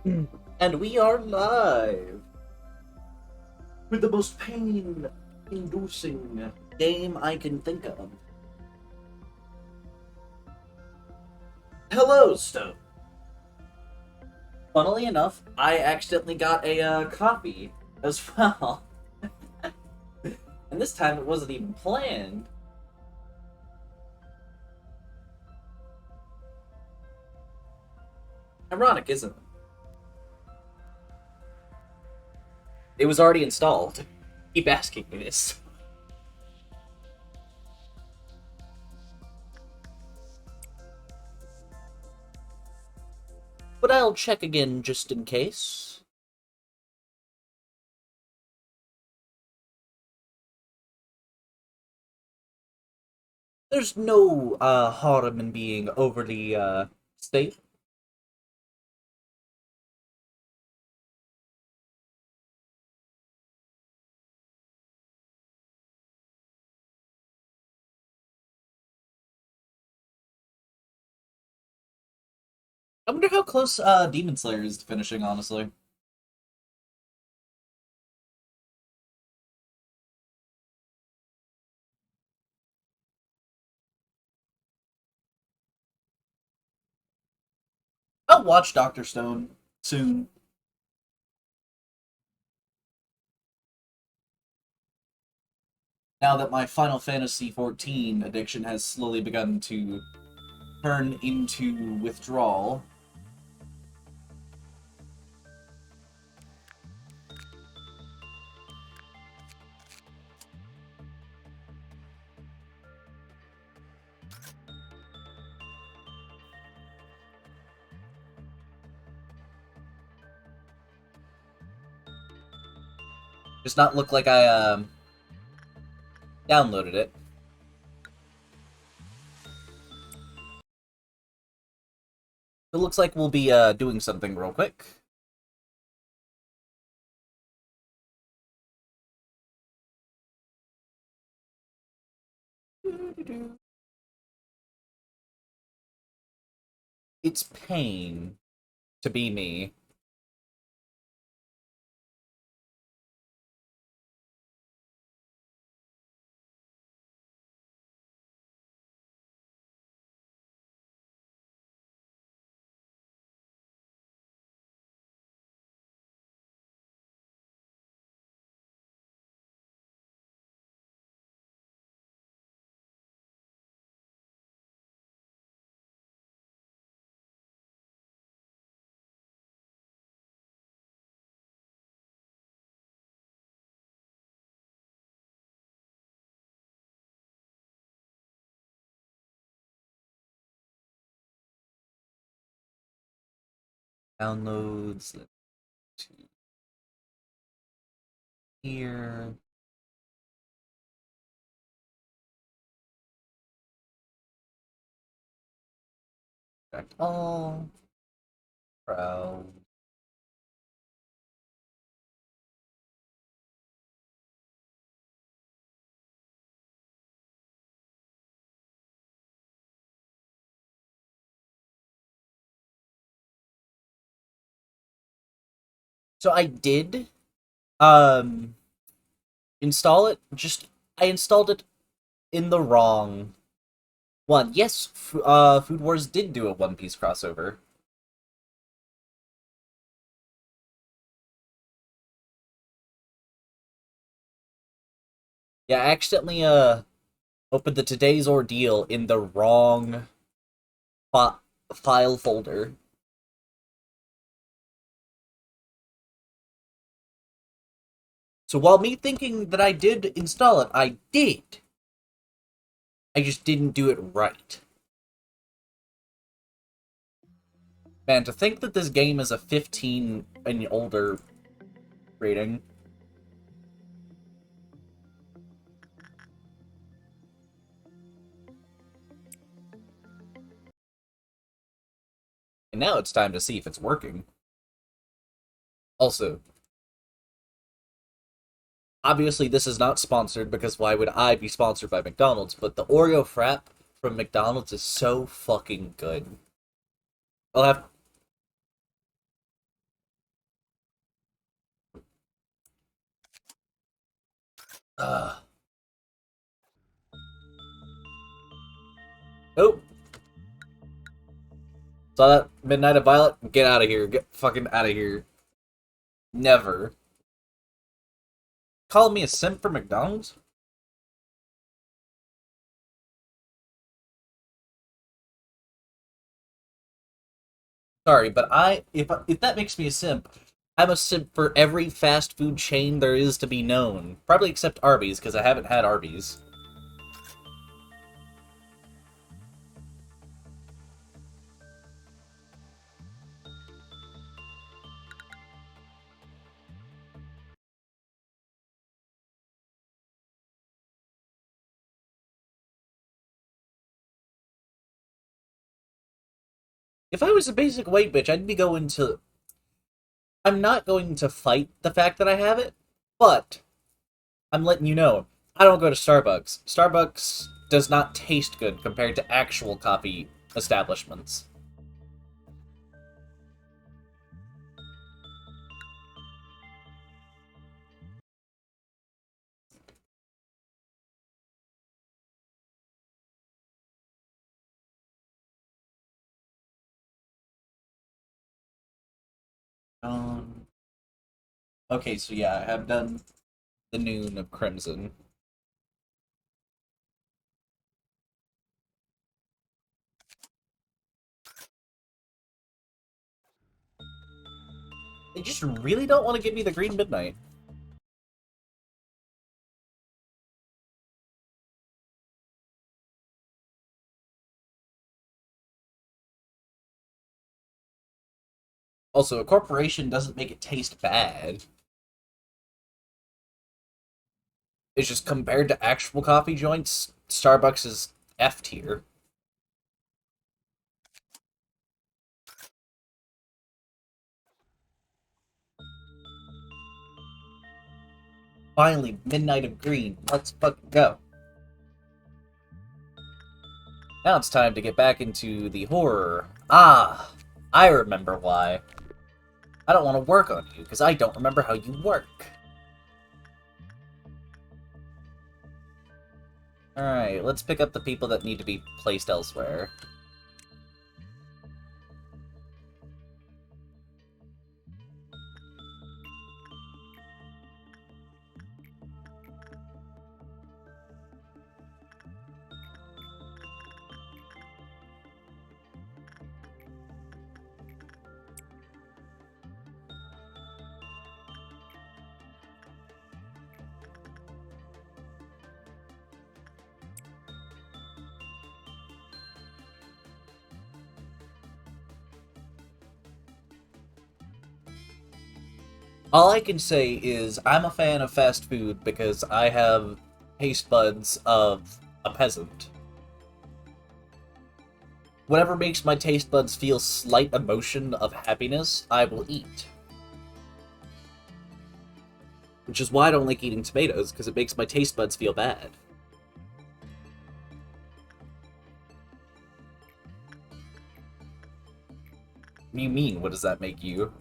And we are live with the most pain-inducing game I can think of. Hello, Stone. Funnily enough, I accidentally got a coffee as well. And this time it wasn't even planned. Ironic, isn't it? It was already installed. Keep asking me this. But I'll check again just in case. There's no harm in being overly safe. I wonder how close Demon Slayer is to finishing, honestly. I'll watch Doctor Stone soon. Now that my Final Fantasy XIV addiction has slowly begun to turn into withdrawal. Does not look like I downloaded it. It looks like we'll be doing something real quick. It's pain to be me. Downloads to here. Select all. Proud. So I did um install it. Just I installed it in the wrong one. Yes, Food Wars did do a One Piece crossover. Yeah, I accidentally opened the Today's Ordeal in the wrong fi file folder. So while me thinking that I did install it, I did. I just didn't do it right. Man, to think that this game is a 15 and older rating. And now it's time to see if it's working. Also, obviously this is not sponsored because why would I be sponsored by McDonald's? But the Oreo Frap from McDonald's is so fucking good. I'll have Ugh. Oh, saw that Midnight of Violet? Get out of here. Get fucking out of here. Never. Calling me a simp for McDonald's? Sorry, but if that makes me a simp, I'm a simp for every fast food chain there is to be known. Probably except Arby's, because I haven't had Arby's. If I was a basic white bitch, I'd be going to... I'm not going to fight the fact that I have it, but I'm letting you know, I don't go to Starbucks. Starbucks does not taste good compared to actual coffee establishments. Um, okay, so yeah, I have done the noon of Crimson. They just really don't want to give me the Green Midnight. Also, a corporation doesn't make it taste bad. It's just compared to actual coffee joints, Starbucks is F tier. Finally, Midnight of Green. Let's fucking go. Now it's time to get back into the horror. Ah, I remember why. I don't want to work on you, because I don't remember how you work. Alright, let's pick up the people that need to be placed elsewhere. All I can say is I'm a fan of fast food because I have taste buds of a peasant. Whatever makes my taste buds feel slight emotion of happiness, I will eat. Which is why I don't like eating tomatoes, because it makes my taste buds feel bad. What do you mean, what does that make you?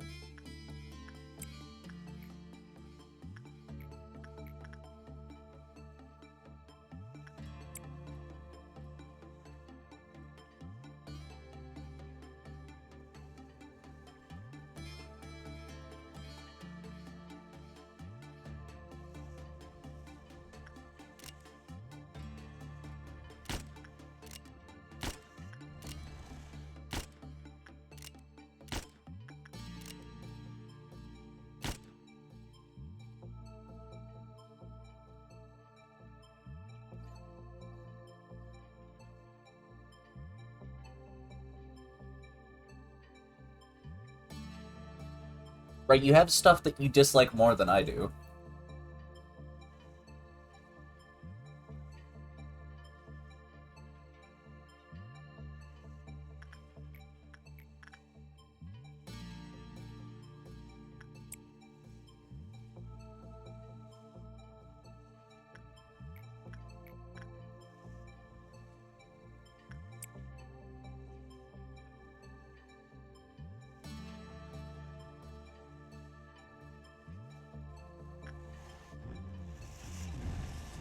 Right, you have stuff that you dislike more than I do.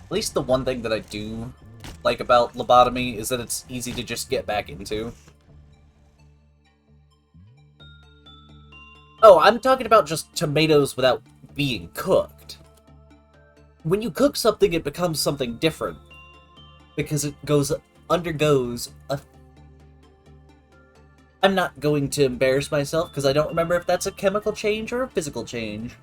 At least the one thing that I do like about lobotomy is that it's easy to just get back into. Oh, I'm talking about just tomatoes without being cooked. When you cook something, it becomes something different. Because it undergoes a... I'm not going to embarrass myself, because I don't remember if that's a chemical change or a physical change.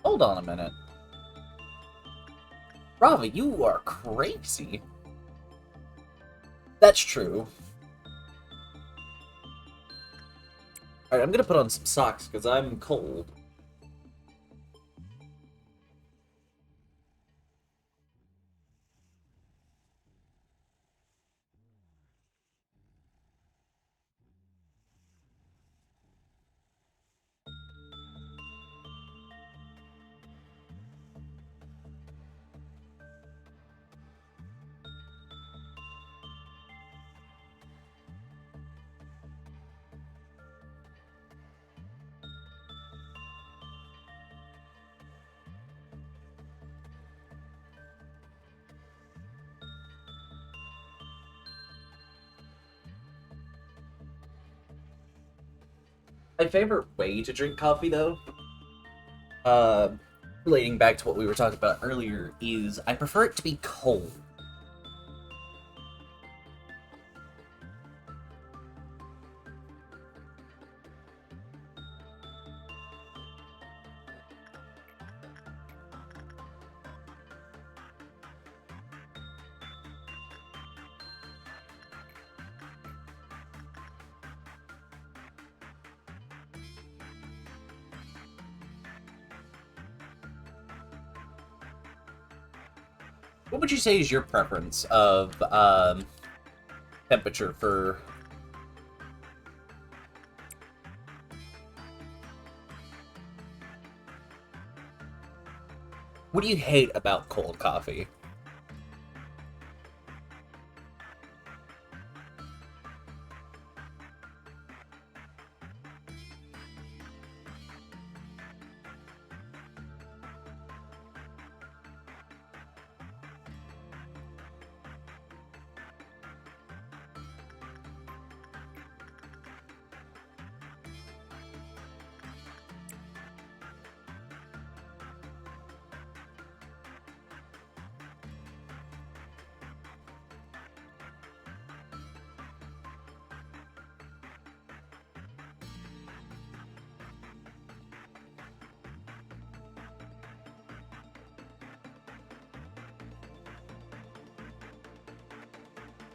Hold on a minute. Rava, you are crazy. That's true. Alright, I'm gonna put on some socks, because I'm cold. My favorite way to drink coffee, though, uh, relating back to what we were talking about earlier, is I prefer it to be cold. What would you say is your preference of temperature for... What do you hate about cold coffee?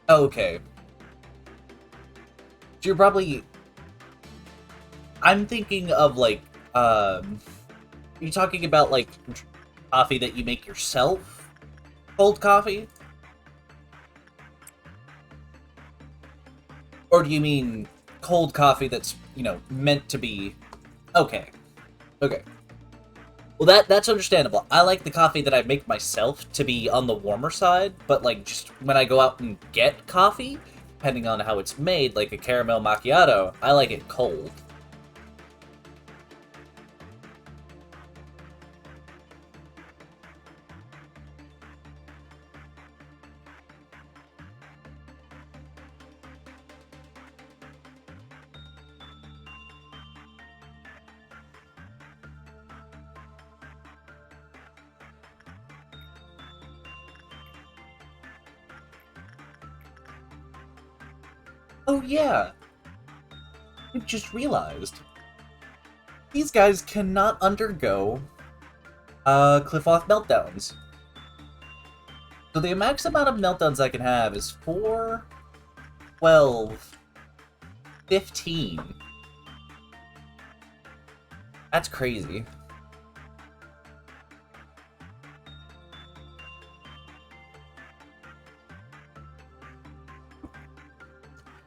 Okay. You're probably... I'm thinking of, like, you talking about, like, coffee that you make yourself? Cold coffee? Or do you mean cold coffee that's, you know, meant to be... Okay. Okay. Well, that's understandable. I like the coffee that I make myself to be on the warmer side, but, like, just when I go out and get coffee, depending on how it's made, like a caramel macchiato, I like it cold. Oh yeah, I just realized. These guys cannot undergo, cliff-off meltdowns. So the max amount of meltdowns I can have is 4, 12, 15. That's crazy.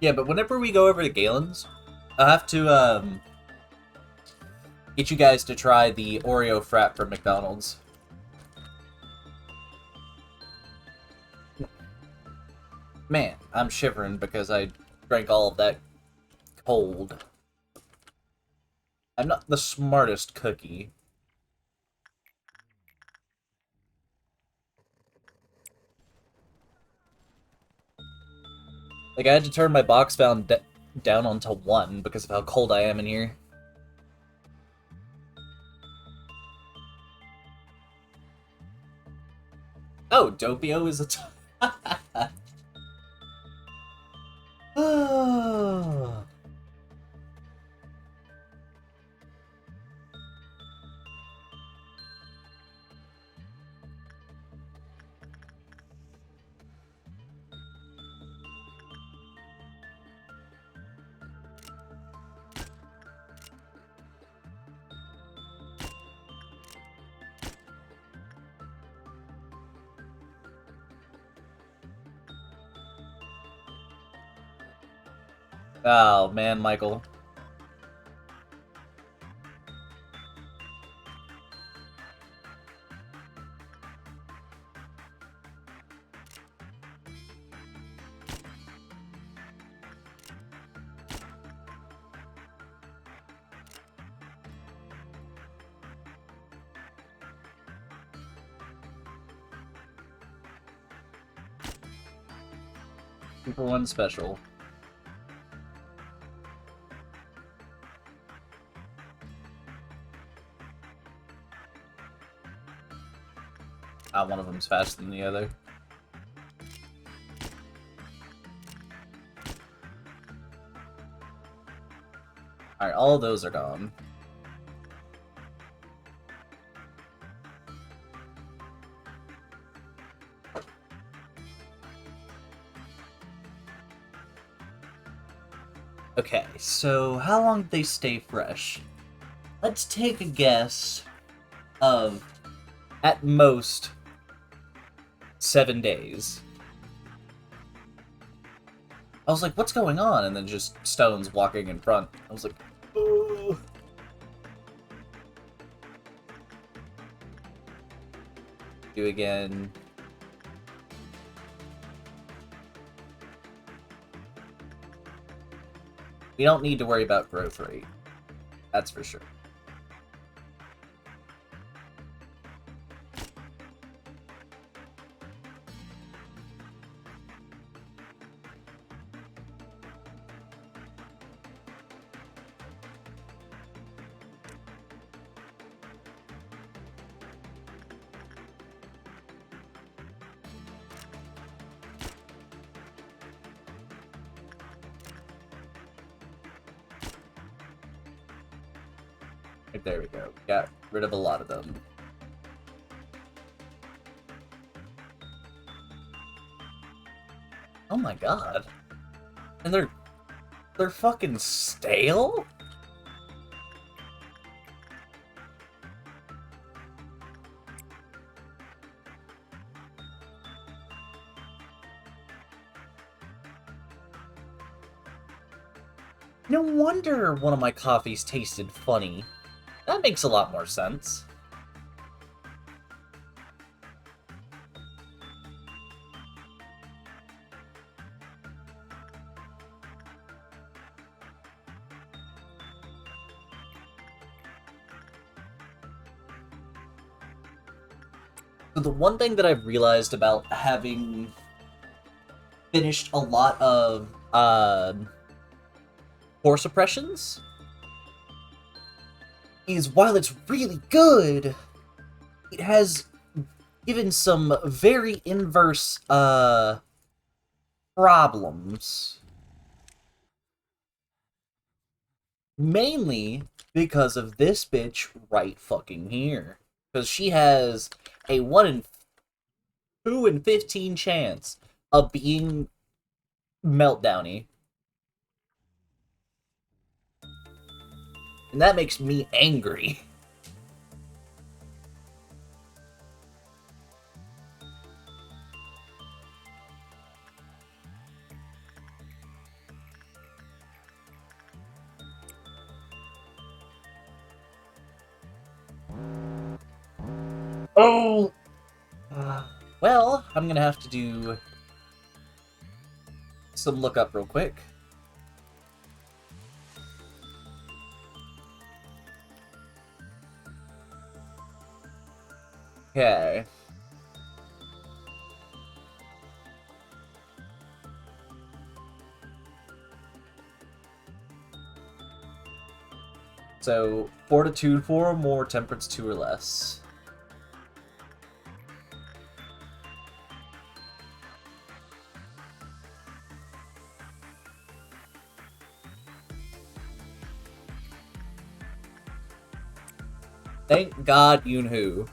Yeah, but whenever we go over to Galen's, I'll have to get you guys to try the Oreo Frap from McDonald's. Man, I'm shivering because I drank all of that cold. I'm not the smartest cookie. Like, I had to turn my box down onto 1 because of how cold I am in here. Oh, Doppio is a Oh. Oh, man, Michael. Super 1 special. One of them's faster than the other. Alright, all of those are gone. Okay, so how long did they stay fresh? Let's take a guess of, at most, 7 days. I was like, what's going on? And then just stones walking in front. I was like, oh. Do again. We don't need to worry about growth rate. That's for sure. There we go. Got rid of a lot of them. Oh my god. And they're fucking stale? No wonder one of my coffees tasted funny. That makes a lot more sense. So the one thing that I've realized about having finished a lot of core suppressions is while it's really good, it has given some very inverse problems. Mainly because of this bitch right fucking here. Because she has a 1 in 2 in 15 chance of being meltdowny. And that makes me angry. Oh! Well, I'm gonna have to do some lookup real quick. Okay. So, Fortitude 4 or more, Temperance 2 or less. Thank God, Yoonhoo.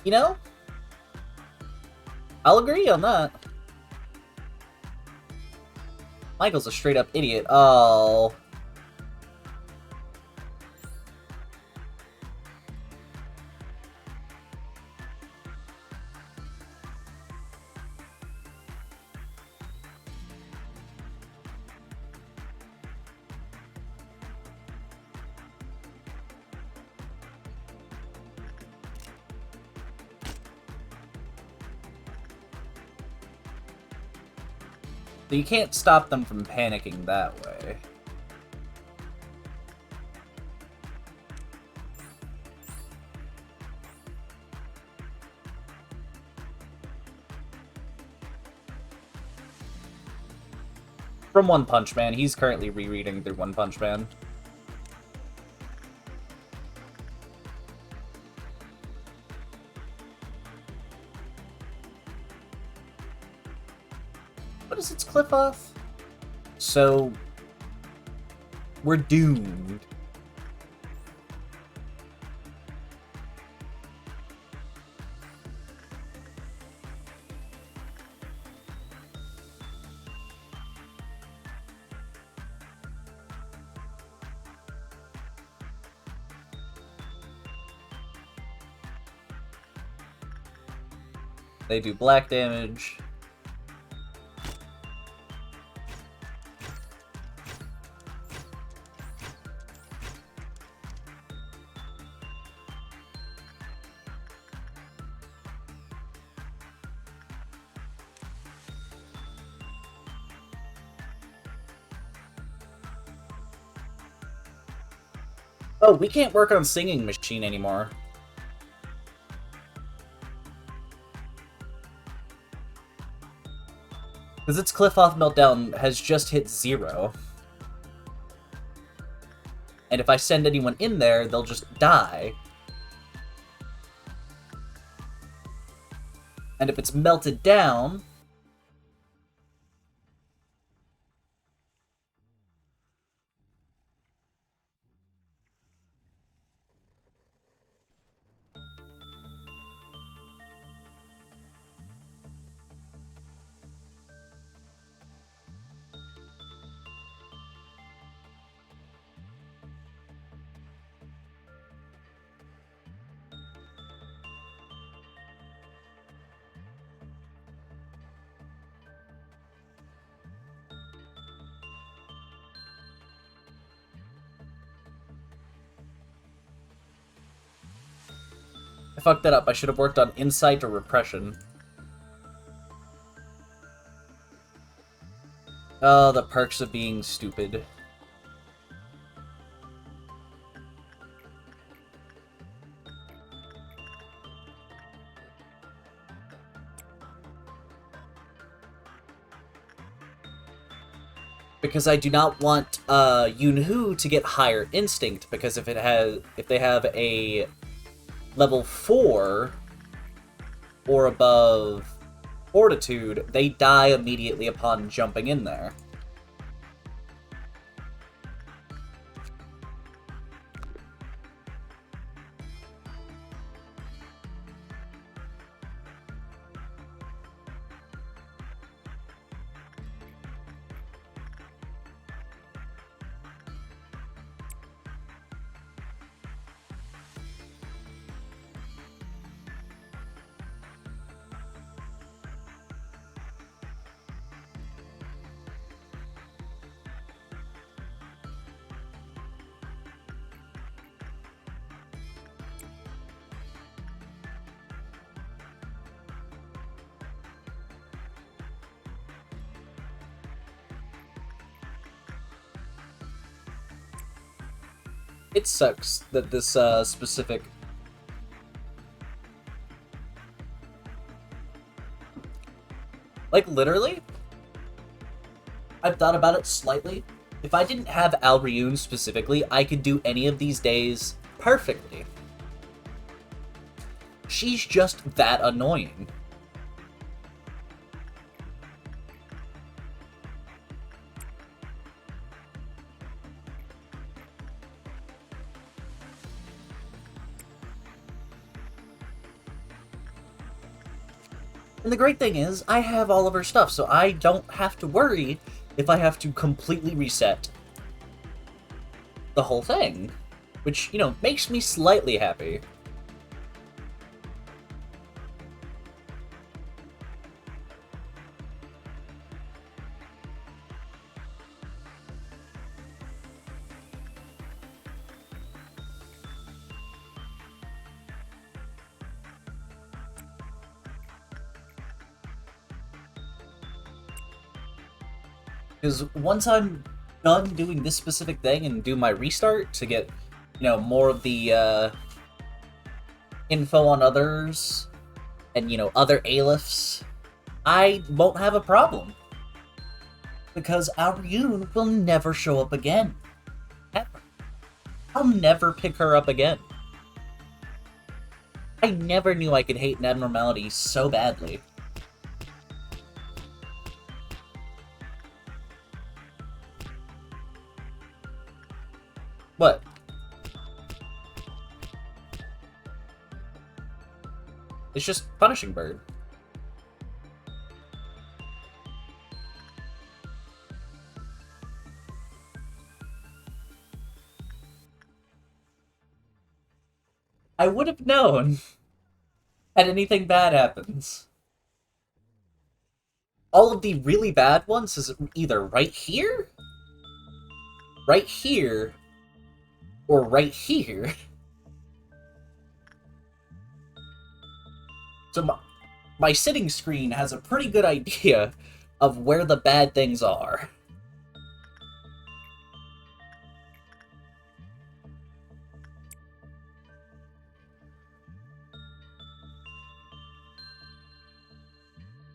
You know, I'll agree on that. Michael's a straight-up idiot. Oh. So you can't stop them from panicking that way. From One Punch Man. He's currently rereading through One Punch Man. What is its cliff off? So, we're doomed. They do black damage. Oh, we can't work on Singing Machine anymore. Because its Cliff-Off Meltdown has just hit 0. And if I send anyone in there, they'll just die. And if it's melted down... I fucked that up. I should have worked on Insight or Repression. Oh, the perks of being stupid. Because I do not want Yoonhoo to get higher instinct, because if they have a level 4 or above fortitude, they die immediately upon jumping in there. It sucks that this specific... Like, literally, I've thought about it slightly. If I didn't have Albriune specifically, I could do any of these days perfectly. She's just that annoying. And the great thing is, I have all of her stuff, so I don't have to worry if I have to completely reset the whole thing. Which, you know, makes me slightly happy. Because once I'm done doing this specific thing and do my restart to get, you know, more of the info on others and, you know, other Alephi's, I won't have a problem. Because Aryun will never show up again. Ever. I'll never pick her up again. I never knew I could hate an abnormality so badly. What? It's just Punishing Bird. I would have known had anything bad happens. All of the really bad ones is either right here, or right here. So my sitting screen has a pretty good idea of where the bad things are.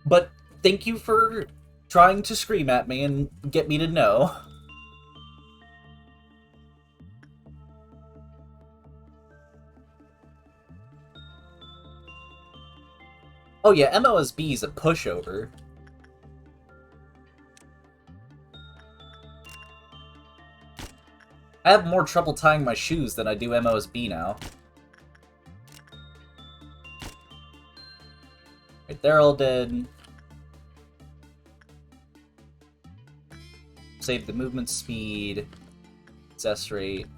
But thank you for trying to scream at me and get me to know. Oh yeah, MOSB is a pushover. I have more trouble tying my shoes than I do MOSB now. Right, they're all dead. Save the movement speed, success rate.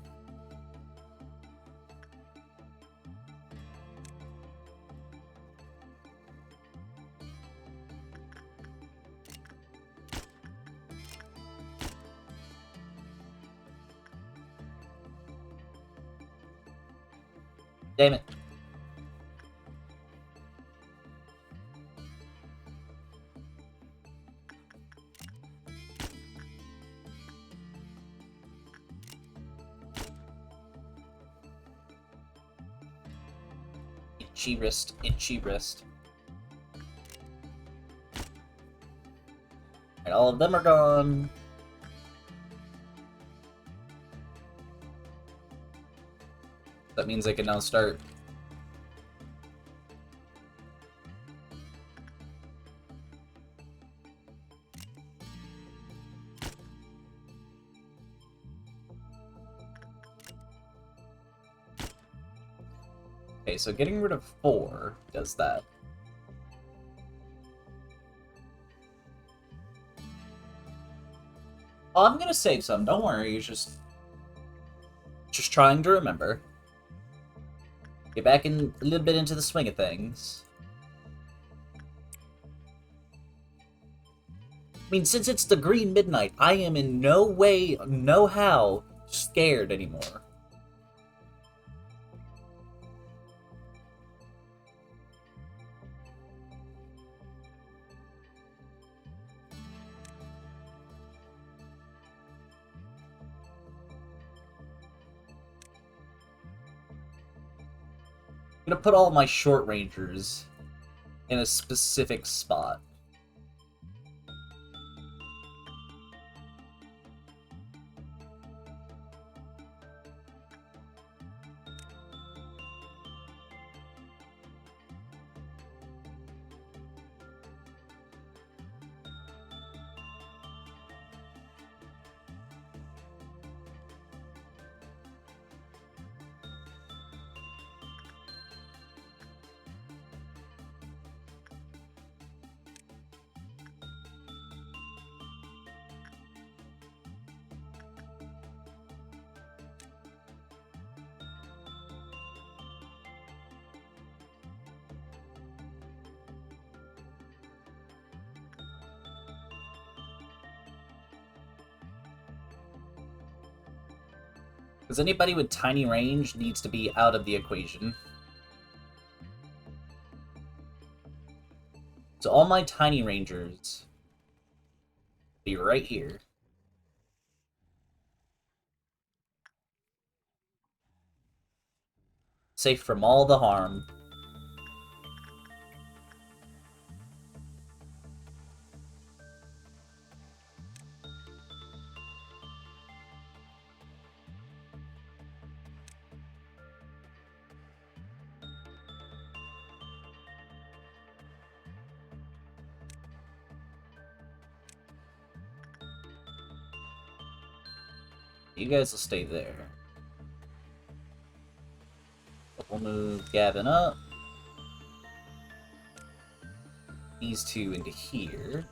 Damn it. Itchy wrist, itchy wrist. And all of them are gone. That means I can now start. Okay, so getting rid of 4 does that. Oh, I'm gonna save some, don't worry, just trying to remember. Get back in a little bit into the swing of things. I mean, since it's the Green Midnight, I am in no way, no how, scared anymore. gonna put all my short rangers in a specific spot. Because anybody with tiny range needs to be out of the equation. So all my tiny rangers be right here. Safe from all the harm. You guys will stay there. We'll move Gavin up. These two into here.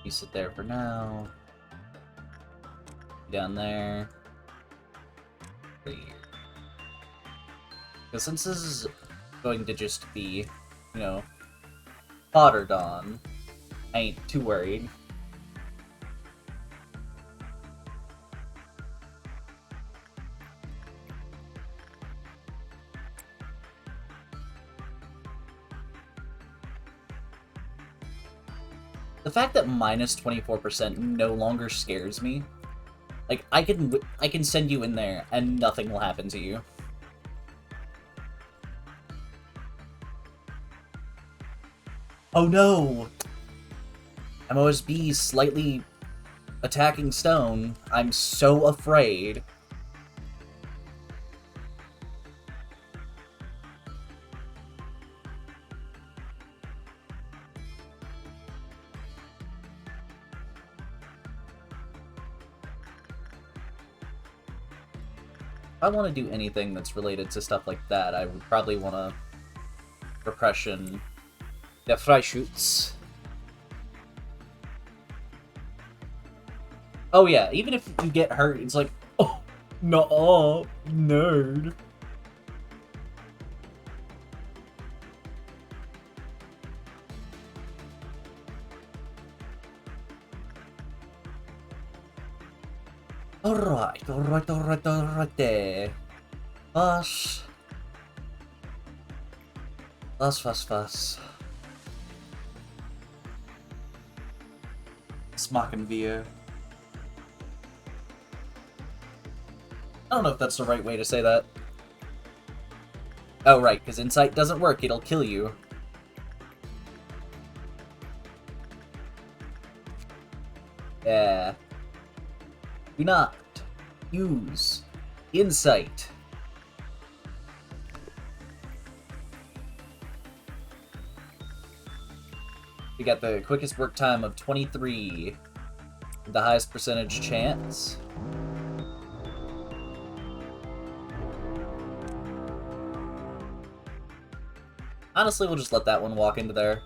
You sit there for now. Down there. Right here. Because since this is going to just be, you know, pottered on, I ain't too worried. The fact that minus 24% no longer scares me. Like, I can send you in there and nothing will happen to you. Oh no! MOSB slightly attacking stone. I'm so afraid. If I want to do anything that's related to stuff like that, I would probably want to Suppression the Freischütz. Oh yeah, even if you get hurt, it's like, oh, no, nerd. Alright there. Was. Smacken wir. I don't know if that's the right way to say that. Oh, right, because Insight doesn't work, it'll kill you. Yeah. Do not use Insight. We got the quickest work time of 23. The highest percentage chance. Honestly, we'll just let that one walk into there.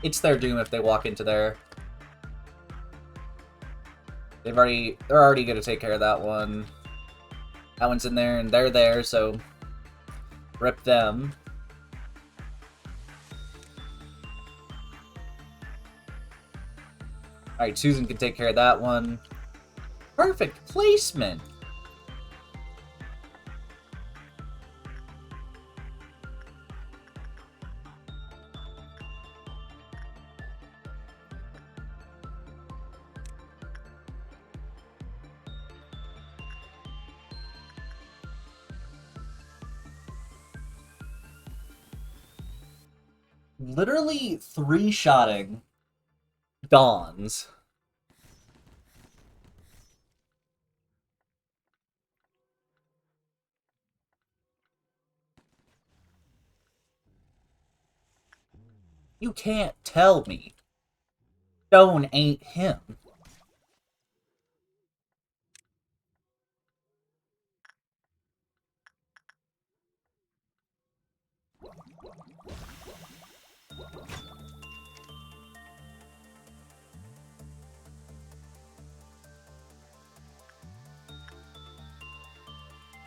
It's their doom if they walk into there. They're already gonna take care of that one. That one's in there and they're there, so rip them. Alright, Susan can take care of that one. Perfect placement! literally three-shotting Dawns. You can't tell me Stone ain't him.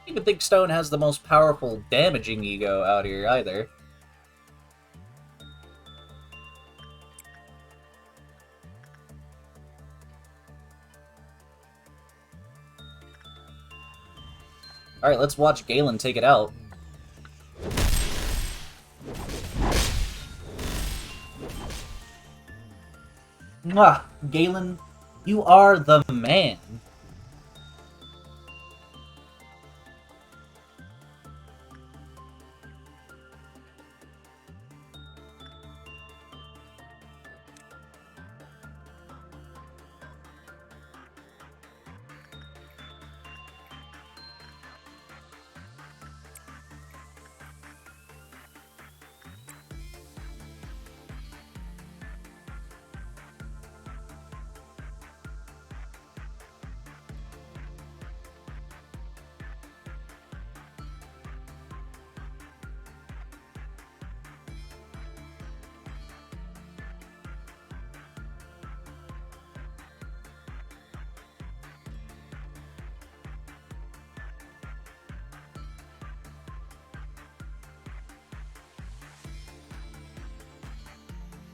I don't even think Stone has the most powerful damaging ego out here either. Alright, let's watch Galen take it out. Mwah! Galen, you are the man.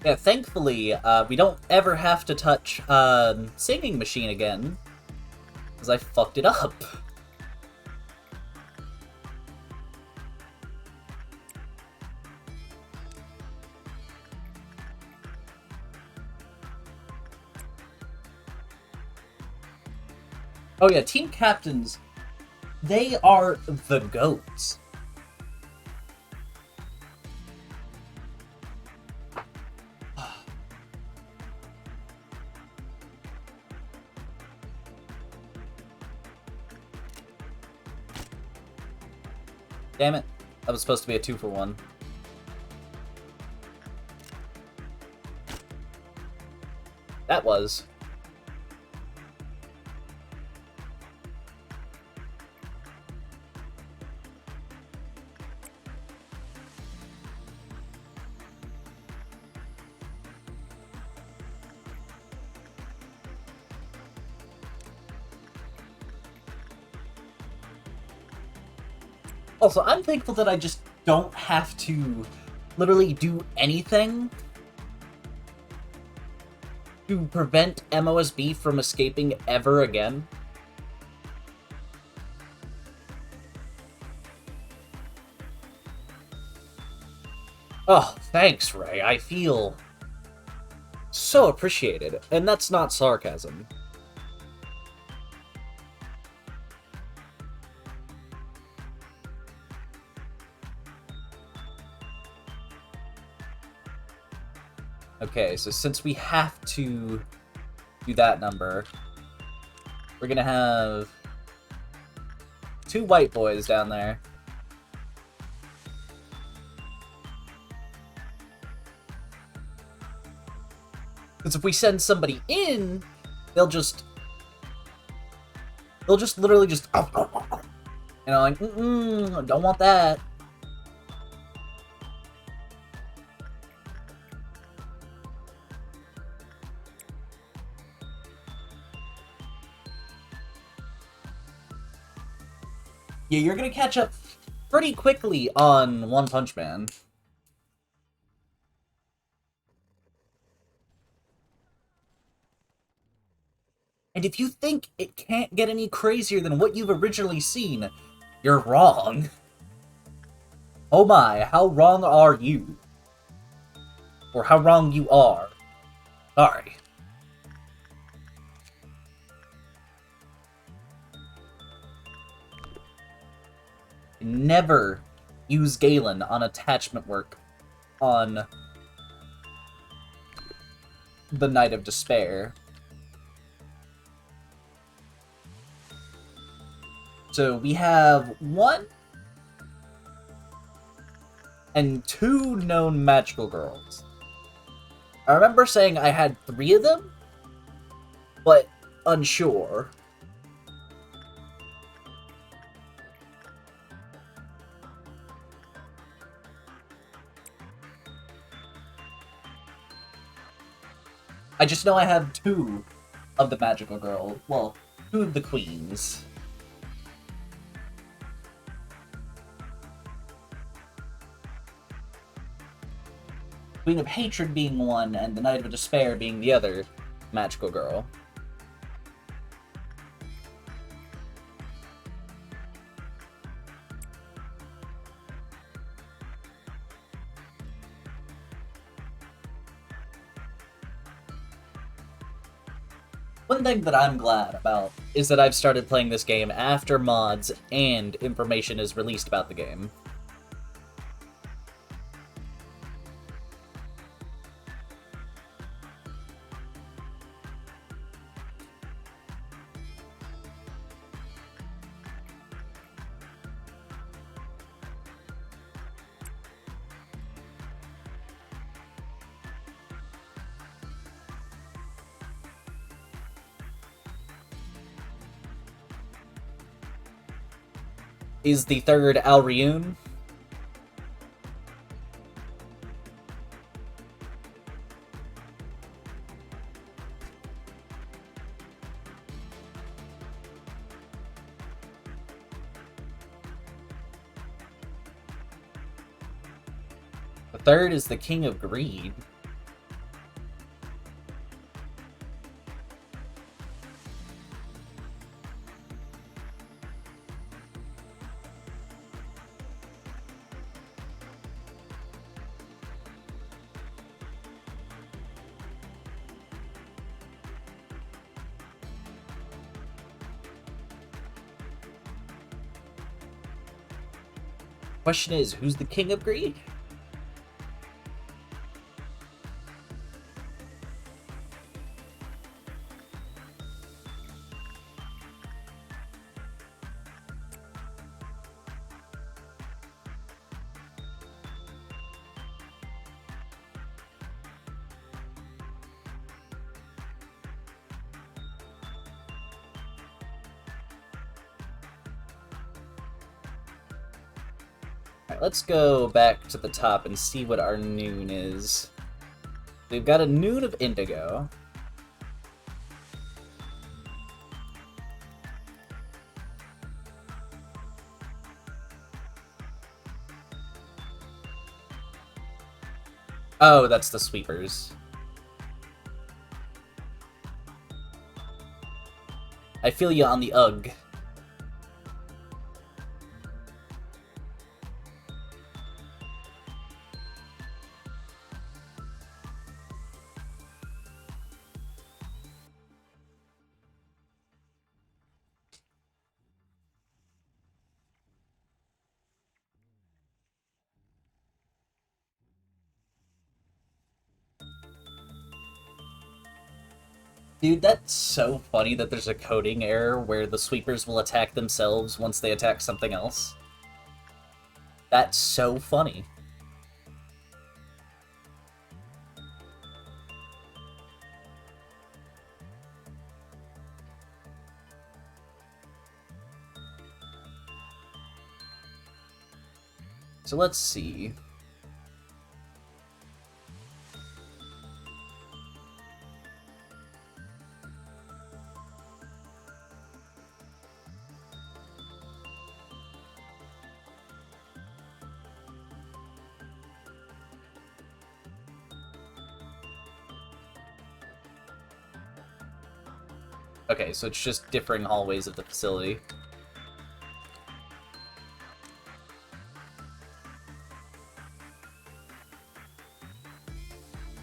Yeah, thankfully, we don't ever have to touch, Singing Machine again. Because I fucked it up. Oh yeah, team captains, they are the GOATs. Damn it. That was supposed to be a 2-for-1. That was. Also, I'm thankful that I just don't have to literally do anything to prevent MOSB from escaping ever again. Oh, thanks, Ray. I feel so appreciated. And that's not sarcasm. Okay, so since we have to do that number, we're gonna have 2 white boys down there. Because if we send somebody in, they'll just literally just, you know, like, don't want that. Yeah, you're gonna catch up pretty quickly on One Punch Man. And if you think it can't get any crazier than what you've originally seen, you're wrong. Oh my, how wrong are you? Or how wrong you are. Sorry. Never use Galen on attachment work on the Knight of Despair. So we have 1 and 2 known magical girls. I remember saying I had 3 of them, but unsure. I just know I have 2 of the magical girl. Well, 2 of the queens. Queen of Hatred being 1, and the Knight of Despair being the other magical girl. One thing that I'm glad about is that I've started playing this game after mods and information is released about the game. Is the 3rd Alriune. The 3rd is the King of Greed. Question is, who's the King of Greed? Alright, let's go back to the top and see what our noon is. We've got a noon of indigo. Oh, that's the sweepers. I feel you on the ugh. Dude, that's so funny that there's a coding error where the sweepers will attack themselves once they attack something else. That's so funny. So let's see. Okay, so it's just differing hallways of the facility.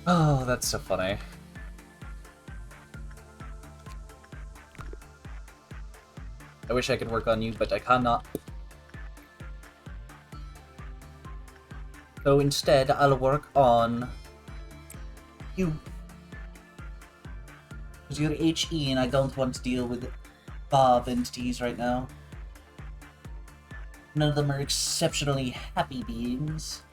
Oh, that's so funny. I wish I could work on you, but I cannot. So instead, I'll work on you. Because you're HE and I don't want to deal with Bob entities right now. None of them are exceptionally happy beings.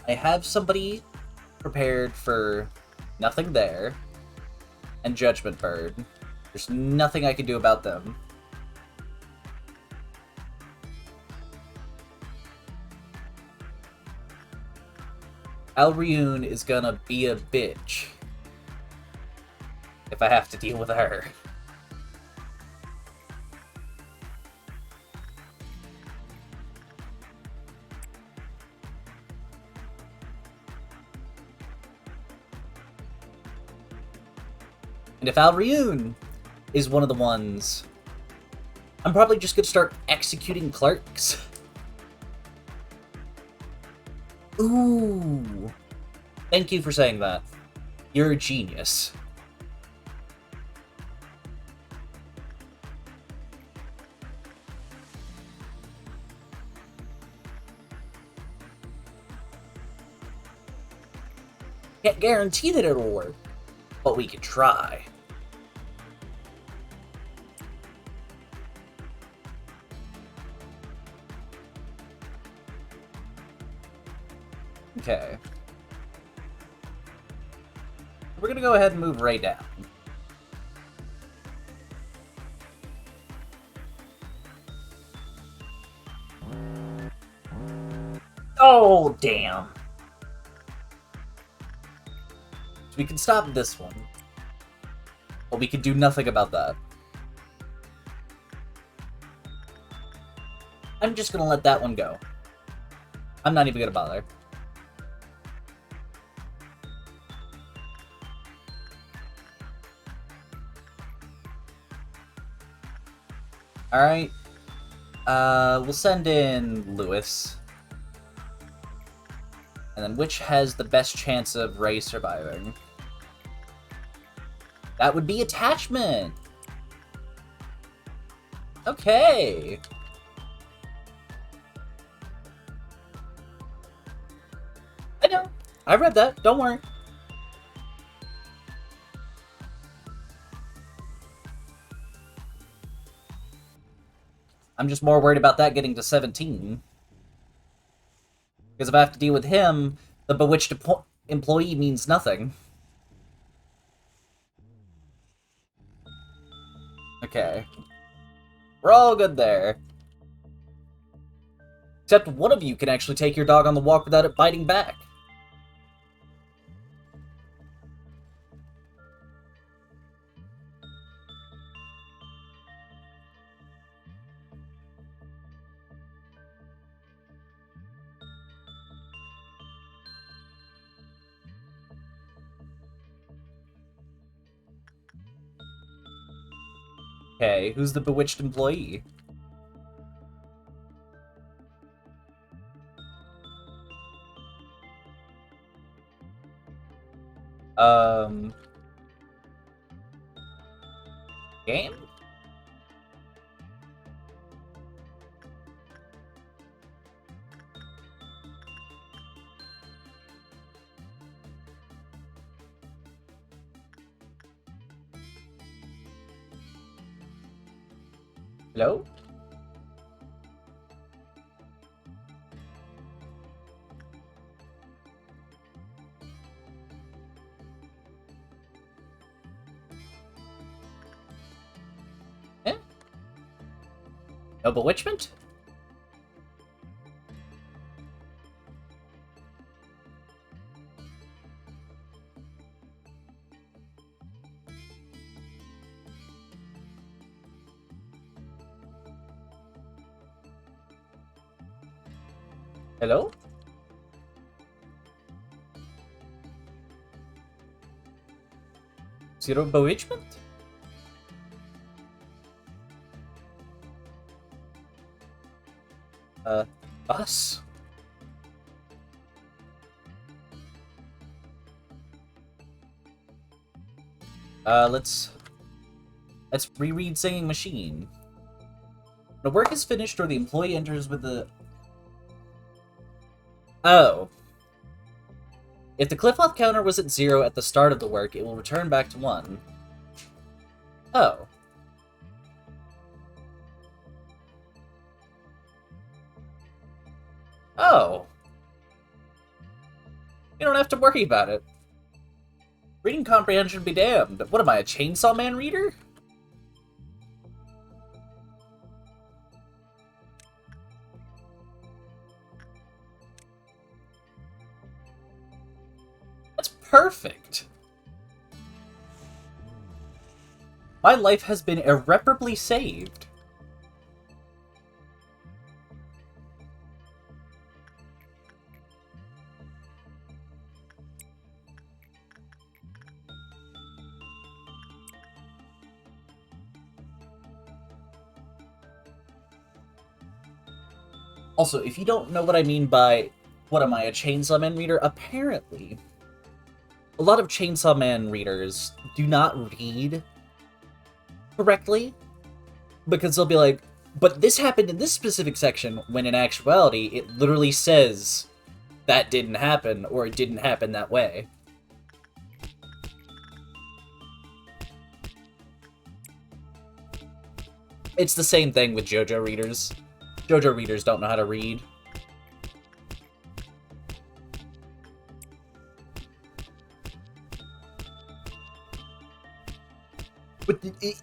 I have somebody prepared for nothing there and Judgment Bird. There's nothing I can do about them. Alriune is gonna be a bitch if I have to deal with her. And if Alriune is one of the ones, I'm probably just gonna start executing clerks. Ooh. Thank you for saying that. You're a genius. Can't guarantee that it'll work, but we can try. Okay. We're gonna go ahead and move Ray down. Oh, damn. So we can stop this one. But we can do nothing about that. I'm just gonna let that one go. I'm not even gonna bother. Alright. We'll send in Lewis. And then which has the best chance of Ray surviving? That would be attachment! Okay! I know. I read that. Don't worry. I'm just more worried about that getting to 17. Because if I have to deal with him, the bewitched employee means nothing. Okay. We're all good there. Except one of you can actually take your dog on the walk without it biting back. Okay, who's the bewitched employee? Game? Hello? Eh? No bewitchment? Hello? Zero bewitchment? Us? Let's reread Singing Machine. The work is finished or the employee enters with the... Oh. If the cliff-off counter was at 0 at the start of the work, it will return back to 1. Oh. Oh. You don't have to worry about it. Reading comprehension be damned. What am I, a Chainsaw Man reader? That's perfect. My life has been irreparably saved. Also, if you don't know what I mean by, what am I, a Chainsaw Man reader? Apparently, a lot of Chainsaw Man readers do not read correctly, because they'll be like, but this happened in this specific section, when in actuality, it literally says that didn't happen, or it didn't happen that way. It's the same thing with JoJo readers. JoJo readers don't know how to read. But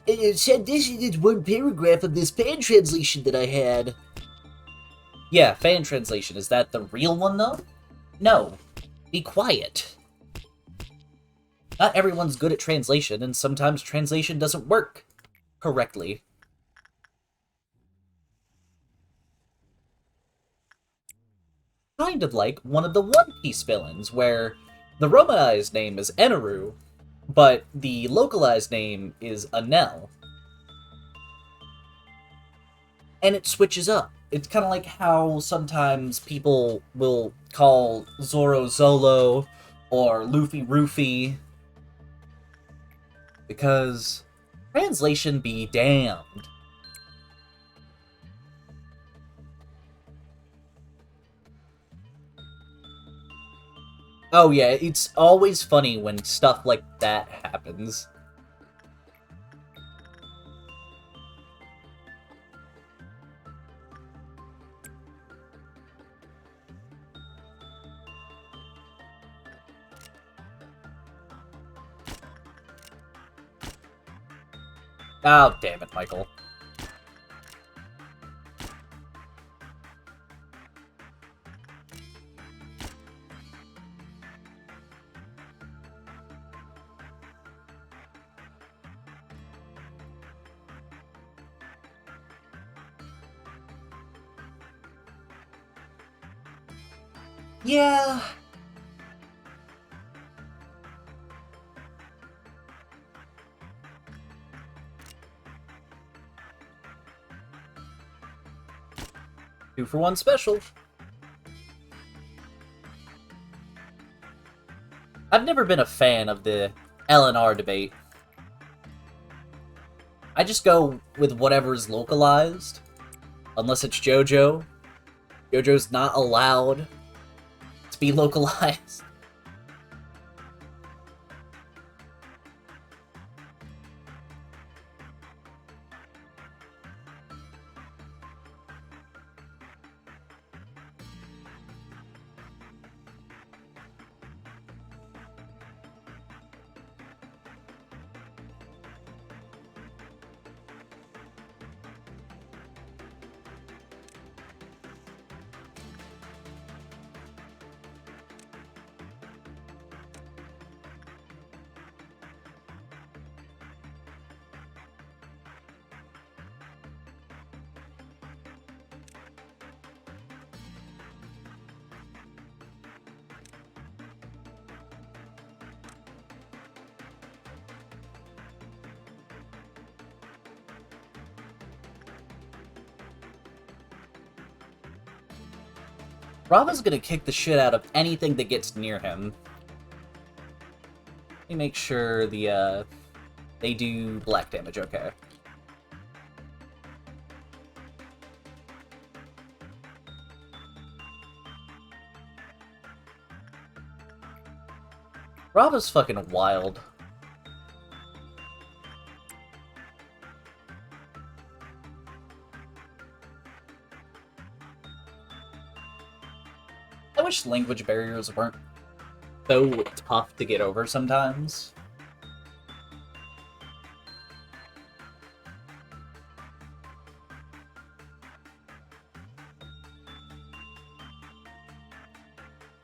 it said this in one paragraph of this fan translation that I had. Yeah, fan translation. Is that the real one, though? No. Be quiet. Not everyone's good at translation, and sometimes translation doesn't work correctly. Kind of like one of the One Piece villains, where the romanized name is Eneru, but the localized name is Enel. And it switches up. It's kind of like how sometimes people will call Zoro Zolo or Luffy Rufy, because translation be damned. Oh yeah, it's always funny when stuff like that happens. Oh, damn it, Michael. Yeah. Two for one special. I've never been a fan of the LNR debate. I just go with whatever's localized. Unless it's JoJo. JoJo's not allowed to be localized. Rava's gonna kick the shit out of anything that gets near him. Let me make sure they do black damage, okay. Brava's fucking wild. I wish language barriers weren't so tough to get over sometimes.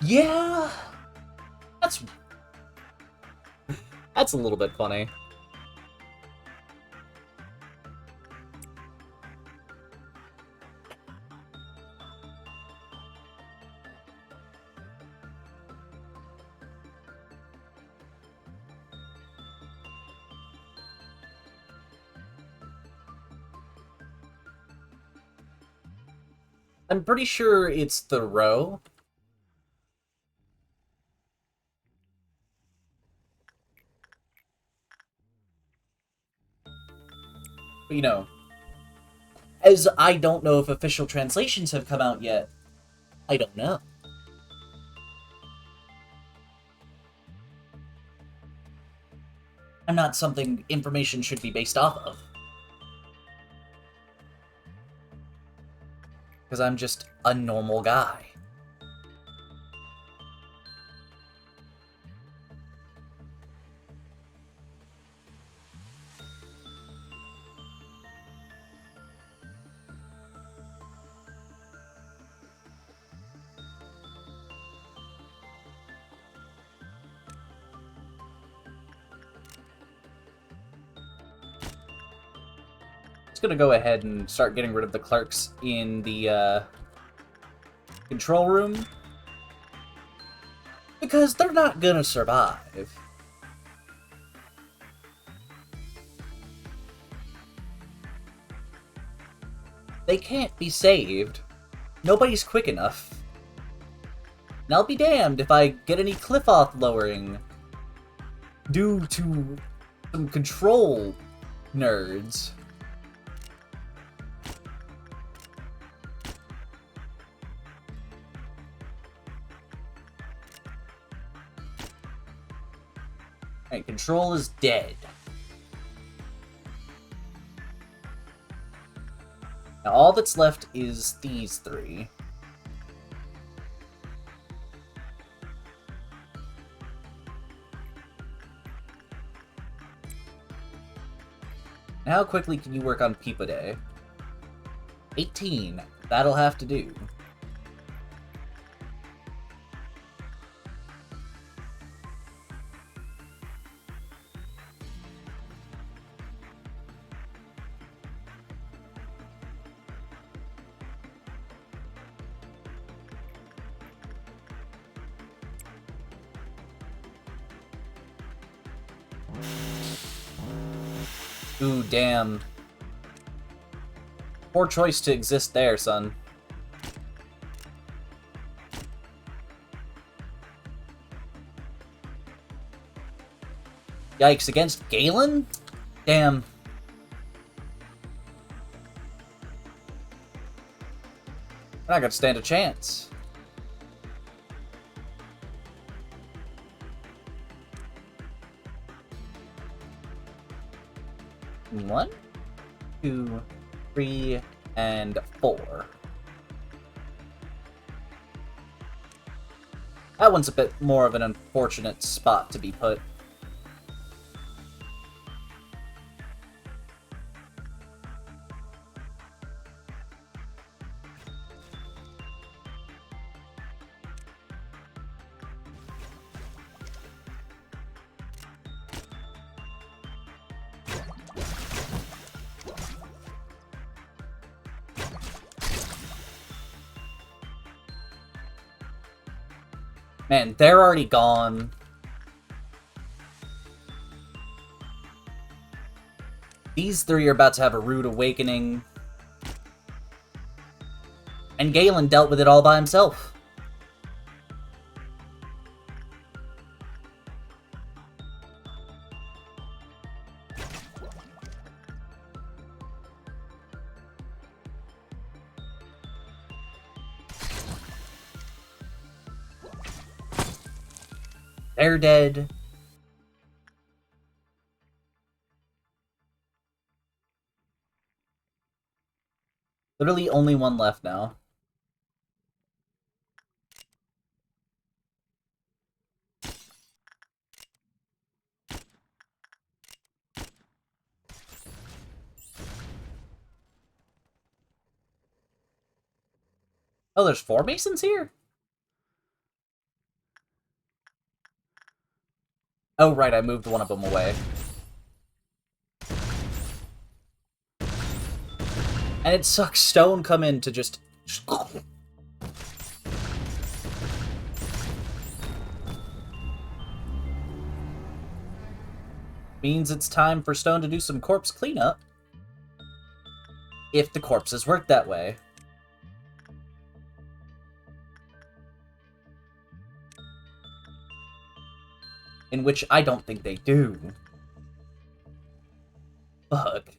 Yeah, that's a little bit funny. I'm pretty sure it's the row. But, you know, as I don't know if official translations have come out yet, I don't know. I'm not something information should be based off of. Because I'm just a normal guy. Gonna go ahead and start getting rid of the clerks in the control room because they're not gonna survive. They can't be saved. Nobody's quick enough. And I'll be damned if I get any cliff-off lowering due to some control nerds. Alright, control is dead. Now all that's left is these three. Now how quickly can you work on Peepa Day? 18. That'll have to do. Ooh, damn. Poor choice to exist there, son. Yikes, against Galen? Damn. We're not gonna stand a chance. One, 2, 3, and 4. That one's a bit more of an unfortunate spot to be put. Man, they're already gone. These three are about to have a rude awakening. And Galen dealt with it all by himself. They're dead. Literally only one left now. Oh, there's 4 masons here? Oh, right, I moved one of them away. And it sucks stone come in to just... Means it's time for stone to do some corpse cleanup. If the corpses work that way. In which I don't think they do. Fuck.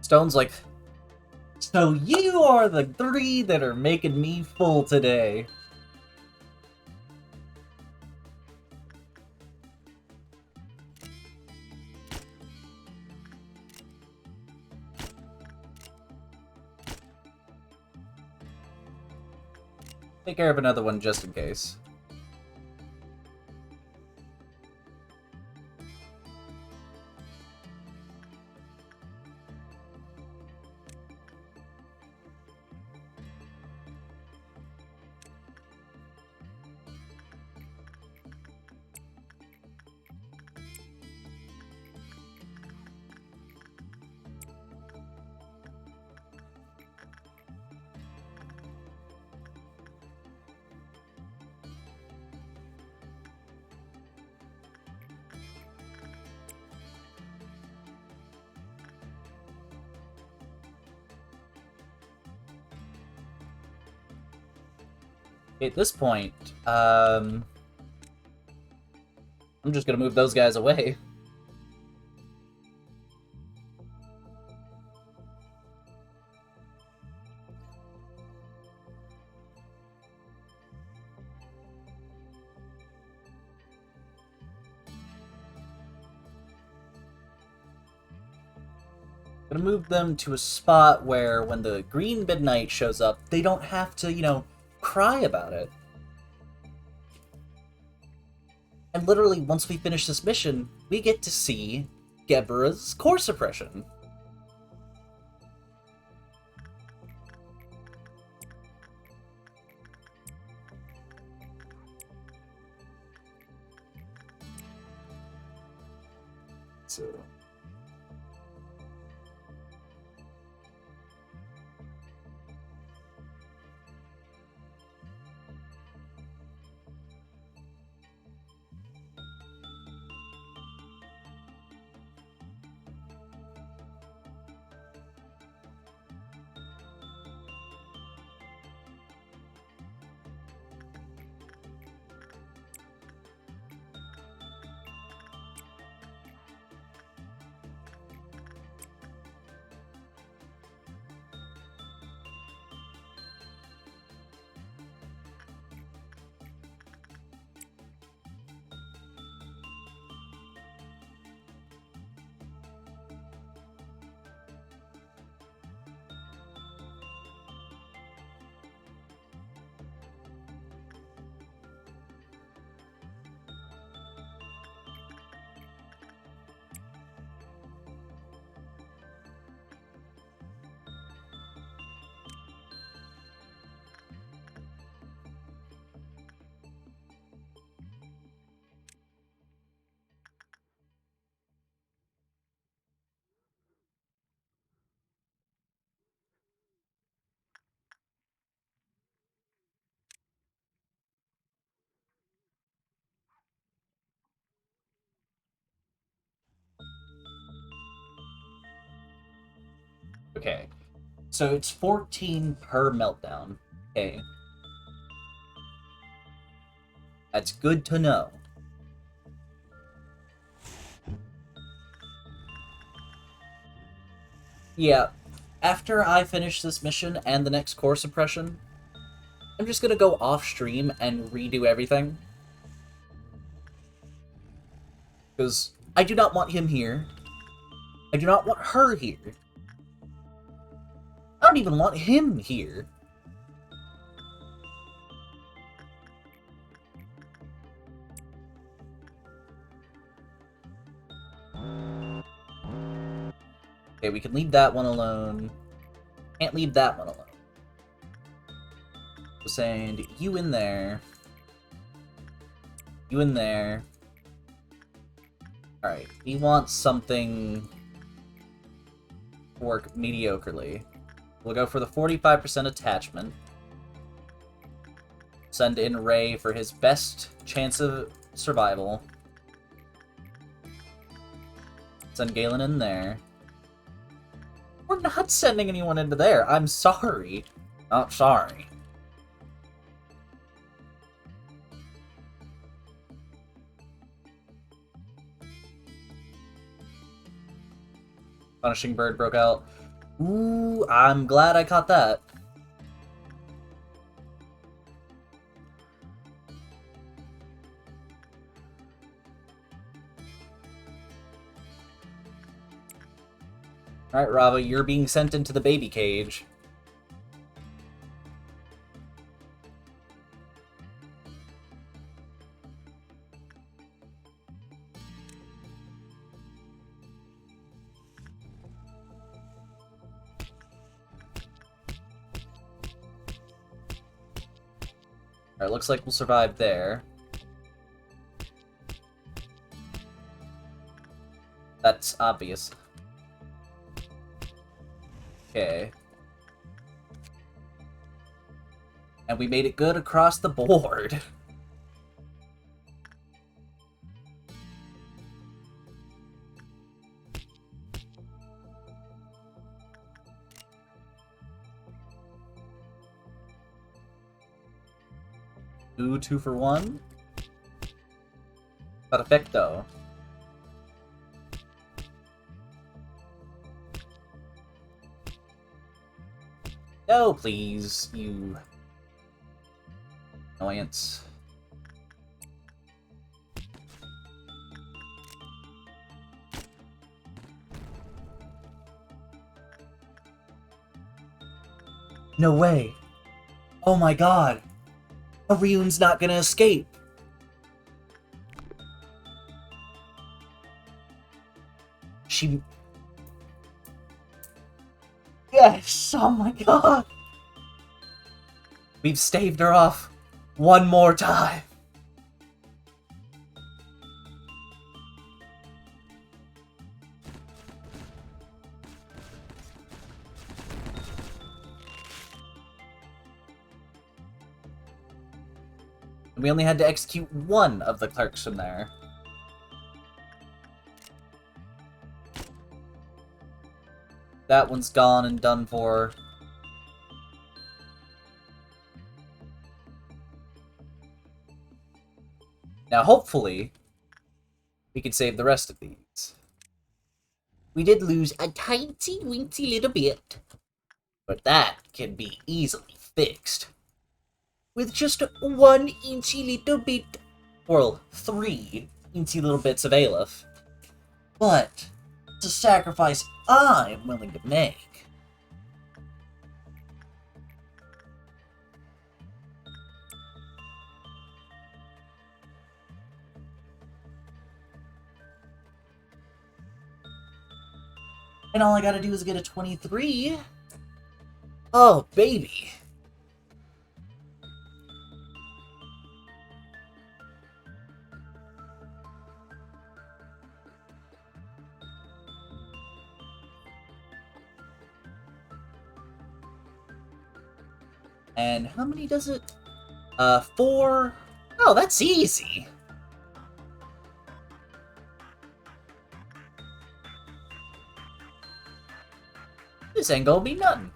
Stone's like, so you are the 3 that are making me full today. Take care of another one just in case. At this point, I'm just gonna move those guys away. Gonna move them to a spot where when the green midnight shows up, they don't have to, you know, cry about it. And literally, once we finish this mission, we get to see Gebura's core suppression. So... Okay, so it's 14 per meltdown. Okay. That's good to know. Yeah, after I finish this mission and the next core suppression, I'm just gonna go off stream and redo everything. Because I do not want him here. I do not want her here. I don't even want him here. Okay, we can leave that one alone. Can't leave that one alone. So send you in there. You in there. Alright, we want something to work mediocrely. We'll go for the 45% attachment. Send in Ray for his best chance of survival. Send Galen in there. We're not sending anyone into there. I'm sorry. Not sorry. Punishing Bird broke out. Ooh, I'm glad I caught that. Alright, Rava, you're being sent into the baby cage. Alright, looks like we'll survive there. That's obvious. Okay. And we made it good across the board. Ooh, 2 for 1. Perfecto. No, please, you annoyance. No way. Oh my god. Ryun's not gonna escape. She... Yes! Oh my god! We've staved her off one more time. We only had to execute one of the clerks from there. That one's gone and done for. Now, hopefully, we can save the rest of these. We did lose a tiny-weensy little bit, but that can be easily fixed. With just 1 inchy little bit, or 3 inchy little bits of Aleph. But it's a sacrifice I'm willing to make. And all I gotta do is get a 23. Oh, baby. And how many does it? 4. Oh, that's easy. This ain't gonna be nothing.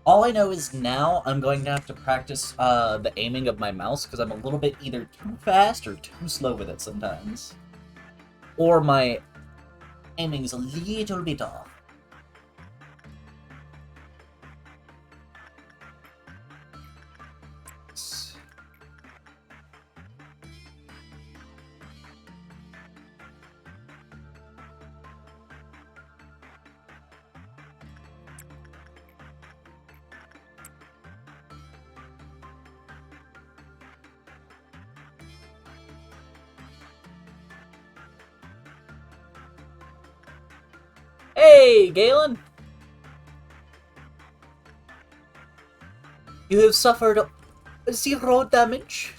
All I know is now I'm going to have to practice the aiming of my mouse, because I'm a little bit either too fast or too slow with it sometimes. Or my aiming's a little bit off. Hey, Galen! You have suffered 0 damage.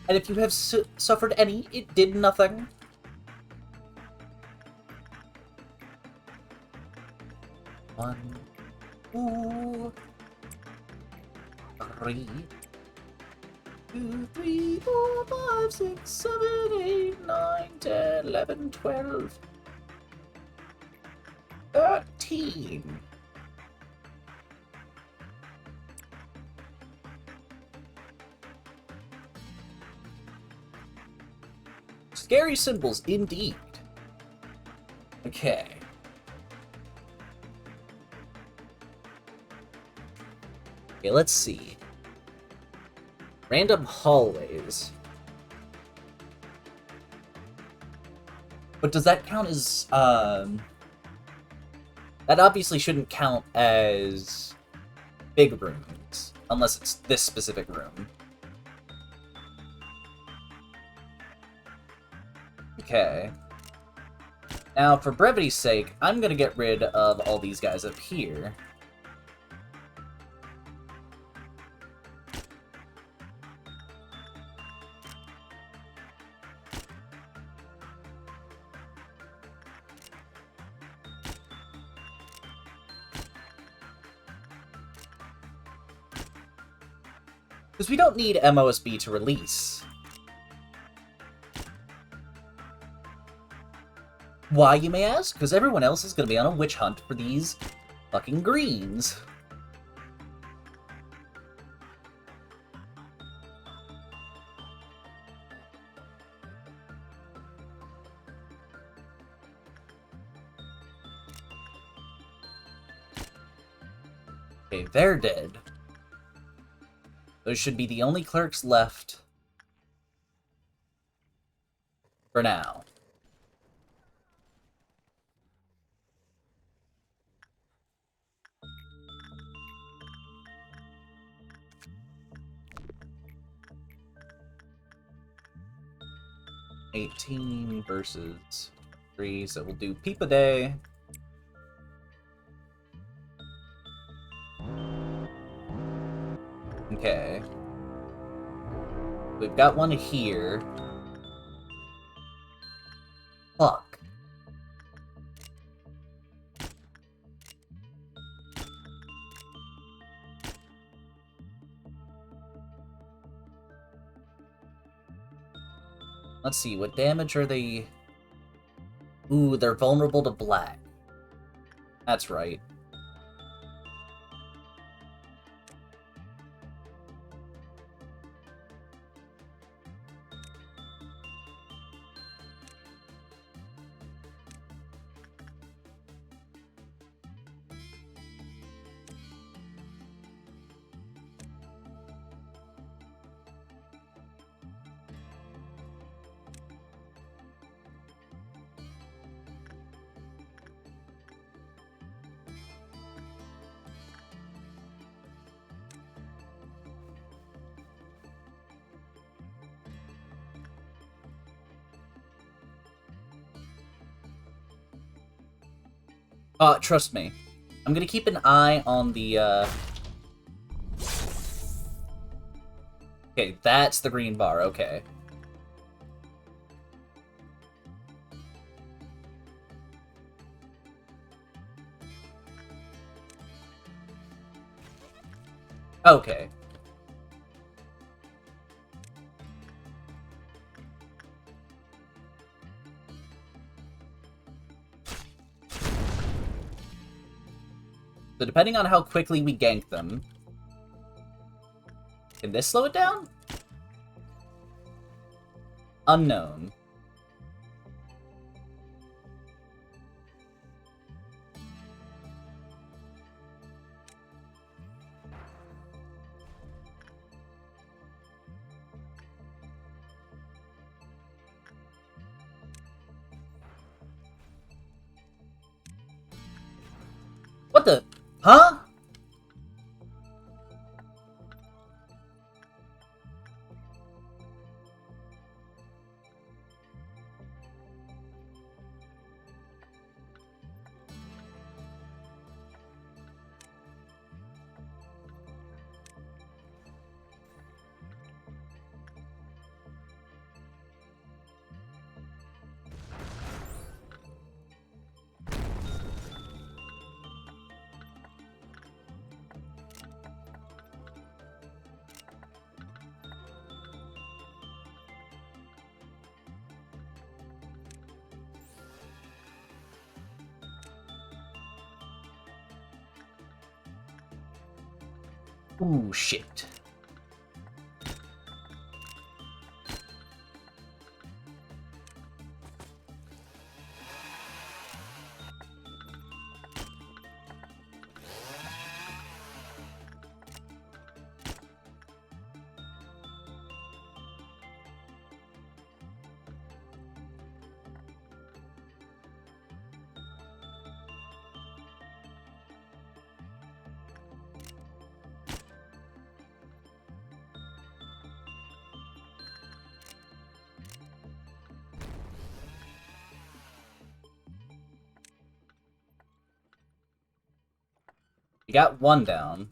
And if you have suffered any, it did nothing. One, 2, 3, 2, 3, 4, 5, 6, 7, 8, 9, 10, 11, 12, 13. Scary symbols, indeed. Okay. Okay, let's see. Random hallways. But does that count as, that obviously shouldn't count as big rooms, unless it's this specific room. Okay. Now, for brevity's sake, I'm gonna get rid of all these guys up here. Because we don't need MOSB to release. Why, you may ask? Because everyone else is going to be on a witch hunt for these fucking greens. Okay, they're dead. Those should be the only clerks left for now. $18 versus 3, so we'll do Peep a Day. Okay. We've got one here. Fuck. Let's see, what damage are they? Ooh, they're vulnerable to black. That's right. Trust me. I'm gonna keep an eye on the, Okay, that's the green bar, okay. Okay. So depending on how quickly we gank them... Can this slow it down? Unknown. What the? Huh? Ooh, shit. You got one down.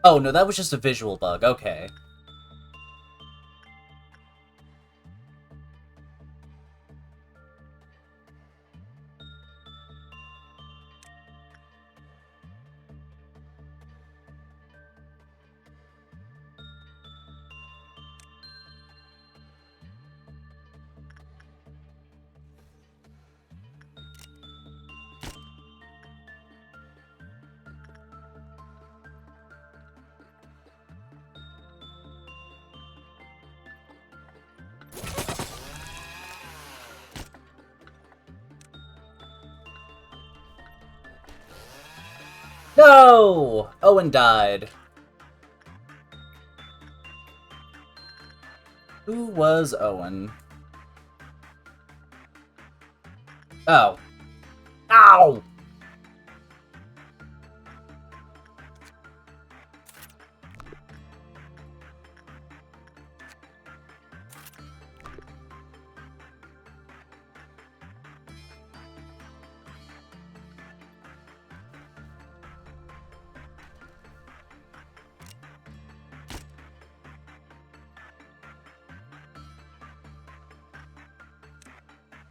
Oh, no, that was just a visual bug. Okay. No! Owen died. Who was Owen? Oh. Ow!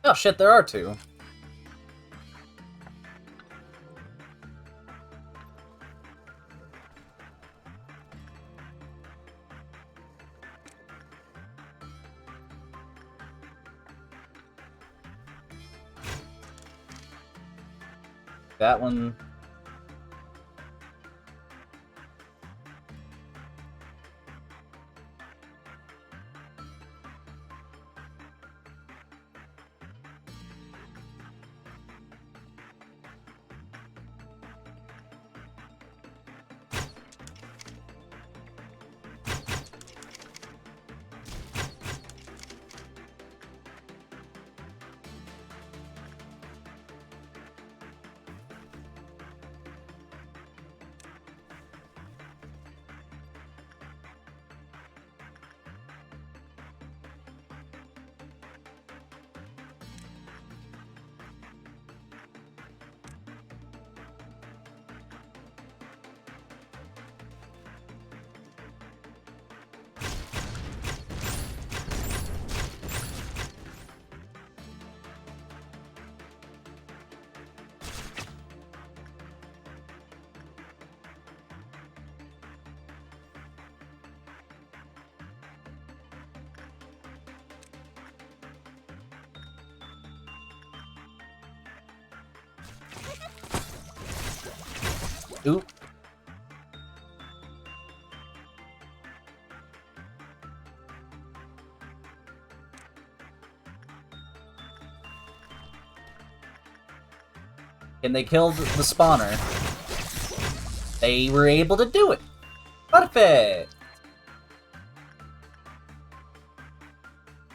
Oh shit, there are two. That one... Oop. And they killed the spawner. They were able to do it! Perfect!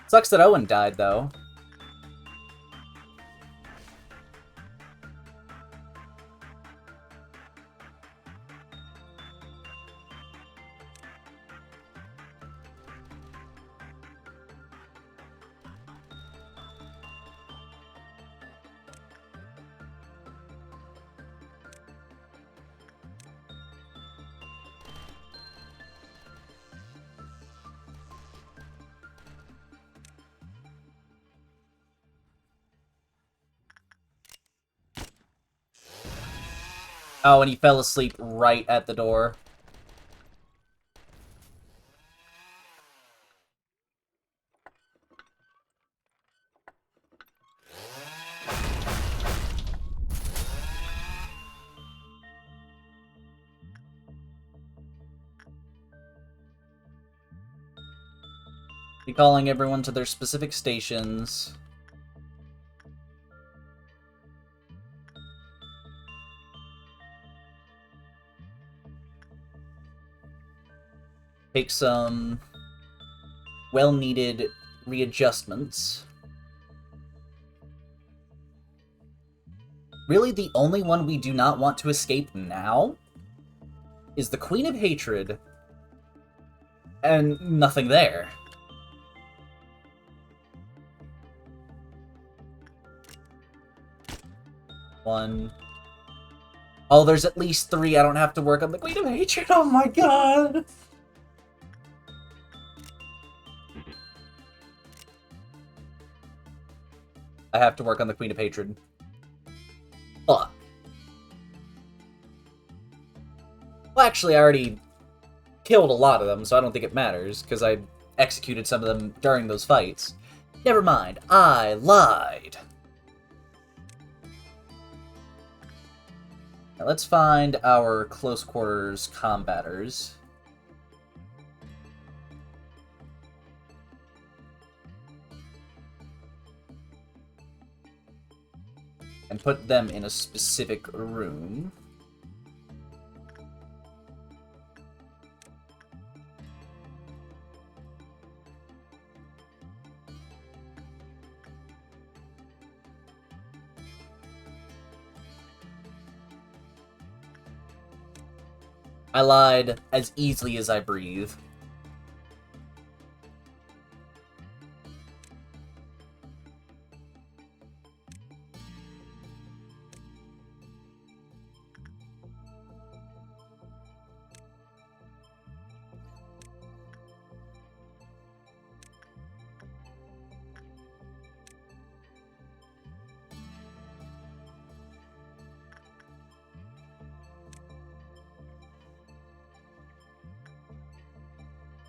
Sucks that Owen died, though. Oh, and he fell asleep right at the door. Be calling everyone to their specific stations. Take some well-needed readjustments. Really, the only one we do not want to escape now is the Queen of Hatred, and nothing there. One. Oh, there's at least 3. I don't have to work on the Queen of Hatred. Oh my god! I have to work on the Queen of Hatred. Fuck. Well, actually, I already killed a lot of them, so I don't think it matters, because I executed some of them during those fights. Never mind, I lied. Now let's find our close quarters combaters. And put them in a specific room. I lied as easily as I breathe.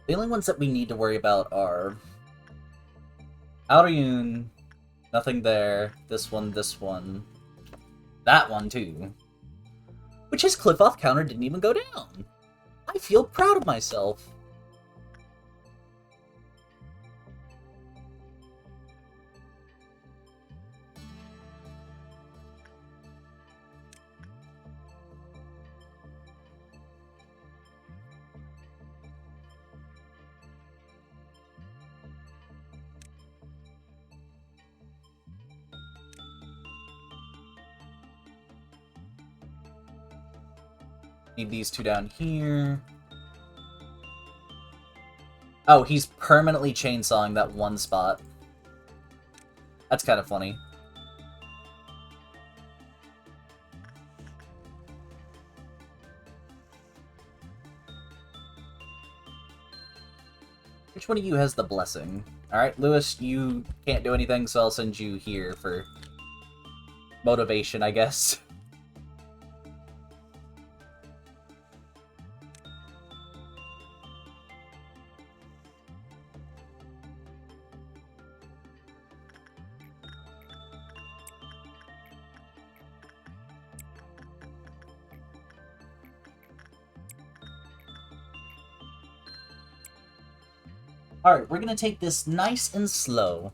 The only ones that we need to worry about are Aoryun, nothing there, this one, that one too. Which his cliff-off counter didn't even go down. I feel proud of myself. Need these 2 down here. Oh, he's permanently chainsawing that one spot. That's kind of funny. Which one of you has the blessing? Alright, Lewis, you can't do anything, so I'll send you here for motivation, I guess. Alright, we're gonna take this nice and slow.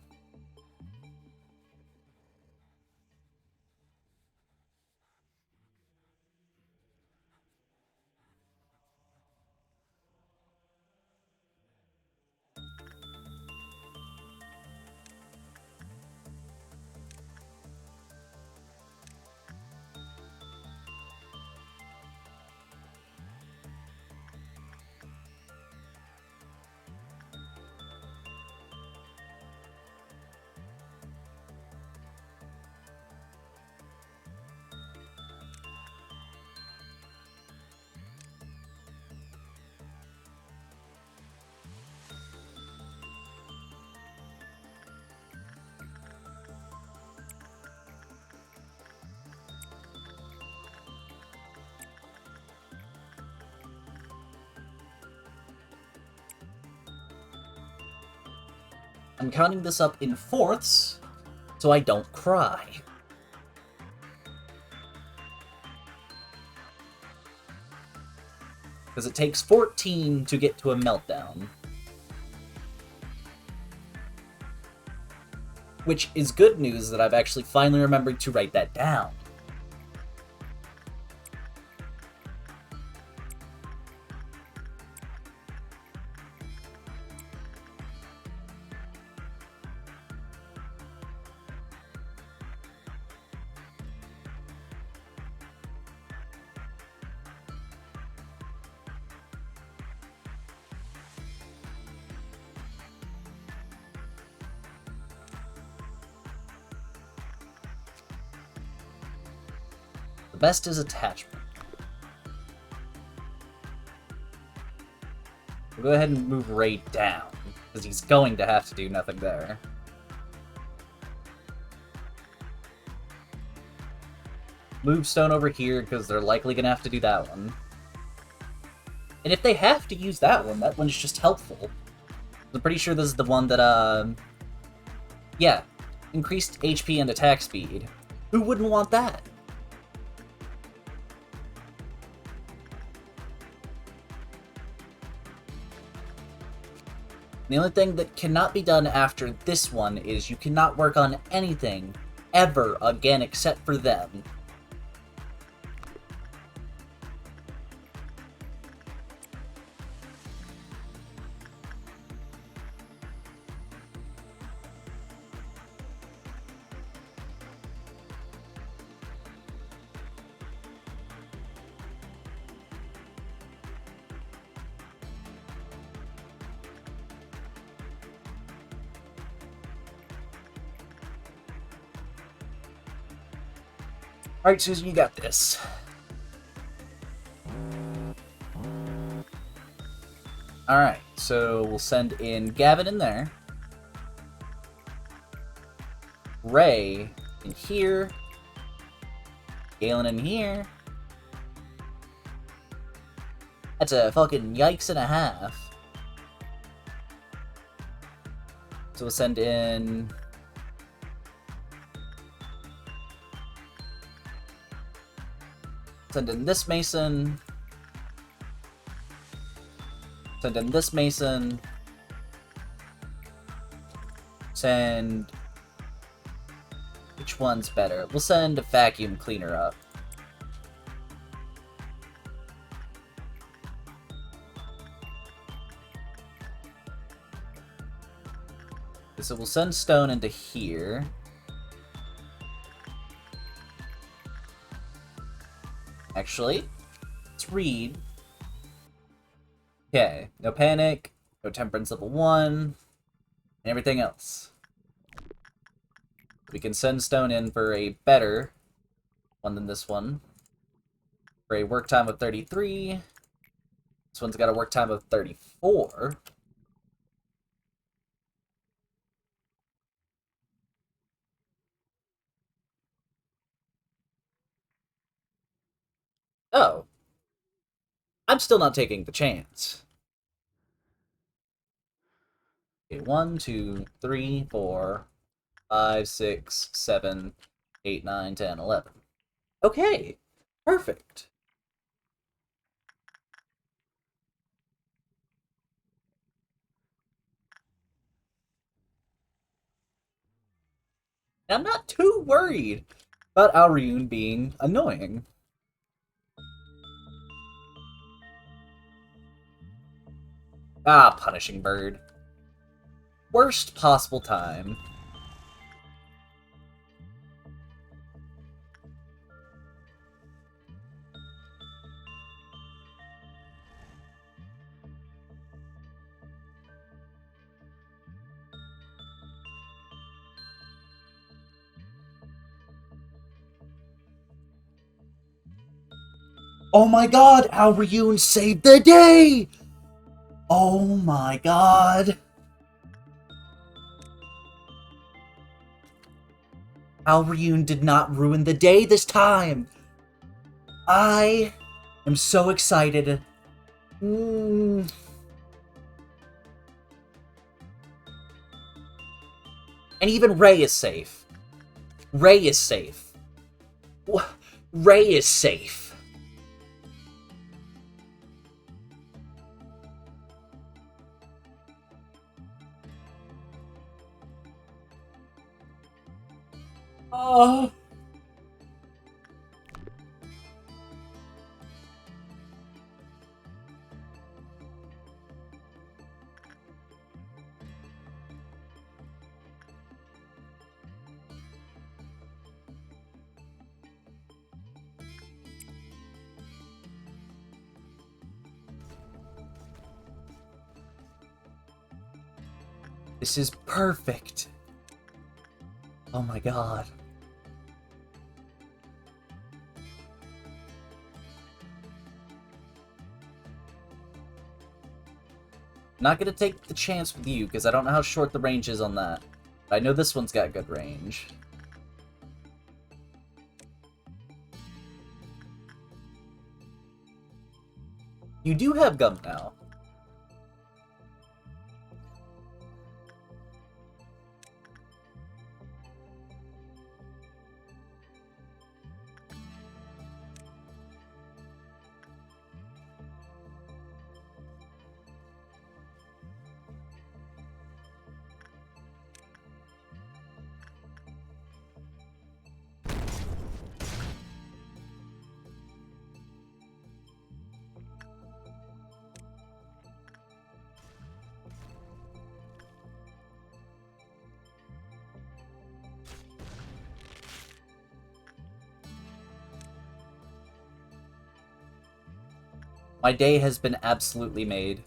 I'm counting this up in fourths, so I don't cry. Because it takes 14 to get to a meltdown. Which is good news that I've actually finally remembered to write that down. The best is attachment. We'll go ahead and move Ray down, because he's going to have to do nothing there. Move Stone over here, because they're likely going to have to do that one. And if they have to use that one's just helpful. I'm pretty sure this is the one that, yeah, increased HP and attack speed. Who wouldn't want that? The only thing that cannot be done after this one is you cannot work on anything ever again except for them. Alright, Susan, you got this. Alright, so we'll send in Gavin in there. Ray in here. Galen in here. That's a fucking yikes and a half. So we'll send in... Send in this Mason. Send in this Mason. Send... Which one's better? We'll send a vacuum cleaner up. So we'll send Stone into here. Actually, let's read. Okay, no panic, no temperance level 1, and everything else. We can send Stone in for a better one than this one. For a work time of 33. This one's got a work time of 34. Oh. I'm still not taking the chance. Okay, 1, 2, 3, 4, 5, 6, 7, 8, 9, 10, 11. Okay, perfect. I'm not too worried about Aoryun being annoying. Ah, Punishing Bird. Worst possible time. Oh my god, Aoryun saved the day! Oh my god. Aoryun did not ruin the day this time! I am so excited. And even Ray is safe. Ray is safe. Ray is safe. Oh. This is perfect. Oh my god. Not gonna take the chance with you, because I don't know how short the range is on that. But I know this one's got good range. You do have gum now. My day has been absolutely made.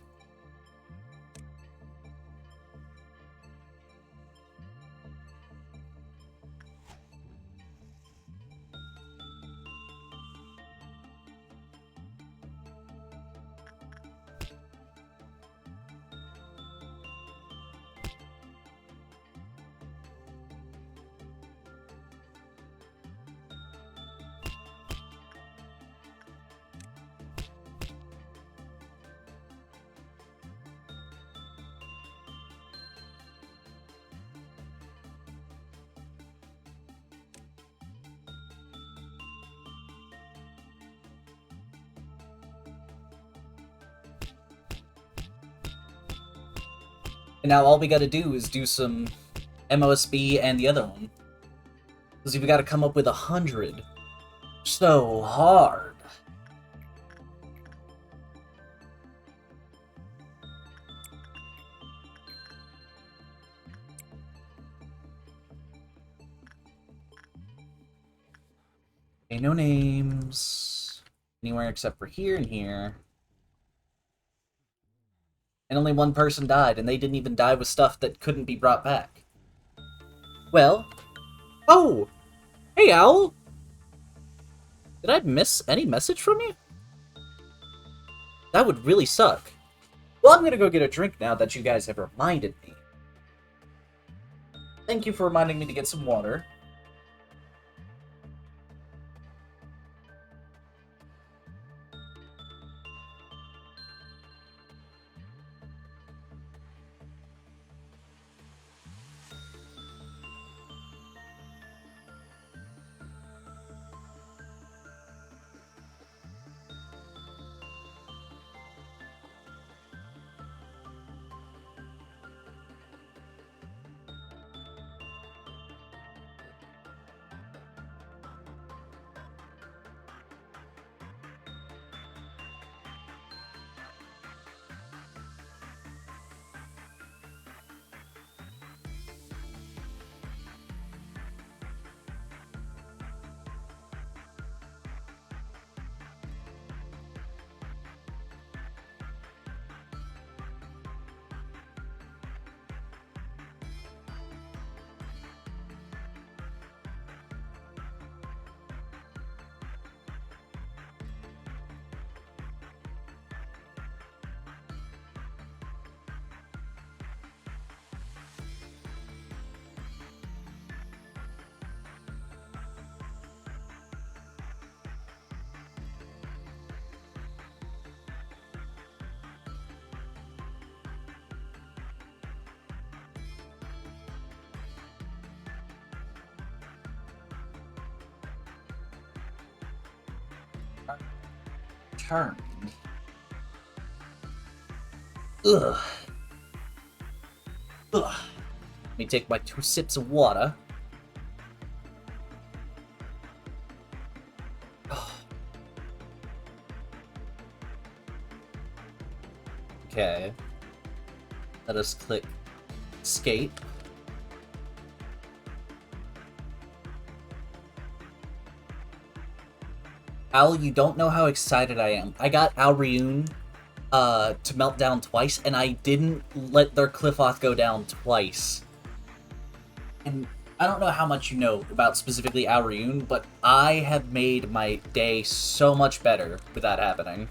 And now all we gotta do is do some MOSB and the other one. Because we gotta come up with 100. So hard. Okay, no names. Anywhere except for here and here. And only one person died, and they didn't even die with stuff that couldn't be brought back. Well... Oh! Hey, Owl! Did I miss any message from you? That would really suck. Well, I'm gonna go get a drink now that you guys have reminded me. Thank you for reminding me to get some water. Turn. Ugh. Ugh. Let me take my 2 sips of water. Okay. Let us click escape. Al, you don't know how excited I am. I got Alriune to melt down twice, and I didn't let their Cliffoth go down twice. And I don't know how much you know about specifically Alriune, but I have made my day so much better with that happening.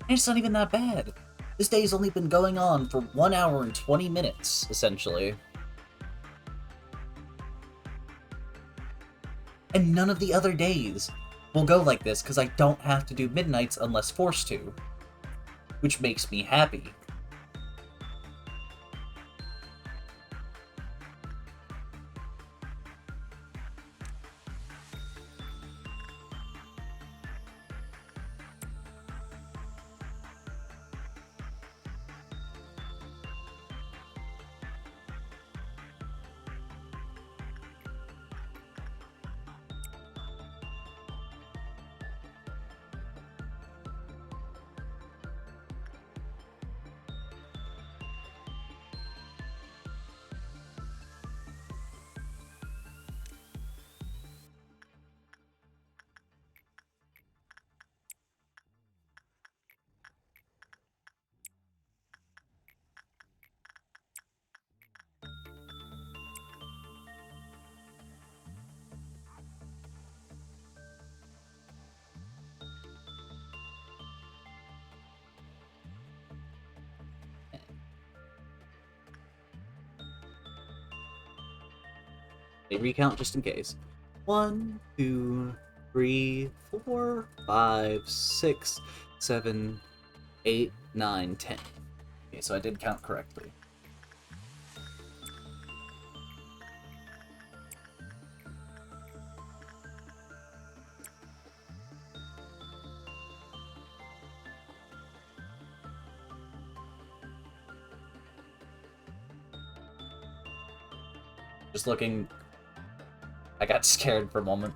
And it's not even that bad. This day's only been going on for 1 hour and 20 minutes, essentially. And none of the other days will go like this, because I don't have to do midnights unless forced to. Which makes me happy. They recount just in case. 1, 2, 3, 4, 5, 6, 7, 8, 9, 10. Okay, so I did count correctly. Just looking... I got scared for a moment.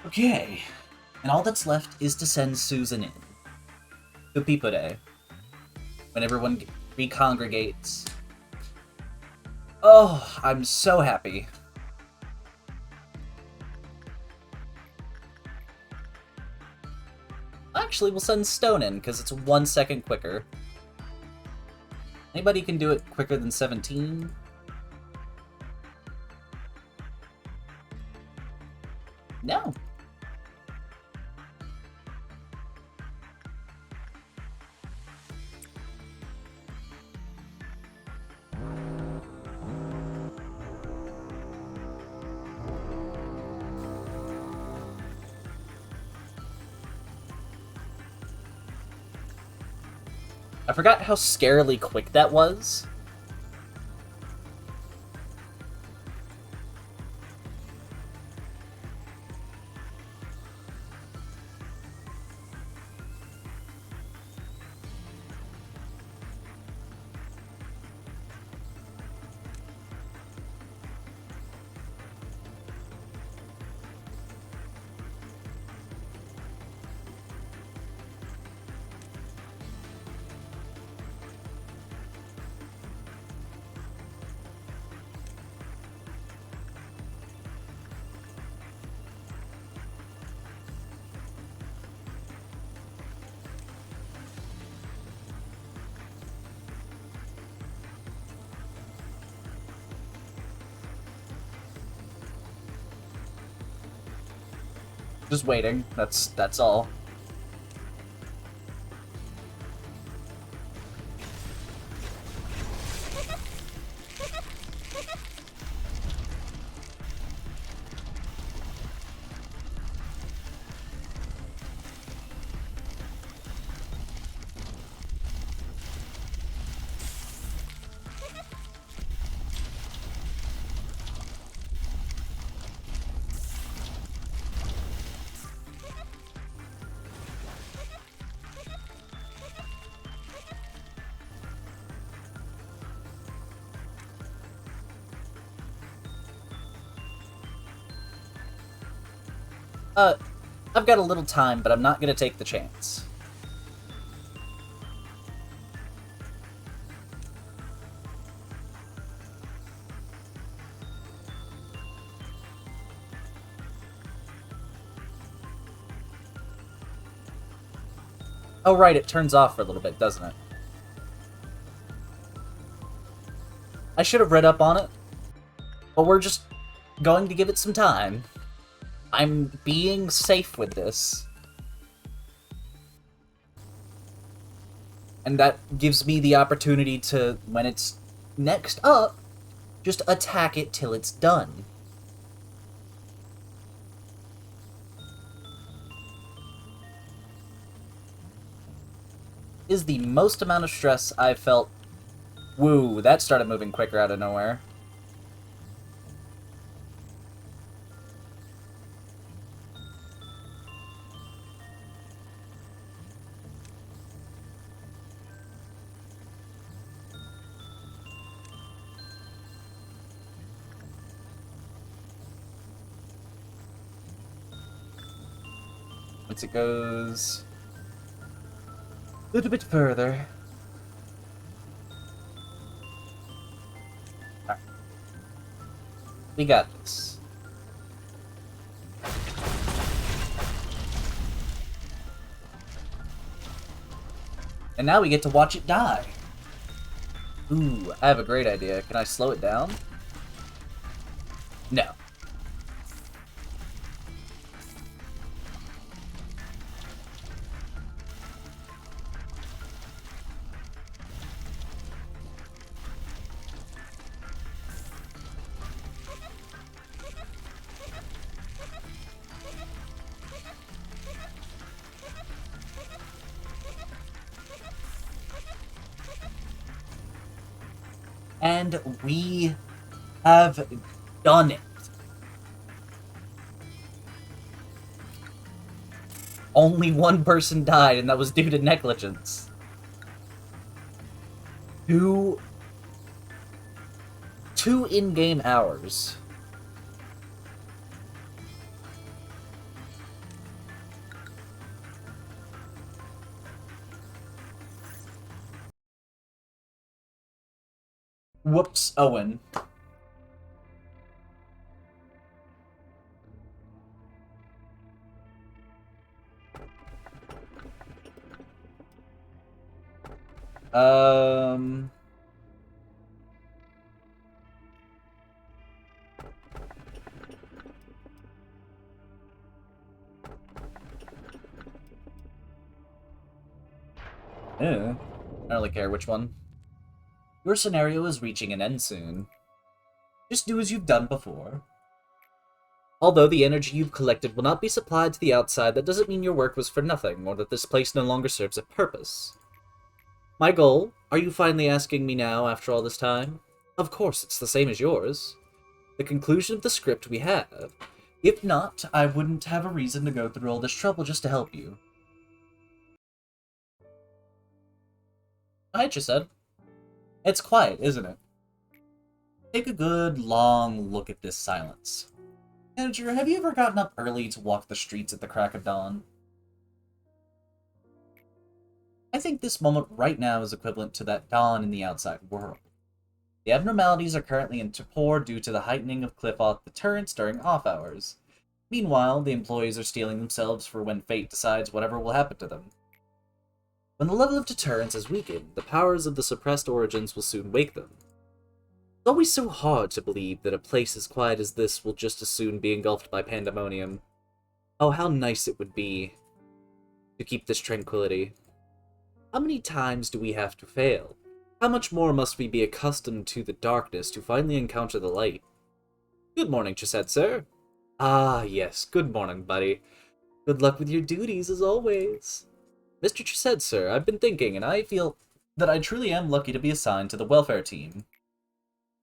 Okay. And all that's left is to send Susan in. To Pipo Day. When everyone recongregates. Oh, I'm so happy. Actually, we'll send Stone in, because it's 1 second quicker. Anybody can do it quicker than 17? No. I forgot how scarily quick that was. Just waiting. That's all. Uh, I've got a little time, but I'm not gonna take the chance. Oh right, it turns off for a little bit, doesn't it? I should have read up on it, but we're just going to give it some time. I'm being safe with this. And that gives me the opportunity to, when it's next up, just attack it till it's done. Is the most amount of stress I've felt. Woo, that started moving quicker out of nowhere. Once it goes a little bit further. Alright. We got this. And now we get to watch it die. Ooh, I have a great idea. Can I slow it down? No. And we have done it. Only one person died, and that was due to negligence. Two in-game hours. Whoops, Owen. Um... I don't really care which one. Your scenario is reaching an end soon. Just do as you've done before. Although the energy you've collected will not be supplied to the outside, that doesn't mean your work was for nothing, or that this place no longer serves a purpose. My goal? Are you finally asking me now, after all this time? Of course, it's the same as yours. The conclusion of the script we have. If not, I wouldn't have a reason to go through all this trouble just to help you. Hi, Chised. It's quiet, isn't it? Take a good, long look at this silence. Manager, have you ever gotten up early to walk the streets at the crack of dawn? I think this moment right now is equivalent to that dawn in the outside world. The abnormalities are currently in torpor due to the heightening of cliff-off deterrence during off-hours. Meanwhile, the employees are steeling themselves for when fate decides whatever will happen to them. When the level of deterrence is weakened, the powers of the suppressed origins will soon wake them. It's always so hard to believe that a place as quiet as this will just as soon be engulfed by pandemonium. Oh, how nice it would be to keep this tranquility. How many times do we have to fail? How much more must we be accustomed to the darkness to finally encounter the light? Good morning, Chised, sir. Ah, yes, good morning, buddy. Good luck with your duties, as always. Mr. Chised, sir, I've been thinking, and I feel that I truly am lucky to be assigned to the welfare team.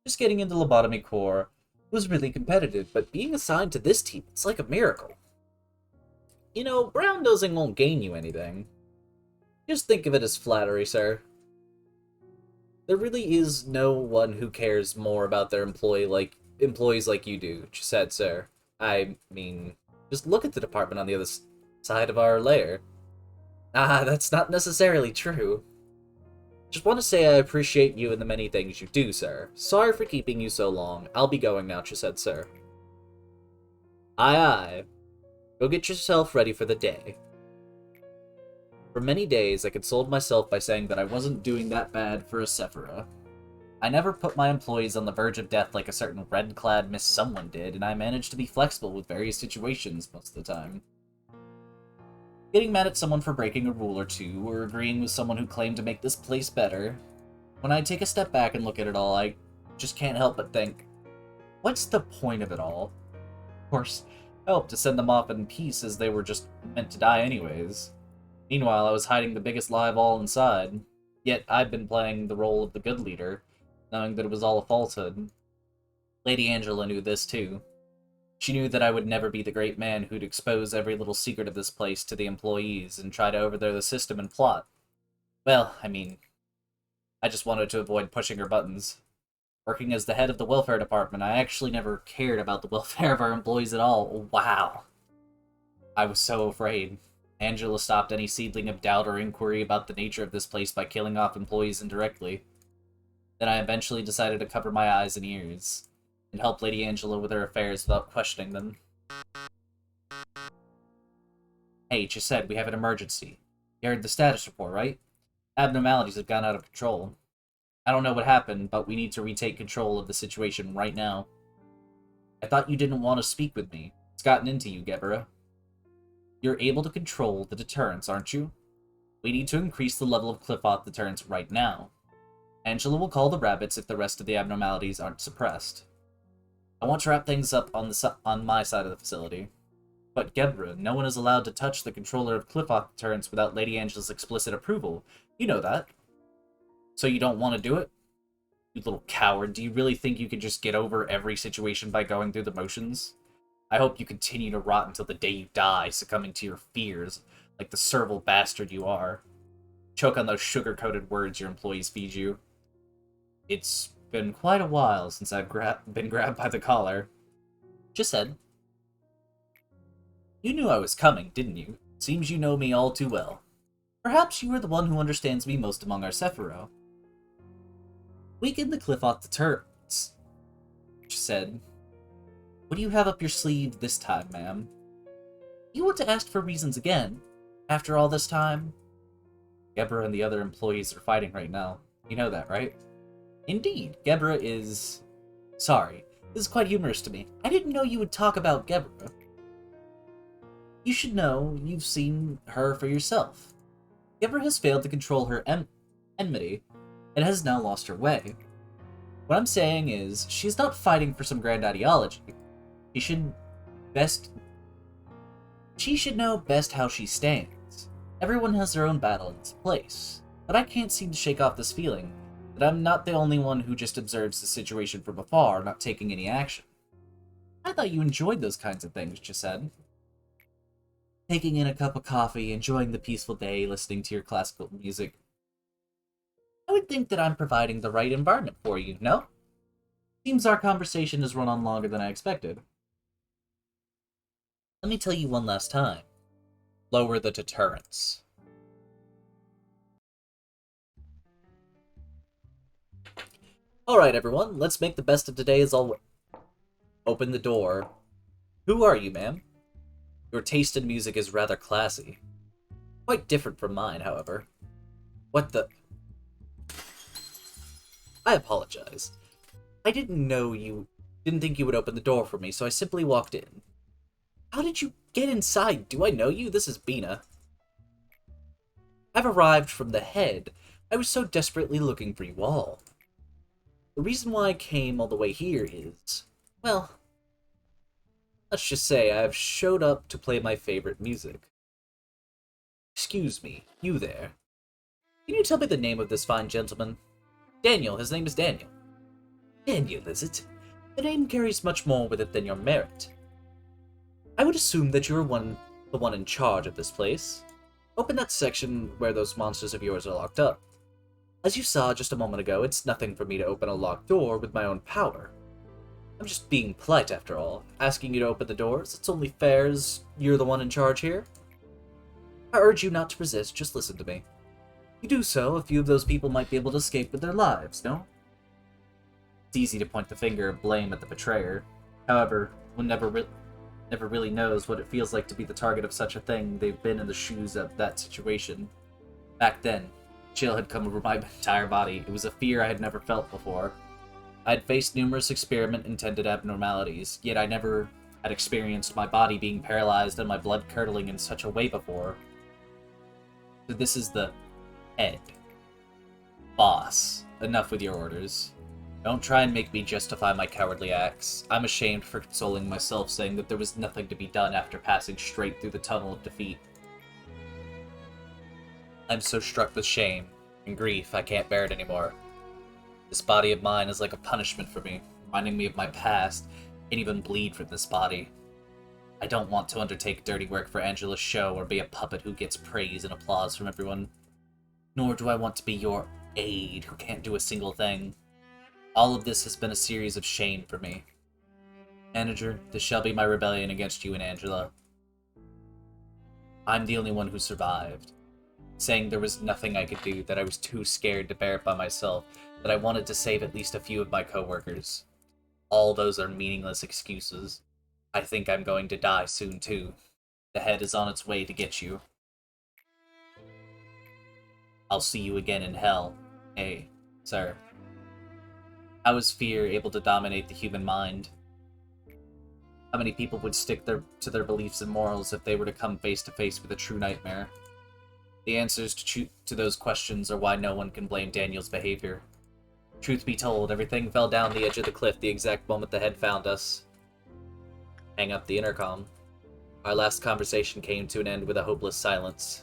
Just getting into Lobotomy Corps was really competitive, but being assigned to this team is like a miracle. You know, brown nosing won't gain you anything. Just think of it as flattery, sir. There really is no one who cares more about their employees like you do, Chised, sir. I mean, Just look at the department on the other side of our lair. Ah, that's not necessarily true. Just want to say I appreciate you and the many things you do, sir. Sorry for keeping you so long. I'll be going now, she said, sir. Aye, aye. Go get yourself ready for the day. For many days, I consoled myself by saying that I wasn't doing that bad for a Sephira. I never put my employees on the verge of death like a certain red-clad Miss Someone did, and I managed to be flexible with various situations most of the time. Getting mad at someone for breaking a rule or two, or agreeing with someone who claimed to make this place better. When I take a step back and look at it all, I just can't help but think, what's the point of it all? Of course, I hoped to send them off in peace as they were just meant to die anyways. Meanwhile, I was hiding the biggest lie of all inside. Yet I'd been playing the role of the good leader, knowing that it was all a falsehood. Lady Angela knew this too. She knew that I would never be the great man who'd expose every little secret of this place to the employees and try to overthrow the system and plot. Well, I mean, I just wanted to avoid pushing her buttons. Working as the head of the welfare department, I actually never cared about the welfare of our employees at all. Wow. I was so afraid. Angela stopped any seedling of doubt or inquiry about the nature of this place by killing off employees indirectly. Then I eventually decided to cover my eyes and ears, and help Lady Angela with her affairs without questioning them. Hey, she said, we have an emergency. You heard the status report, right? Abnormalities have gone out of control. I don't know what happened, but we need to retake control of the situation right now. I thought you didn't want to speak with me. It's gotten into you, Gebura. You're able to control the deterrence, aren't you? We need to increase the level of Cliff-Off deterrence right now. Angela will call the rabbits if the rest of the abnormalities aren't suppressed. I want to wrap things up on my side of the facility. But Gebura, no one is allowed to touch the controller of Cliff-Off deterrence without Lady Angela's explicit approval. You know that. So you don't want to do it? You little coward, do you really think you can just get over every situation by going through the motions? I hope you continue to rot until the day you die, succumbing to your fears, like the servile bastard you are. Choke on those sugar-coated words your employees feed you. It's been quite a while since I've been grabbed by the collar. Just said. You knew I was coming, didn't you? Seems you know me all too well. Perhaps you are the one who understands me most among our Sephiro. Weaken the Cliff-Off deterrence, she said. What do you have up your sleeve this time, ma'am? You want to ask for reasons again? After all this time? Gebura and the other employees are fighting right now. You know that, right? Indeed, Gebura is... Sorry, this is quite humorous to me. I didn't know you would talk about Gebura. You should know you've seen her for yourself. Gebura has failed to control her enmity, and has now lost her way. What I'm saying is, she's not fighting for some grand ideology. She should know best how she stands. Everyone has their own battle in its place, but I can't seem to shake off this feeling that I'm not the only one who just observes the situation from afar, not taking any action. I thought you enjoyed those kinds of things, she said. Taking in a cup of coffee, enjoying the peaceful day, listening to your classical music. I would think that I'm providing the right environment for you, no? Seems our conversation has run on longer than I expected. Let me tell you one last time. Lower the deterrence. Alright, everyone, let's make the best of today as always. Open the door. Who are you, ma'am? Your taste in music is rather classy. Quite different from mine, however. What the... I apologize. I didn't think you would open the door for me, so I simply walked in. How did you get inside? Do I know you? This is Bina. I've arrived from the head. I was so desperately looking for you all. The reason why I came all the way here is, well, let's just say I've showed up to play my favorite music. Excuse me, you there. Can you tell me the name of this fine gentleman? Daniel, his name is Daniel. Daniel, is it? The name carries much more with it than your merit. I would assume that you're the one in charge of this place. Open that section where those monsters of yours are locked up. As you saw just a moment ago, it's nothing for me to open a locked door with my own power. I'm just being polite after all. Asking you to open the doors, it's only fair as you're the one in charge here. I urge you not to resist, just listen to me. If you do so, a few of those people might be able to escape with their lives, no? It's easy to point the finger of blame at the betrayer. However, one never really knows what it feels like to be the target of such a thing. They've been in the shoes of that situation. Back then, chill had come over my entire body. It was a fear I had never felt before. I had faced numerous experiment-intended abnormalities, yet I never had experienced my body being paralyzed and my blood curdling in such a way before. So this is the head. Boss, enough with your orders. Don't try and make me justify my cowardly acts. I'm ashamed for consoling myself saying that there was nothing to be done after passing straight through the tunnel of defeat. I'm so struck with shame and grief I can't bear it anymore. This body of mine is like a punishment for me, reminding me of my past. I can't even bleed from this body. I don't want to undertake dirty work for Angela's show or be a puppet who gets praise and applause from everyone. Nor do I want to be your aide who can't do a single thing. All of this has been a series of shame for me. Manager, this shall be my rebellion against you and Angela. I'm the only one who survived. Saying there was nothing I could do, that I was too scared to bear it by myself, that I wanted to save at least a few of my coworkers. All those are meaningless excuses. I think I'm going to die soon too. The head is on its way to get you. I'll see you again in hell. Hey, sir. How is fear able to dominate the human mind? How many people would stick to their beliefs and morals if they were to come face to face with a true nightmare? The answers to those questions are why no one can blame Daniel's behavior. Truth be told, everything fell down the edge of the cliff the exact moment the head found us. Hang up the intercom. Our last conversation came to an end with a hopeless silence.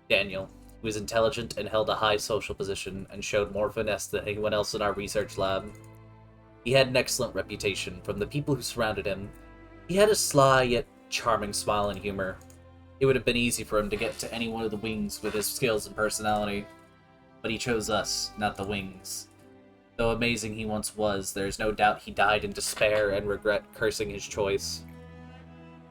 Daniel, who was intelligent and held a high social position and showed more finesse than anyone else in our research lab. He had an excellent reputation from the people who surrounded him. He had a sly yet charming smile and humor. It would have been easy for him to get to any one of the wings with his skills and personality. But he chose us, not the wings. Though amazing he once was, there is no doubt he died in despair and regret cursing his choice.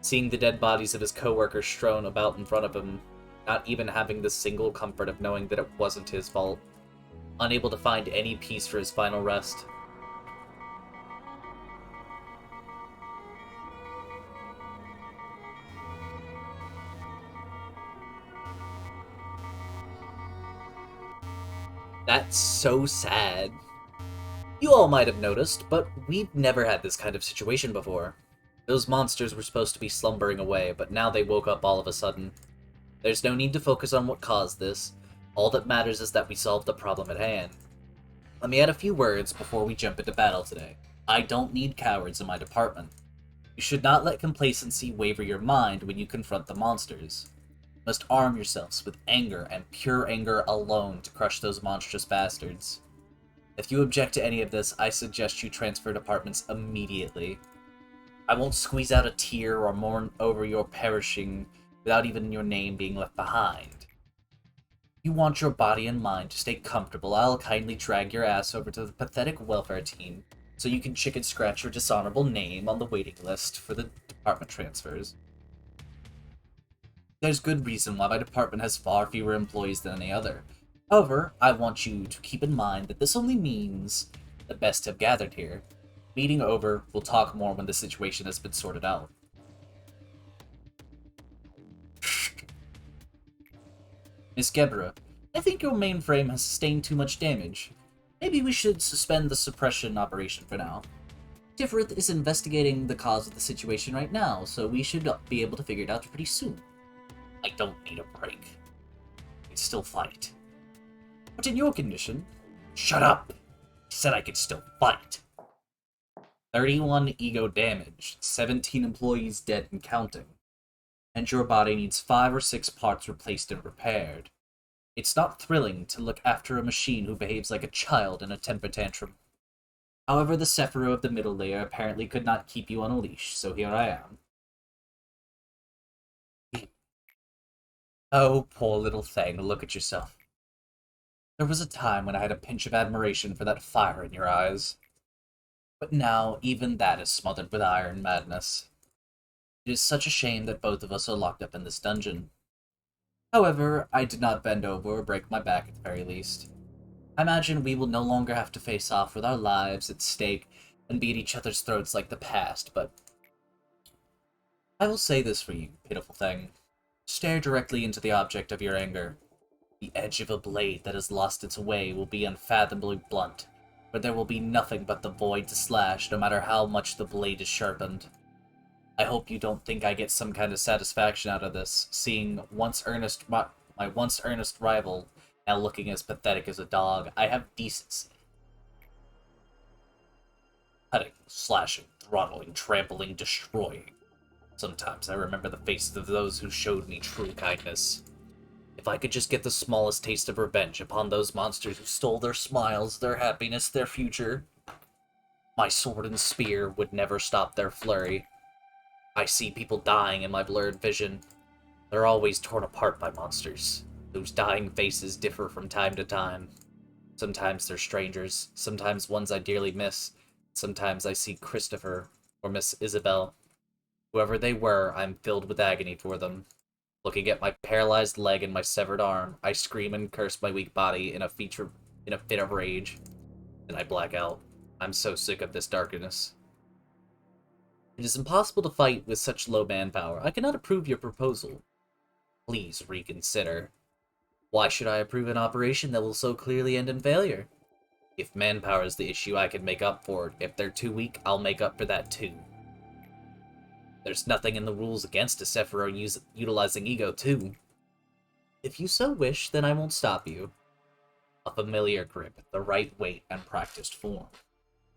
Seeing the dead bodies of his co-workers strewn about in front of him, not even having the single comfort of knowing that it wasn't his fault, unable to find any peace for his final rest. That's so sad. You all might have noticed, but we've never had this kind of situation before. Those monsters were supposed to be slumbering away, but now they woke up all of a sudden. There's no need to focus on what caused this. All that matters is that we solved the problem at hand. Let me add a few words before we jump into battle today. I don't need cowards in my department. You should not let complacency waver your mind when you confront the monsters. You must arm yourselves with anger and pure anger alone to crush those monstrous bastards. If you object to any of this, I suggest you transfer departments immediately. I won't squeeze out a tear or mourn over your perishing without even your name being left behind. If you want your body and mind to stay comfortable, I'll kindly drag your ass over to the pathetic welfare team so you can chicken scratch your dishonorable name on the waiting list for the department transfers. There's good reason why my department has far fewer employees than any other. However, I want you to keep in mind that this only means the best have gathered here. Meeting over, we'll talk more when the situation has been sorted out. Miss Gebura, I think your mainframe has sustained too much damage. Maybe we should suspend the suppression operation for now. Tiferet is investigating the cause of the situation right now, so we should be able to figure it out pretty soon. I don't need a break. I can still fight. But in your condition... Shut up! I said I could still fight. 31 ego damage, 17 employees dead and counting. And your body needs 5 or 6 parts replaced and repaired. It's not thrilling to look after a machine who behaves like a child in a temper tantrum. However, the Sephiroth of the middle layer apparently could not keep you on a leash, so here I am. Oh, poor little thing, look at yourself. There was a time when I had a pinch of admiration for that fire in your eyes. But now, even that is smothered with iron madness. It is such a shame that both of us are locked up in this dungeon. However, I did not bend over or break my back at the very least. I imagine we will no longer have to face off with our lives at stake and beat each other's throats like the past, but I will say this for you, pitiful thing. Stare directly into the object of your anger. The edge of a blade that has lost its way will be unfathomably blunt, but there will be nothing but the void to slash, no matter how much the blade is sharpened. I hope you don't think I get some kind of satisfaction out of this, seeing my once earnest rival now looking as pathetic as a dog. I have decency. Cutting, slashing, throttling, trampling, destroying. Sometimes I remember the faces of those who showed me true kindness. If I could just get the smallest taste of revenge upon those monsters who stole their smiles, their happiness, their future, my sword and spear would never stop their flurry. I see people dying in my blurred vision. They're always torn apart by monsters. Those dying faces differ from time to time. Sometimes they're strangers, sometimes ones I dearly miss. Sometimes I see Christopher or Miss Isabel. Whoever they were, I'm filled with agony for them. Looking at my paralyzed leg and my severed arm, I scream and curse my weak body in a fit of rage. Then I black out. I'm so sick of this darkness. It is impossible to fight with such low manpower. I cannot approve your proposal. Please reconsider. Why should I approve an operation that will so clearly end in failure? If manpower is the issue, I can make up for it. If they're too weak, I'll make up for that too. There's nothing in the rules against a Sephiroth utilizing ego too. If you so wish, then I won't stop you. A familiar grip, the right weight, and practiced form.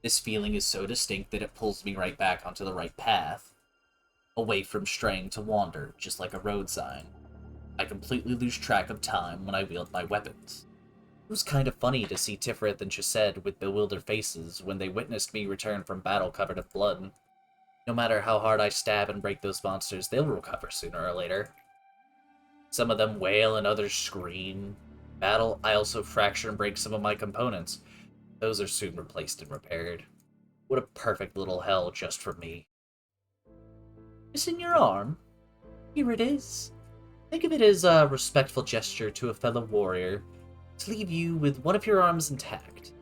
This feeling is so distinct that it pulls me right back onto the right path. Away from straying to wander, just like a road sign. I completely lose track of time when I wield my weapons. It was kind of funny to see Tiferet and Chesed with bewildered faces when they witnessed me return from battle covered in blood. No matter how hard I stab and break those monsters, they'll recover sooner or later. Some of them wail and others scream. In battle, I also fracture and break some of my components. Those are soon replaced and repaired. What a perfect little hell just for me. Missing your arm? Here it is. Think of it as a respectful gesture to a fellow warrior to leave you with one of your arms intact.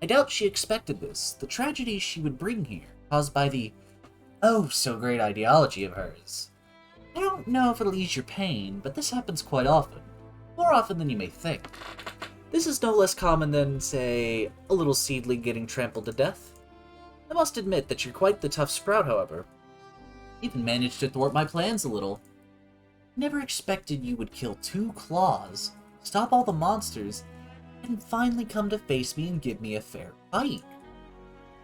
I doubt she expected this, the tragedy she would bring here, caused by the oh-so-great ideology of hers. I don't know if it'll ease your pain, but this happens quite often. More often than you may think. This is no less common than, say, a little seedling getting trampled to death. I must admit that you're quite the tough sprout, however. Even managed to thwart my plans a little. Never expected you would kill 2 claws, stop all the monsters, and finally come to face me and give me a fair fight.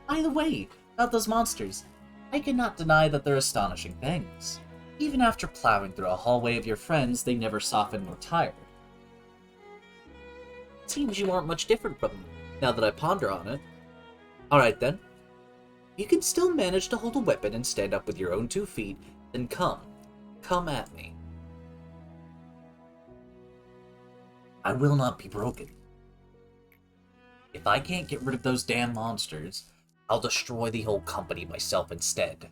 By the way, about those monsters, I cannot deny that they're astonishing things. Even after plowing through a hallway of your friends, they never softened nor tired. Seems you aren't much different from them, now that I ponder on it. Alright then. You can still manage to hold a weapon and stand up with your own 2 feet, then come. Come at me. I will not be broken. If I can't get rid of those damn monsters, I'll destroy the whole company myself instead.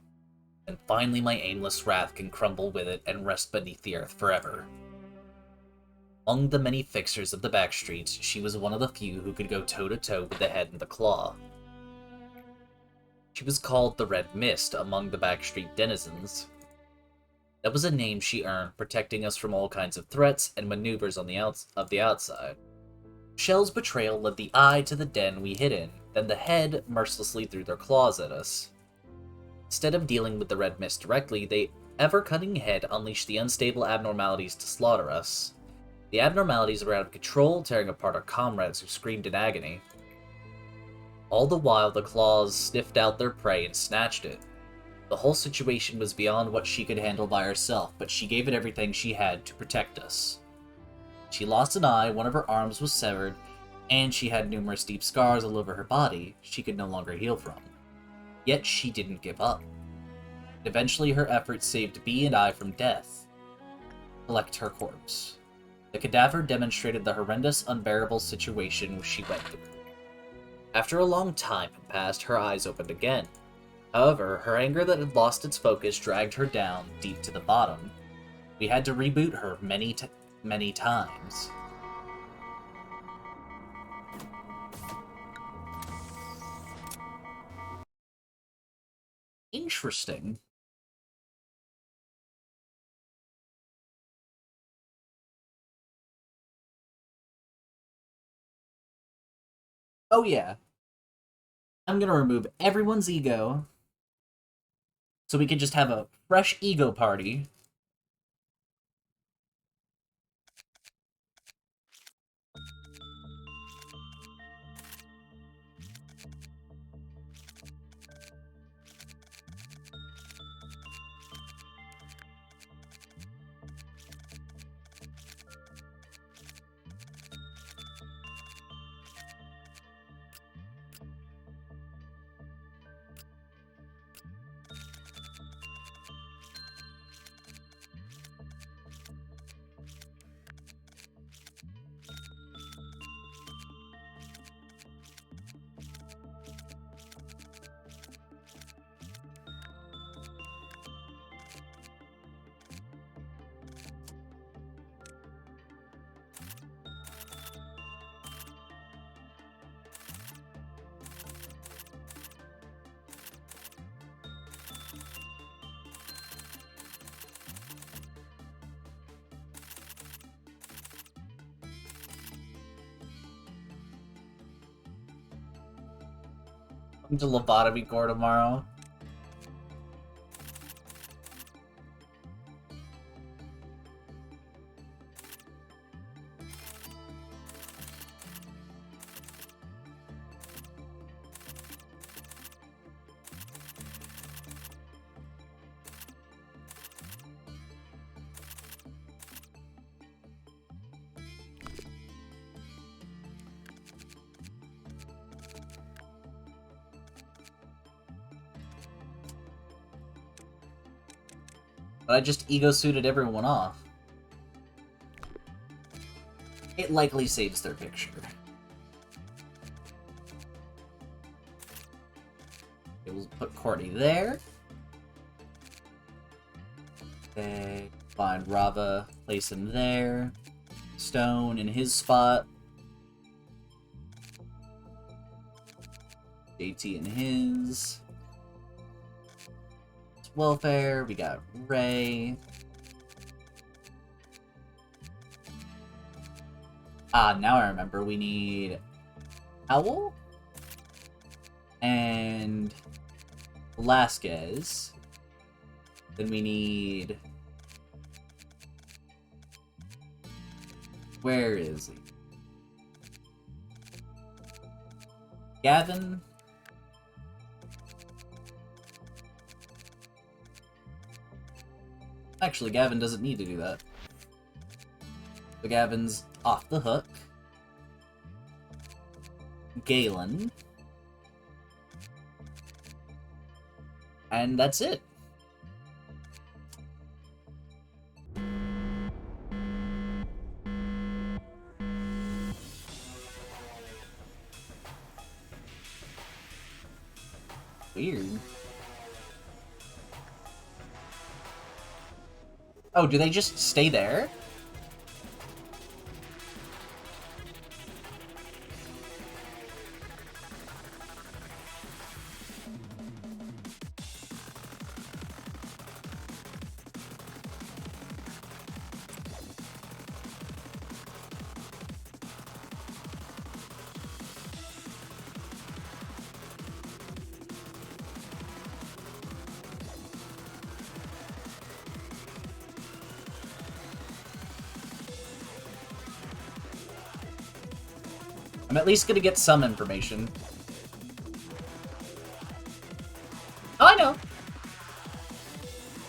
And finally my aimless wrath can crumble with it and rest beneath the earth forever. Among the many fixers of the back streets, she was one of the few who could go toe-to-toe with the head and the claw. She was called the Red Mist among the backstreet denizens. That was a name she earned, protecting us from all kinds of threats and maneuvers on the outside. Shell's betrayal led the eye to the den we hid in, then the head mercilessly threw their claws at us. Instead of dealing with the Red Mist directly, the ever-cutting head unleashed the unstable abnormalities to slaughter us. The abnormalities were out of control, tearing apart our comrades who screamed in agony. All the while, the claws sniffed out their prey and snatched it. The whole situation was beyond what she could handle by herself, but she gave it everything she had to protect us. She lost an eye, one of her arms was severed, and she had numerous deep scars all over her body she could no longer heal from. Yet she didn't give up. Eventually her efforts saved Bee and I from death. Collect her corpse. The cadaver demonstrated the horrendous, unbearable situation she went through. After a long time had passed, her eyes opened again. However, her anger that had lost its focus dragged her down deep to the bottom. We had to reboot her many times. Interesting. Oh yeah. I'm gonna remove everyone's ego so we can just have a fresh ego party. Come to lobotomy gore tomorrow. But I just ego-suited everyone off. It likely saves their picture. Okay, we'll put Courtney there. Okay, find Rava, place him there. Stone in his spot. JT in his. Welfare, we got Ray. Ah, now I remember, we need Owl and Velasquez. Then we need... Where is he? Gavin? Actually, Gavin doesn't need to do that. So Gavin's off the hook. Galen. And that's it. Weird. Oh, do they just stay there? I'm at least gonna get some information. Oh, I know!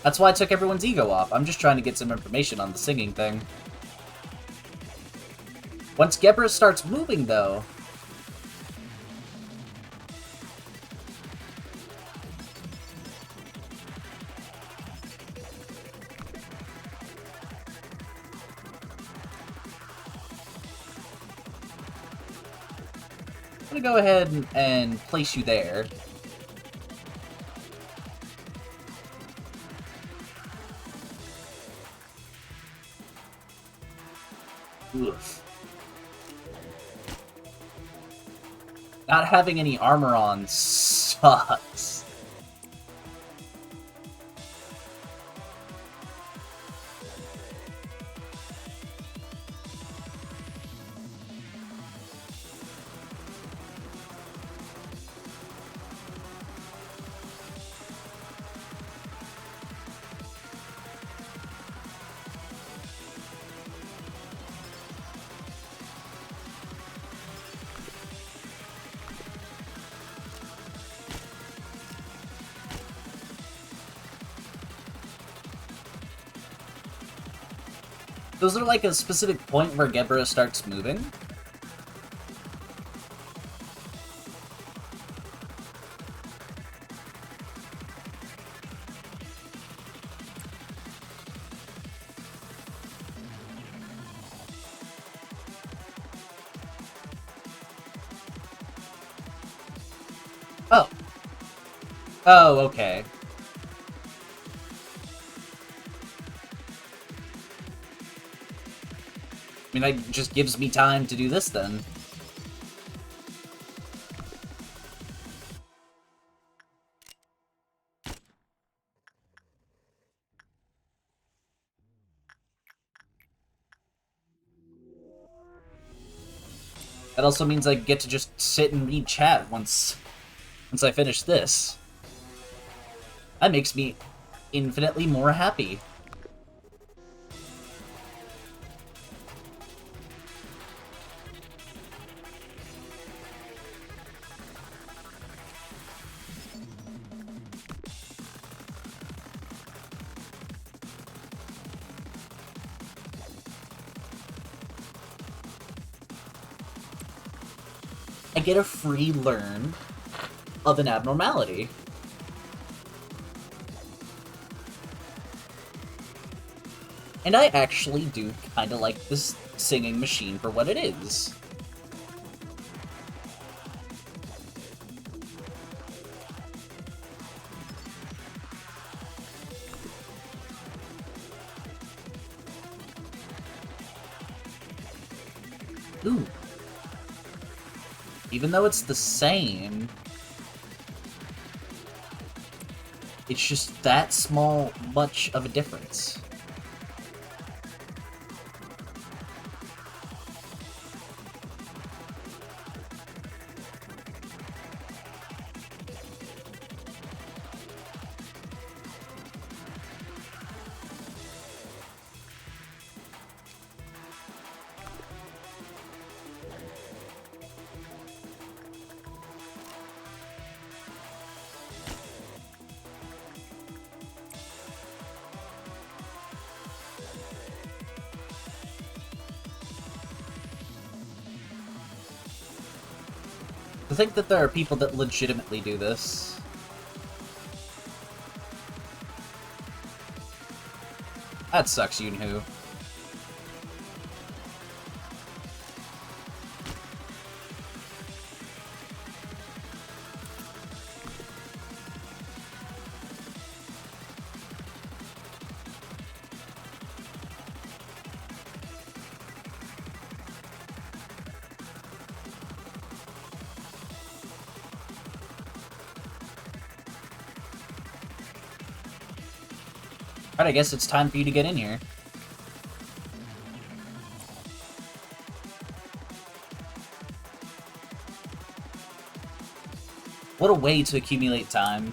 That's why I took everyone's ego off. I'm just trying to get some information on the singing thing. Once Gebura starts moving, though... gonna go ahead and place you there. Oof. Not having any armor on sucks. Those are like a specific point where Gebura starts moving. Oh. Oh, okay. I mean, that just gives me time to do this, then. That also means I get to just sit and read chat once I finish this. That makes me infinitely more happy. I get a free learn of an abnormality. And I actually do kind of like this singing machine for what it is. Ooh. Even though it's the same, it's just that much of a difference. To think that there are people that legitimately do this. That sucks, Yunhu. Alright, I guess it's time for you to get in here. What a way to accumulate time.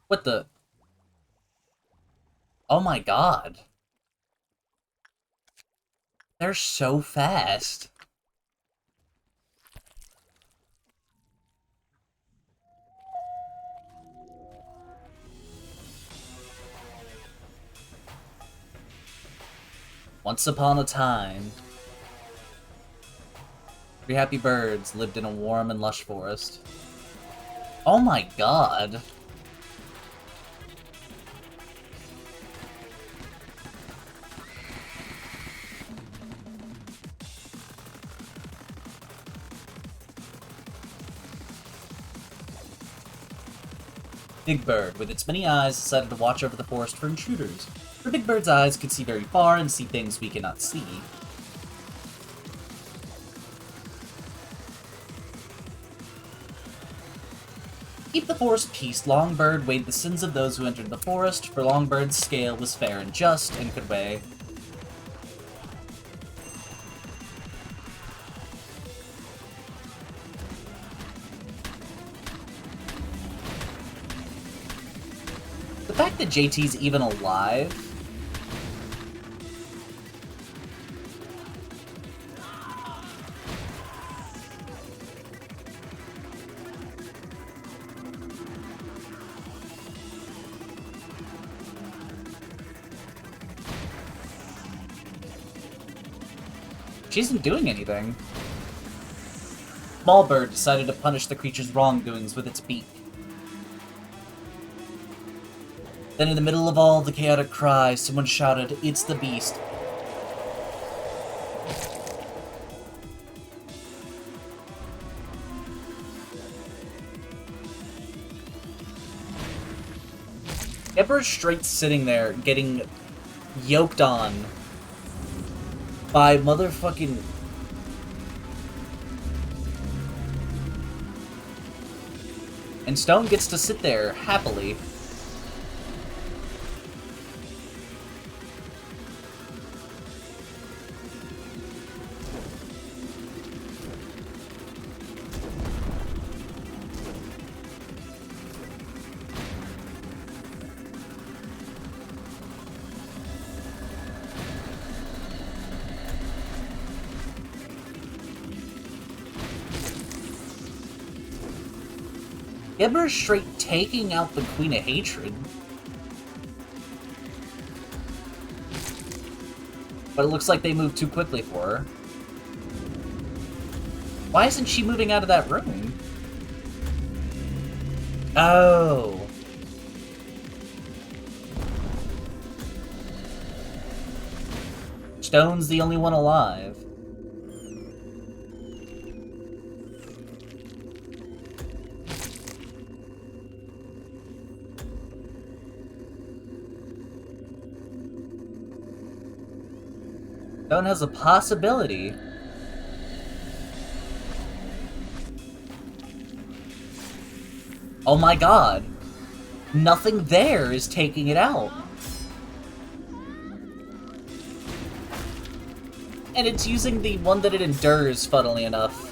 What the... Oh my god. They're so fast. Once upon a time. Three happy birds lived in a warm and lush forest. Oh my god. Big Bird, with its many eyes, decided to watch over the forest for intruders. For Big Bird's eyes could see very far and see things we cannot see. To keep the forest peace, Longbird weighed the sins of those who entered the forest, for Longbird's scale was fair and just, and could weigh. The fact that JT's even alive... She isn't doing anything. Small Bird decided to punish the creature's wrongdoings with its beak. Then in the middle of all the chaotic cries, someone shouted, "It's the beast." Gebura's straight sitting there, getting yoked on by motherfucking... And Stone gets to sit there, happily. Gebura's straight taking out the Queen of Hatred. But it looks like they moved too quickly for her. Why isn't she moving out of that room? Oh. Stone's the only one alive. Stone has a possibility. Oh my god. Nothing there is taking it out. And it's using the one that it endures, funnily enough.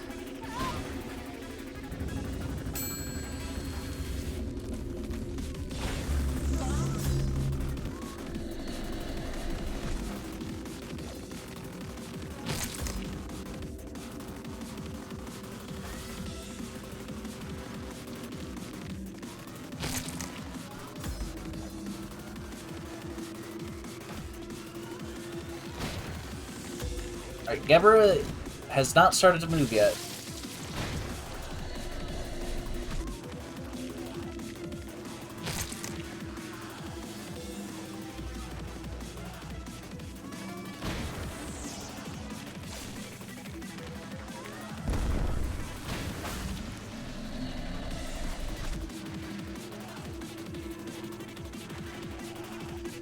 Alright, Gebura has not started to move yet.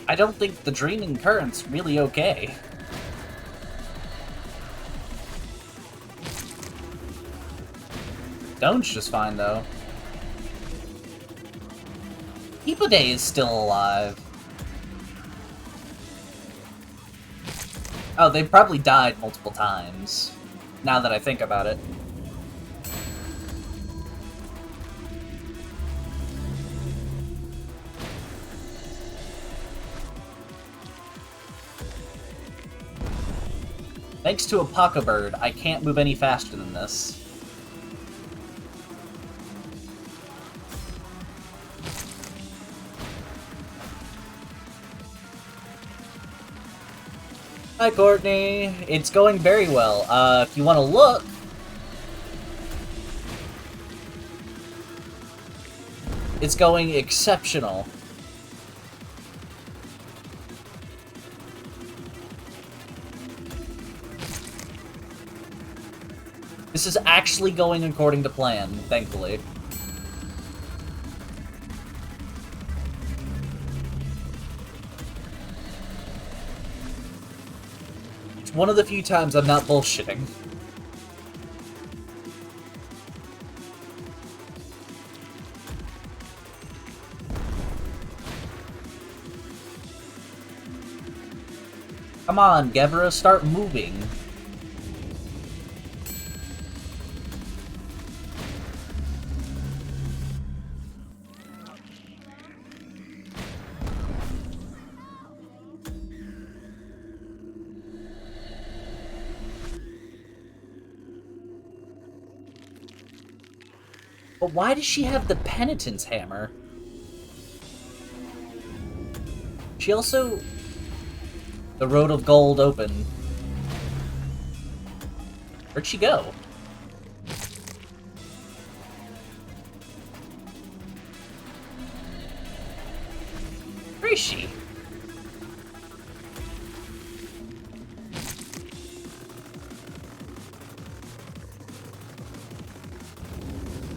I don't think the Dreaming Current's really okay. Stone's just fine, though. Day is still alive. Oh, they've probably died multiple times, now that I think about it. Thanks to a Paka Bird, I can't move any faster than this. Hi, Courtney. It's going very well. If you want to look, It's going exceptional. This is actually going according to plan, thankfully. It's one of the few times I'm not bullshitting. Come on, Gebura, start moving. But why does she have the penitence hammer? She also... The road of gold open. Where'd she go? Where is she?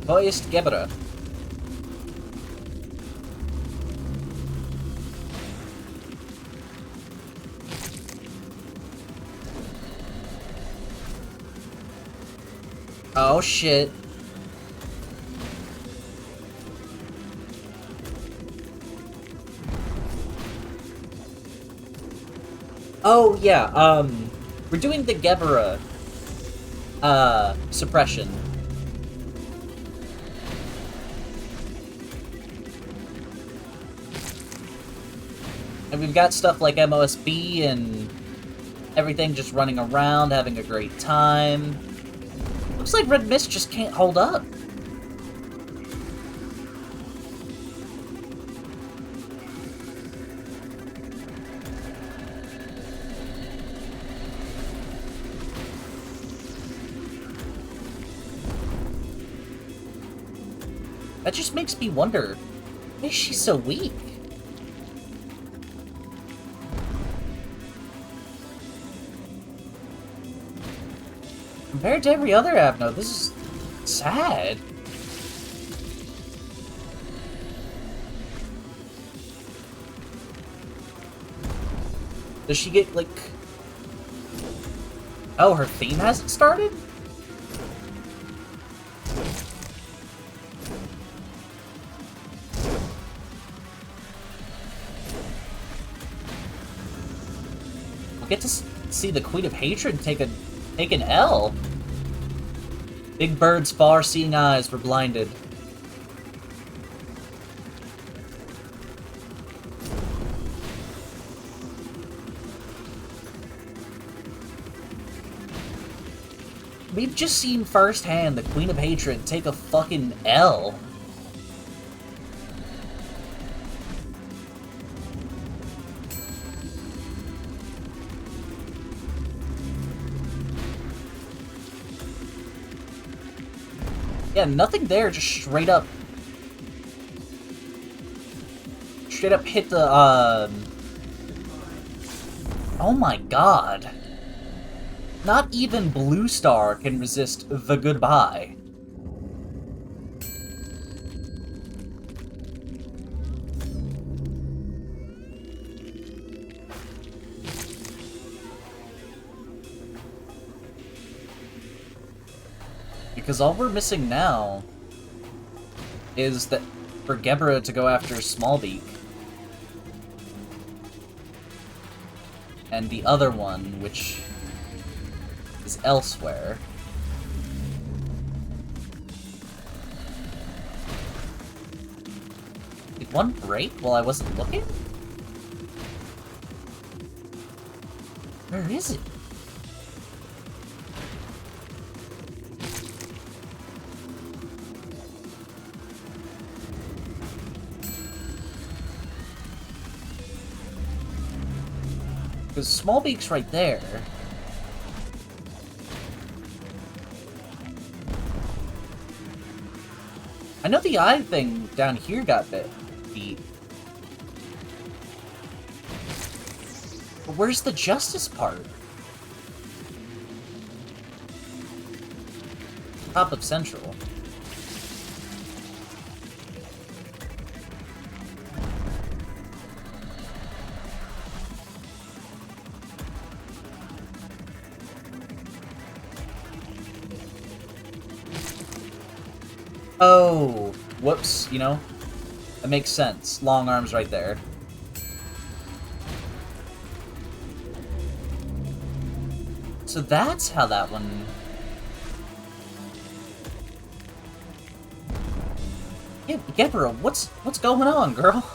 Wo ist Gebura? Oh shit. Oh yeah, we're doing the Gebura suppression. And we've got stuff like MOSB and everything just running around, having a great time. Looks like Red Mist just can't hold up. That just makes me wonder, why is she so weak? Compared to every other Avno, this is sad. Does she get, like... Oh, her theme hasn't started? We'll get to see the Queen of Hatred take an L. Big Bird's far-seeing eyes were blinded. We've just seen firsthand the Queen of Hatred take a fucking L. Yeah, nothing there, just straight up hit the, Oh my god. Not even Blue Star can resist the goodbye. Because all we're missing now is that for Gebura to go after Smallbeak. And the other one, which is elsewhere. Did one break while I wasn't looking? Where is it? Because Smallbeak's right there. I know the eye thing down here got beat. But where's the justice part? Top of Central. Oh, whoops, you know? That makes sense. Long arms right there. So that's how that one... Yeah, Gebura, what's going on, girl?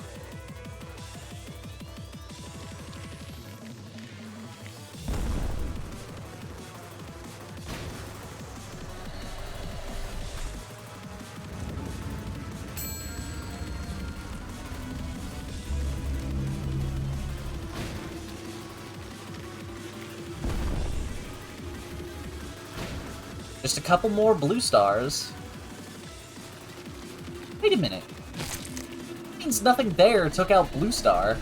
Just a couple more blue stars. Wait a minute. Means nothing there took out blue star.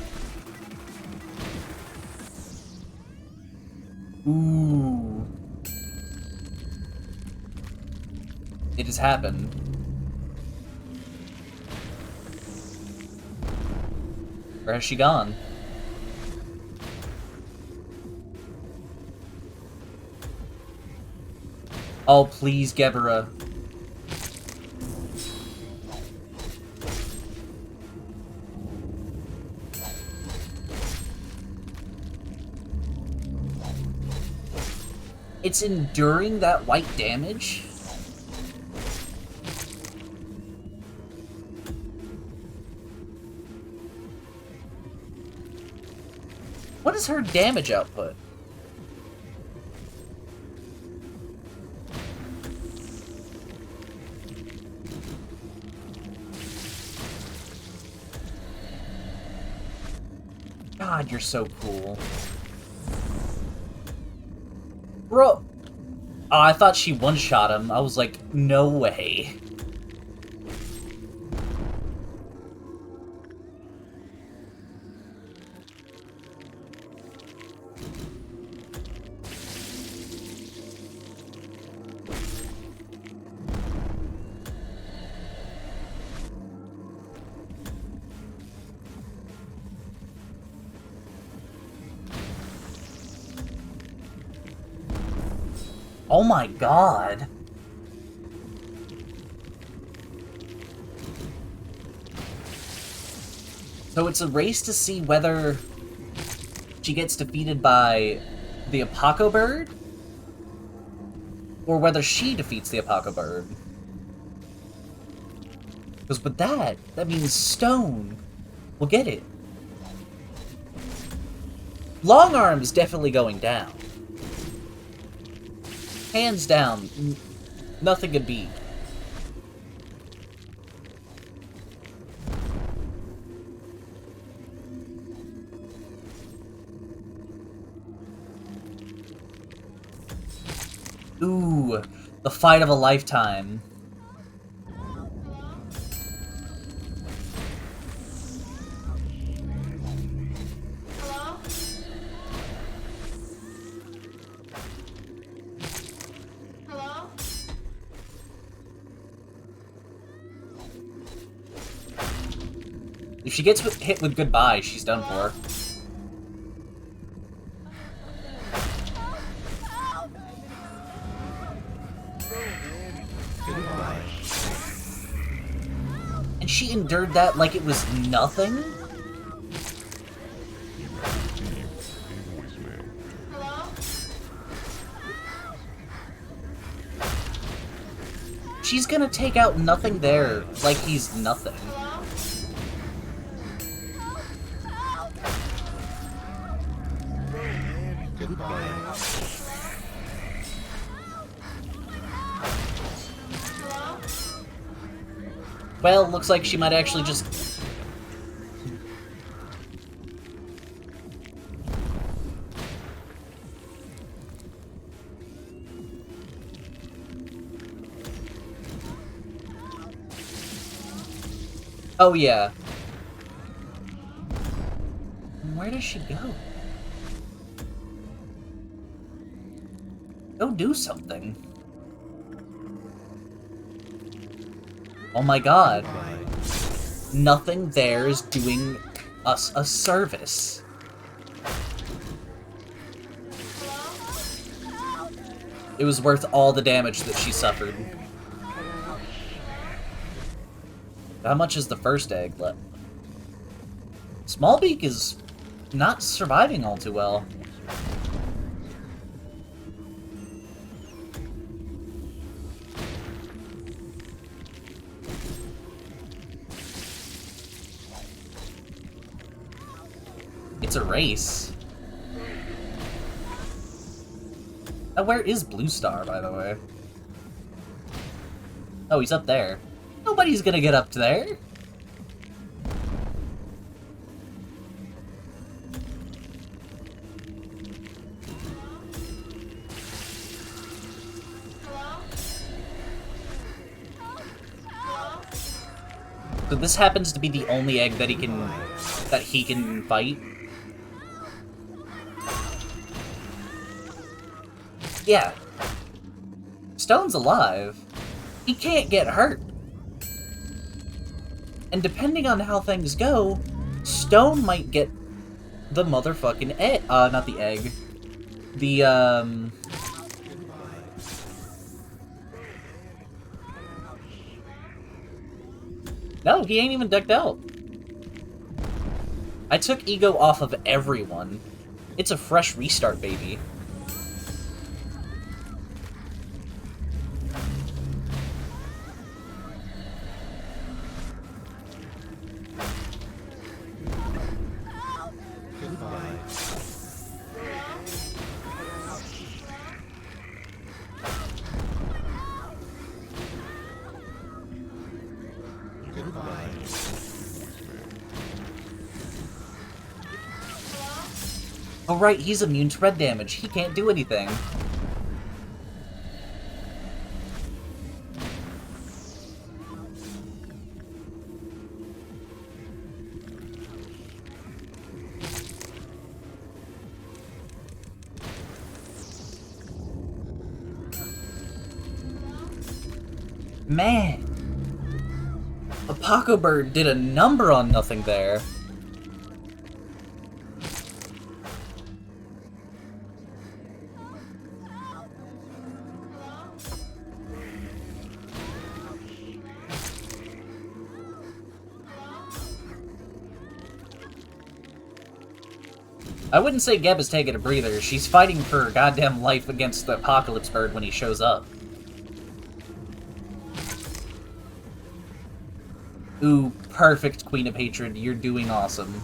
Ooh. It has happened. Where has she gone? Oh, please, Gebura. It's enduring that white damage? What is her damage output? God, you're so cool. Bro! Oh, I thought she one-shot him. I was like, no way. Oh my god. So it's a race to see whether she gets defeated by the Apoco Bird, or whether she defeats the Apoco Bird. Because with that means Stone will get it. Long Arm's definitely going down. Hands down, nothing could beat. Ooh, the fight of a lifetime. If she gets hit with goodbye, she's done for. And she endured that like it was nothing? She's gonna take out nothing there like he's nothing. Well, looks like she might actually just... Oh, yeah. Where does she go? Go do something. Oh my god. Nothing there is doing us a service. It was worth all the damage that she suffered. How much is the first egg left? Smallbeak is not surviving all too well. It's a race. Where is Blue Star, by the way? Oh, he's up there. Nobody's gonna get up there. So this happens to be the only egg that he can fight. Yeah. Stone's alive. He can't get hurt. And depending on how things go, Stone might get the motherfucking egg. Not the egg. The, No, he ain't even decked out. I took ego off of everyone. It's a fresh restart, baby. Oh right, he's immune to red damage. He can't do anything. Man! A Paco Bird did a number on nothing there. I wouldn't say Geb is taking a breather. She's fighting for her goddamn life against the Apocalypse Bird when he shows up. Ooh, perfect, Queen of Hatred. You're doing awesome.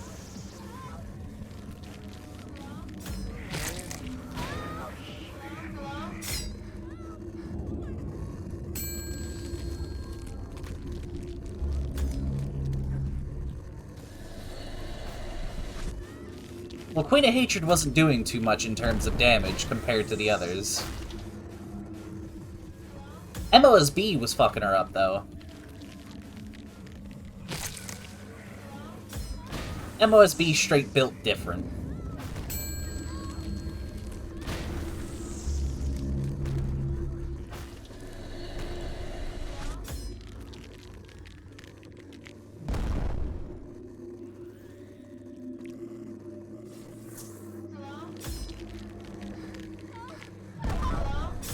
Well, Queen of Hatred wasn't doing too much in terms of damage compared to the others. MOSB was fucking her up, though. MOSB straight built different.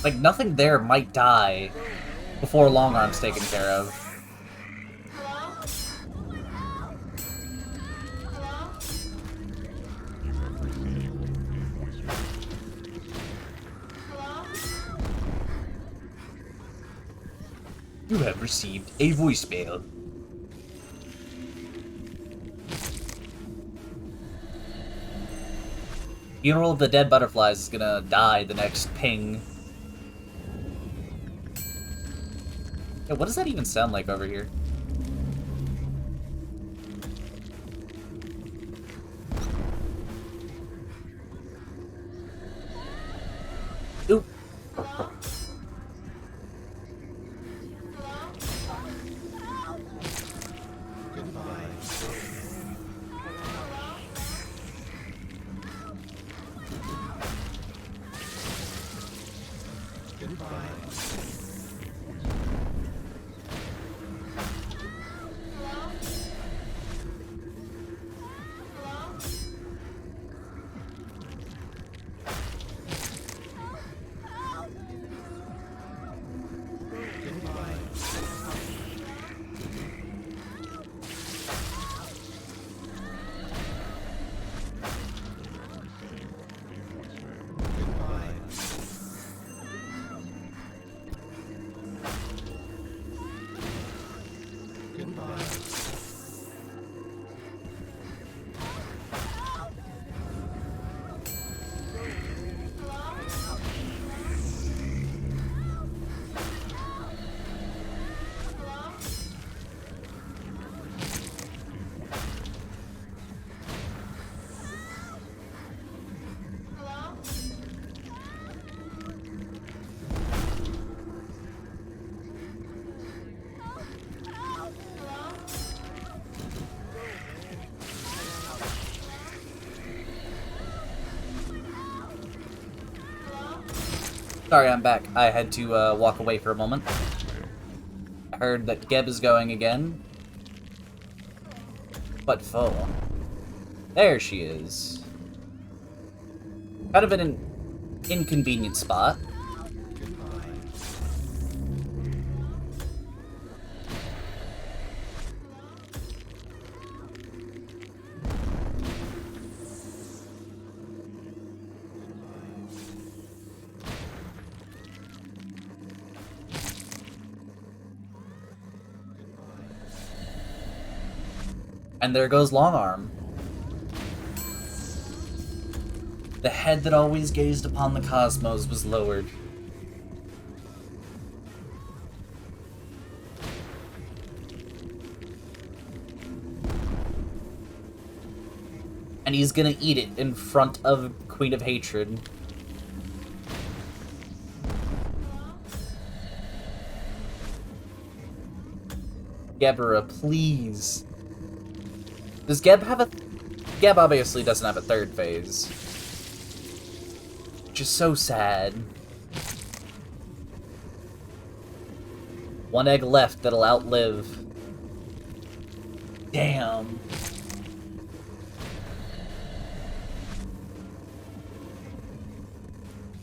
Like, nothing there might die before Long Arm's taken care of. You have received a voicemail. Funeral of the Dead Butterflies is gonna die the next ping. Yeah, what does that even sound like over here? Oop. Sorry, I'm back. I had to walk away for a moment. I heard that Geb is going again. But foe. There she is. Kind of in an inconvenient spot. And there goes Longarm. The head that always gazed upon the cosmos was lowered. And he's gonna eat it in front of Queen of Hatred. Gebura, please. Does Geb have a... Geb obviously doesn't have a third phase. Which is so sad. One egg left that'll outlive. Damn.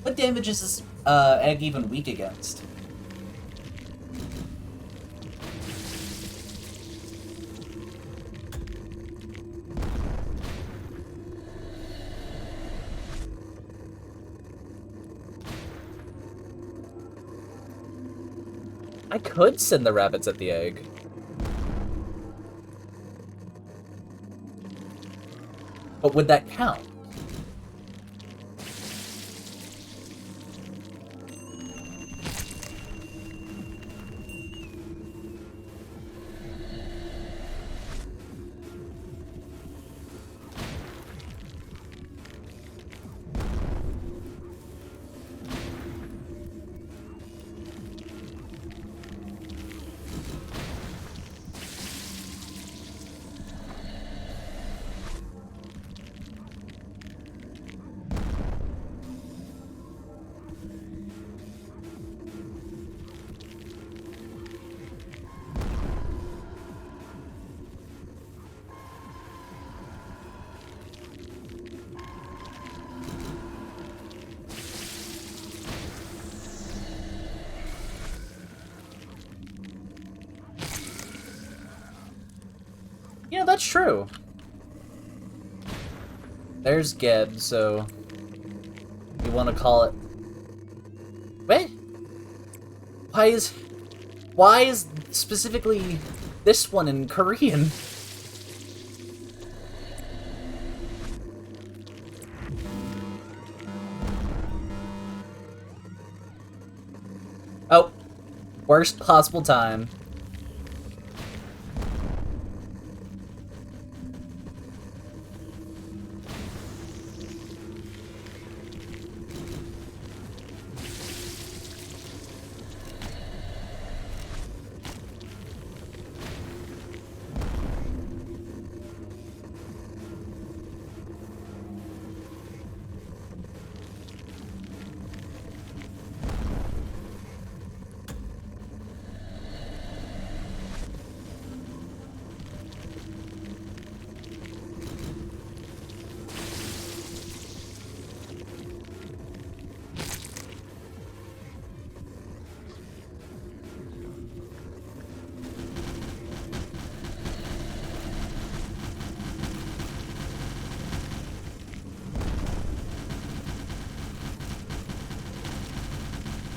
What damage is this egg even weak against? I could send the rabbits at the egg. But would that count? Yeah, that's true. There's Geb, so you want to call it... Wait? Why is specifically this one in Korean? Oh, worst possible time.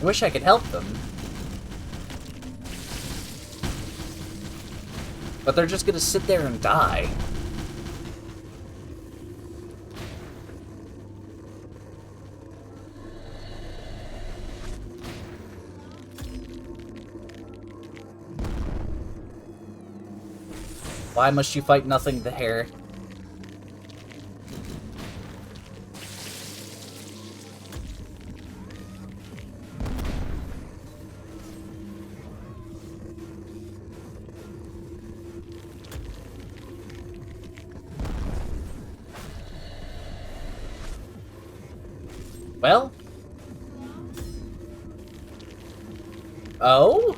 I wish I could help them. But they're just gonna sit there and die. Why must you fight nothing there? Well, Oh?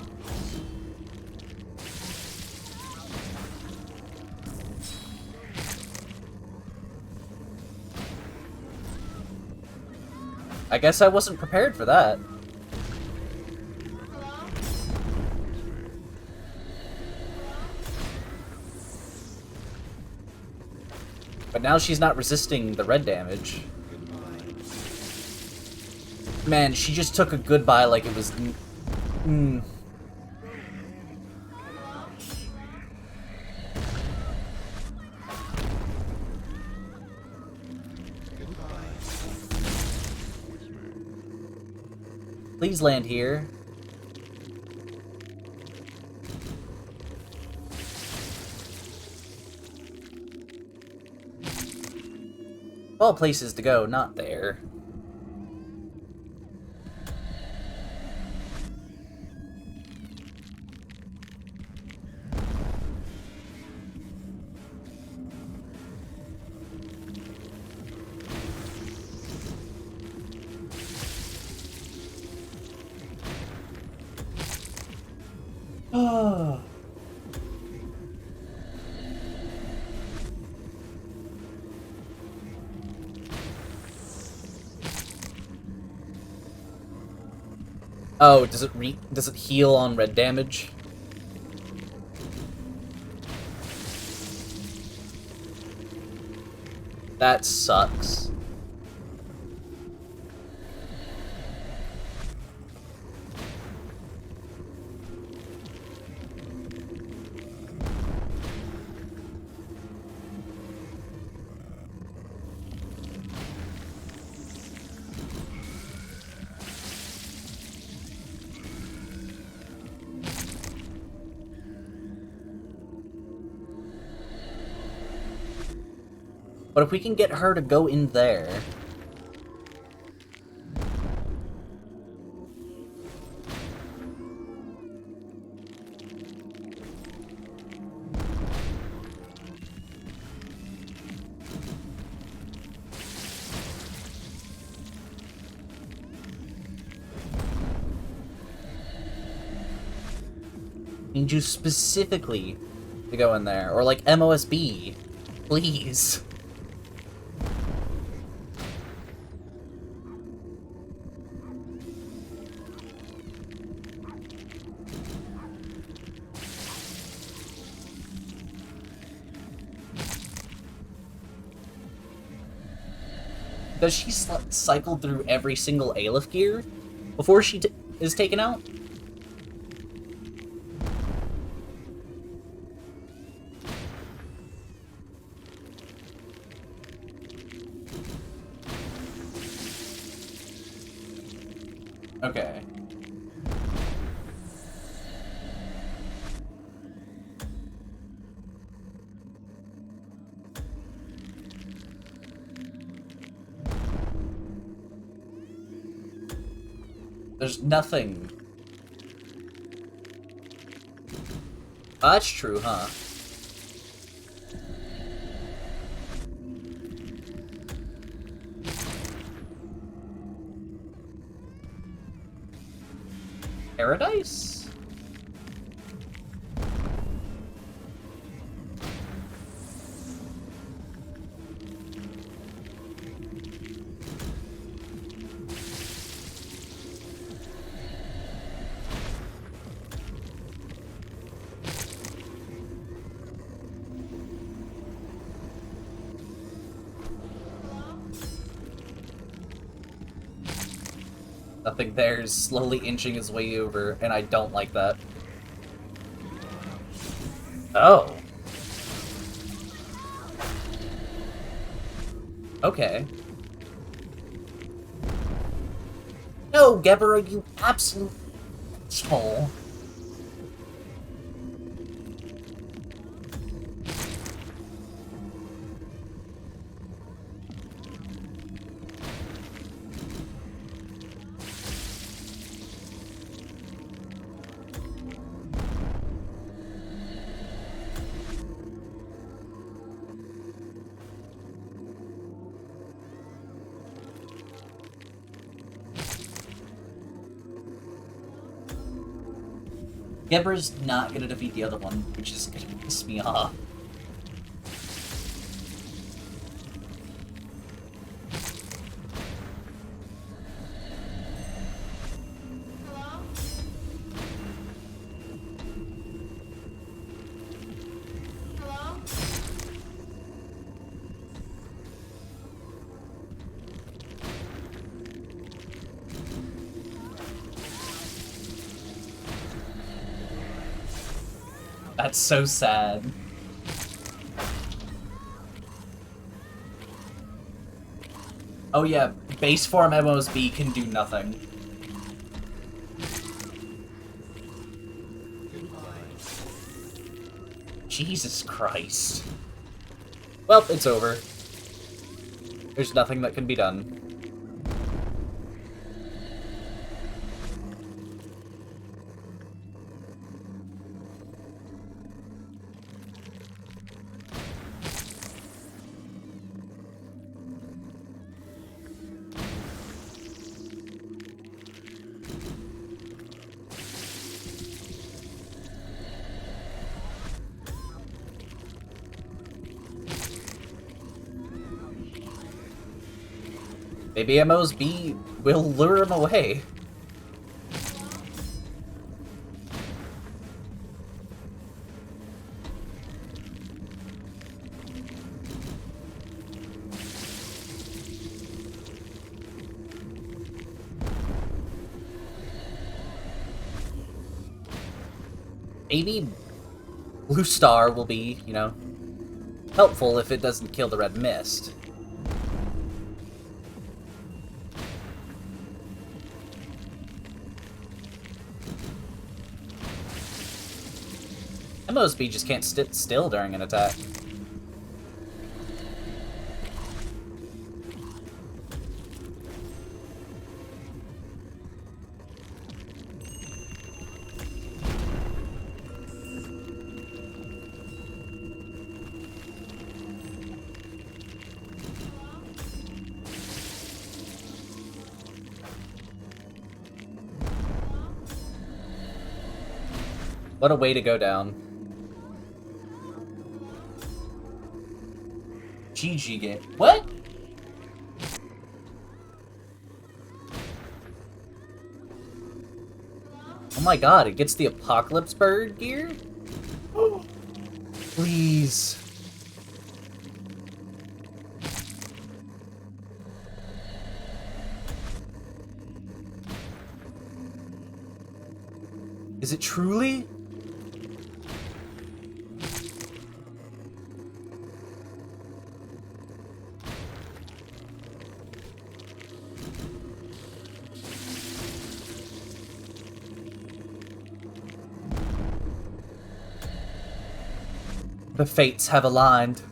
I guess I wasn't prepared for that. But now she's not resisting the red damage. Man, she just took a goodbye like it was... Please land here. All places to go, not there. Oh, does it heal on red damage? That sucks. But if we can get her to go in there... need you specifically to go in there. Or like MOSB. Please. Does she cycle through every single Aleph gear before she is taken out? Okay. There's nothing. Oh, that's true, huh? Paradise? Nothing there is slowly inching his way over, and I don't like that. Oh. Okay. No, Gebura, you absolute asshole. Gebura's not gonna defeat the other one, which is gonna piss me off. That's so sad. Oh yeah, base form MOSB can do nothing. Jesus Christ. Well, it's over. There's nothing that can be done. Maybe MOSB will lure him away. Maybe Blue Star will be, you know, helpful if it doesn't kill the Red Mist. MOSB just can't sit still during an attack. What a way to go down. GG game. What? Oh my god, it gets the Apocalypse Bird gear? Please. Is it truly? The fates have aligned.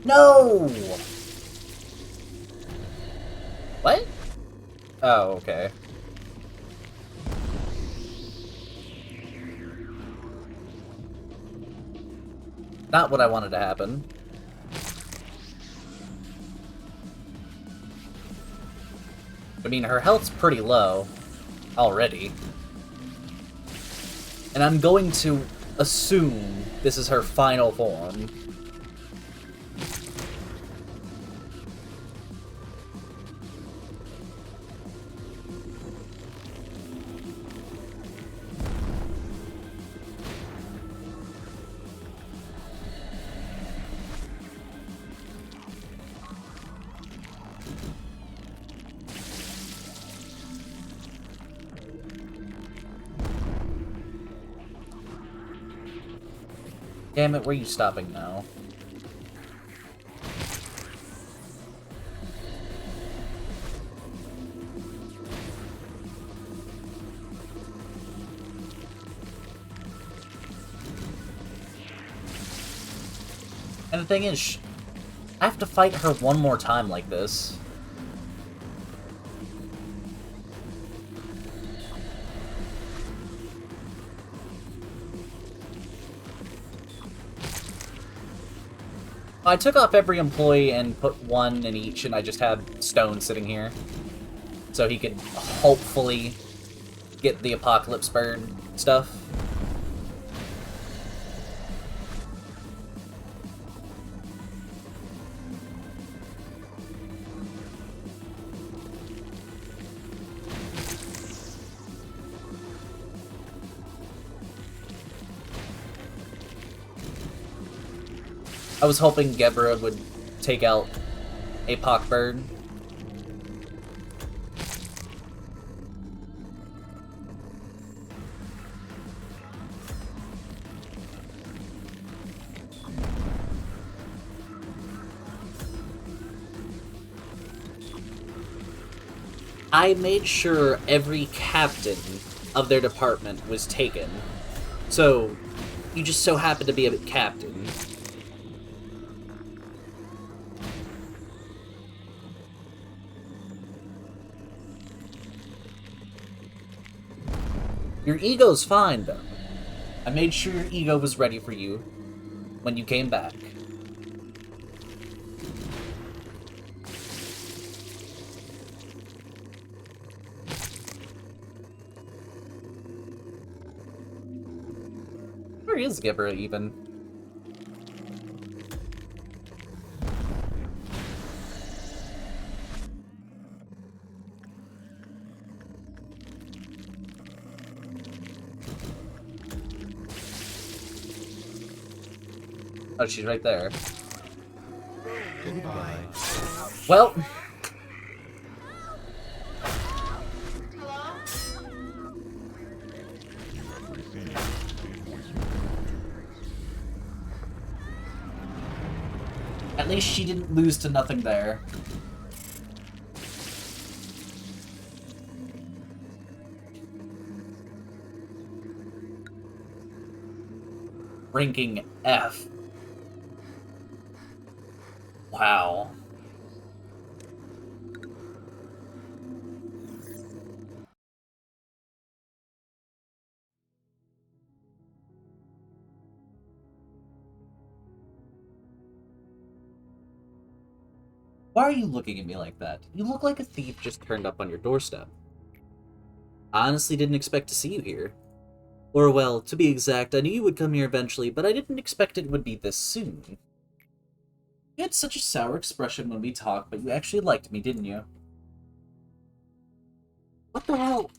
No! What? Oh, okay. Not what I wanted to happen. I mean, her health's pretty low already. And I'm going to assume this is her final form. Damn it, where are you stopping now? And the thing is, I have to fight her one more time like this. I took off every employee and put one in each, and I just had Stone sitting here. So he could hopefully get the Apocalypse Bird stuff. I was hoping Gebura would take out a Pock Bird. I made sure every captain of their department was taken. So, you just so happen to be a captain. Your ego's fine, though. I made sure your ego was ready for you when you came back. Where is Gebura, even? Oh, she's right there. Goodbye. Well... At least she didn't lose to nothing there. Ranking F. Wow. Why are you looking at me like that? You look like a thief just turned up on your doorstep. I honestly didn't expect to see you here. Or, well, to be exact, I knew you would come here eventually, but I didn't expect it would be this soon. You had such a sour expression when we talked, but you actually liked me, didn't you? What the hell?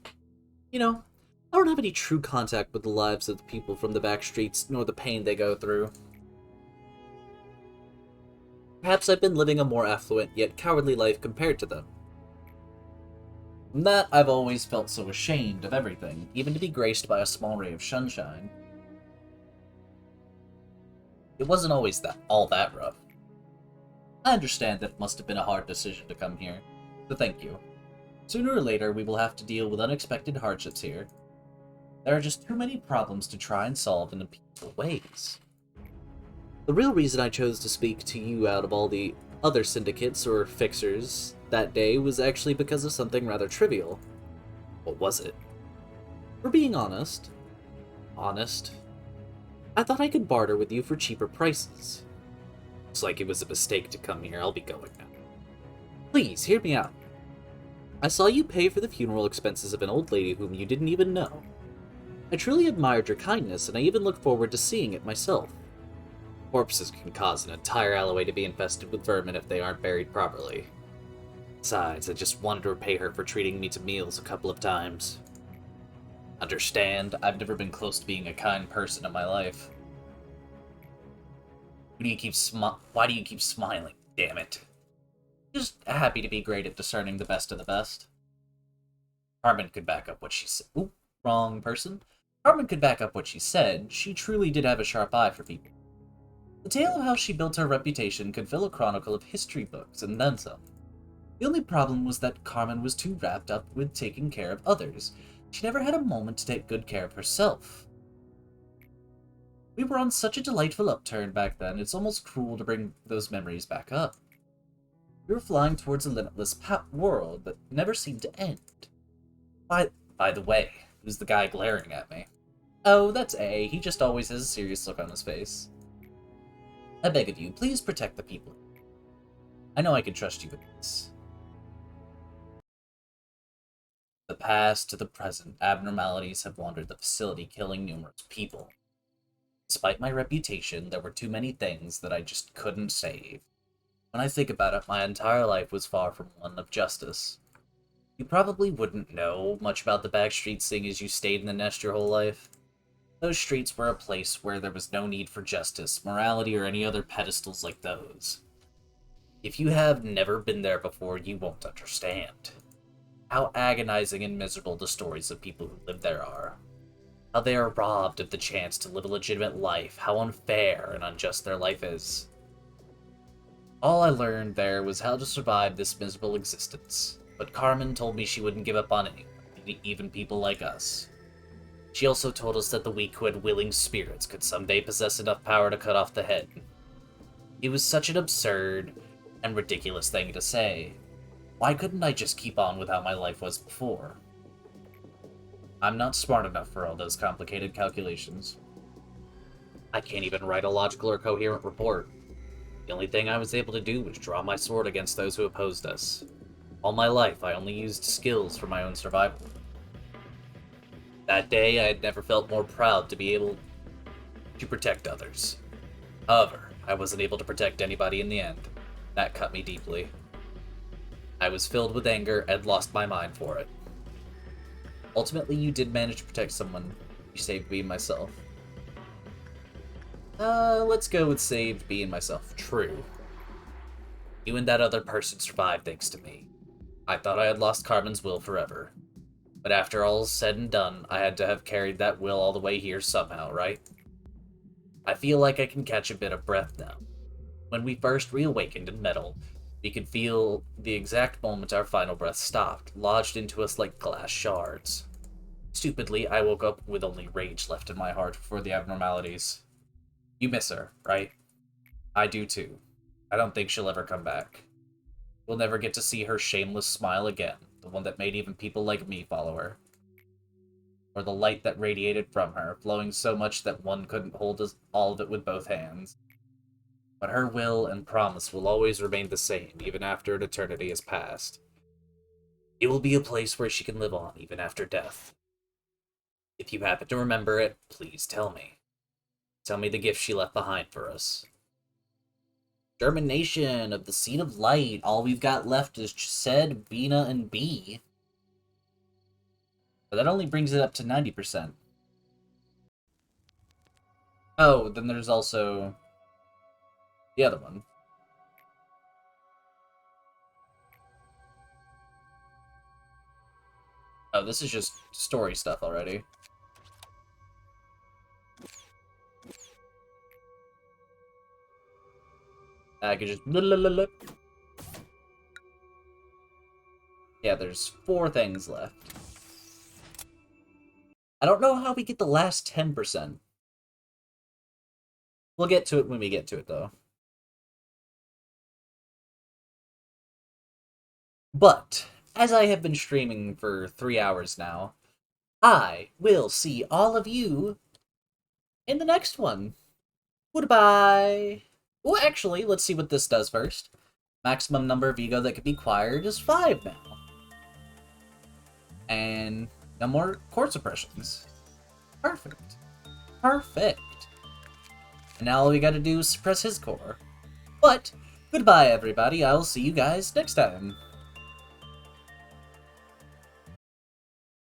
You know, I don't have any true contact with the lives of the people from the back streets, nor the pain they go through. Perhaps I've been living a more affluent, yet cowardly life compared to them. From that, I've always felt so ashamed of everything, even to be graced by a small ray of sunshine. It wasn't always all that rough. I understand that it must have been a hard decision to come here, so thank you. Sooner or later, we will have to deal with unexpected hardships here. There are just too many problems to try and solve in the peaceful ways. The real reason I chose to speak to you out of all the other syndicates or fixers that day was actually because of something rather trivial. What was it? For being honest, I thought I could barter with you for cheaper prices. Looks like it was a mistake to come here. I'll be going now. Please, hear me out. I saw you pay for the funeral expenses of an old lady whom you didn't even know. I truly admired your kindness, and I even look forward to seeing it myself. Corpses can cause an entire alleyway to be infested with vermin if they aren't buried properly. Besides, I just wanted to repay her for treating me to meals a couple of times. Understand, I've never been close to being a kind person in my life. Why do you keep smiling? Damn it. Just happy to be great at discerning the best of the best. Carmen could back up what she said. Oop, wrong person. Carmen could back up what she said. She truly did have a sharp eye for people. The tale of how she built her reputation could fill a chronicle of history books, and then some. The only problem was that Carmen was too wrapped up with taking care of others. She never had a moment to take good care of herself. We were on such a delightful upturn back then, it's almost cruel to bring those memories back up. We were flying towards a limitless world that never seemed to end. By the way, who's the guy glaring at me? Oh, that's A. He just always has a serious look on his face. I beg of you, please protect the people. I know I can trust you with this. The past to the present, abnormalities have wandered the facility, killing numerous people. Despite my reputation, there were too many things that I just couldn't save. When I think about it, my entire life was far from one of justice. You probably wouldn't know much about the back streets seeing as you stayed in the nest your whole life. Those streets were a place where there was no need for justice, morality, or any other pedestals like those. If you have never been there before, you won't understand. How agonizing and miserable the stories of people who live there are. How they are robbed of the chance to live a legitimate life, how unfair and unjust their life is. All I learned there was how to survive this miserable existence, but Carmen told me she wouldn't give up on anyone, even people like us. She also told us that the weak who had willing spirits could someday possess enough power to cut off the head. It was such an absurd and ridiculous thing to say. Why couldn't I just keep on with how my life was before? I'm not smart enough for all those complicated calculations. I can't even write a logical or coherent report. The only thing I was able to do was draw my sword against those who opposed us. All my life, I only used skills for my own survival. That day, I had never felt more proud to be able to protect others. However, I wasn't able to protect anybody in the end. That cut me deeply. I was filled with anger and lost my mind for it. Ultimately, you did manage to protect someone. You saved me and myself. Let's go with saved me and myself. True. You and that other person survived thanks to me. I thought I had lost Carmen's will forever. But after all's said and done, I had to have carried that will all the way here somehow, right? I feel like I can catch a bit of breath now. When we first reawakened in metal, we could feel the exact moment our final breath stopped, lodged into us like glass shards. Stupidly, I woke up with only rage left in my heart for the abnormalities. You miss her, right? I do too. I don't think she'll ever come back. We'll never get to see her shameless smile again, the one that made even people like me follow her. Or the light that radiated from her, flowing so much that one couldn't hold all of it with both hands. But her will and promise will always remain the same, even after an eternity has passed. It will be a place where she can live on, even after death. If you happen to remember it, please tell me. Tell me the gift she left behind for us. Germination of the Seed of Light. All we've got left is Ched, Bina, and B. But that only brings it up to 90%. Oh, then there's also the other one. Oh, this is just story stuff already. I could just... Yeah, there's 4 things left. I don't know how we get the last 10%. We'll get to it when we get to it, though. But, as I have been streaming for 3 hours now, I will see all of you in the next one. Goodbye! Well, actually, let's see what this does first. Maximum number of ego that can be acquired is 5 now. And no more core suppressions. Perfect. Perfect. And now all we gotta do is suppress his core. But, goodbye everybody, I'll see you guys next time.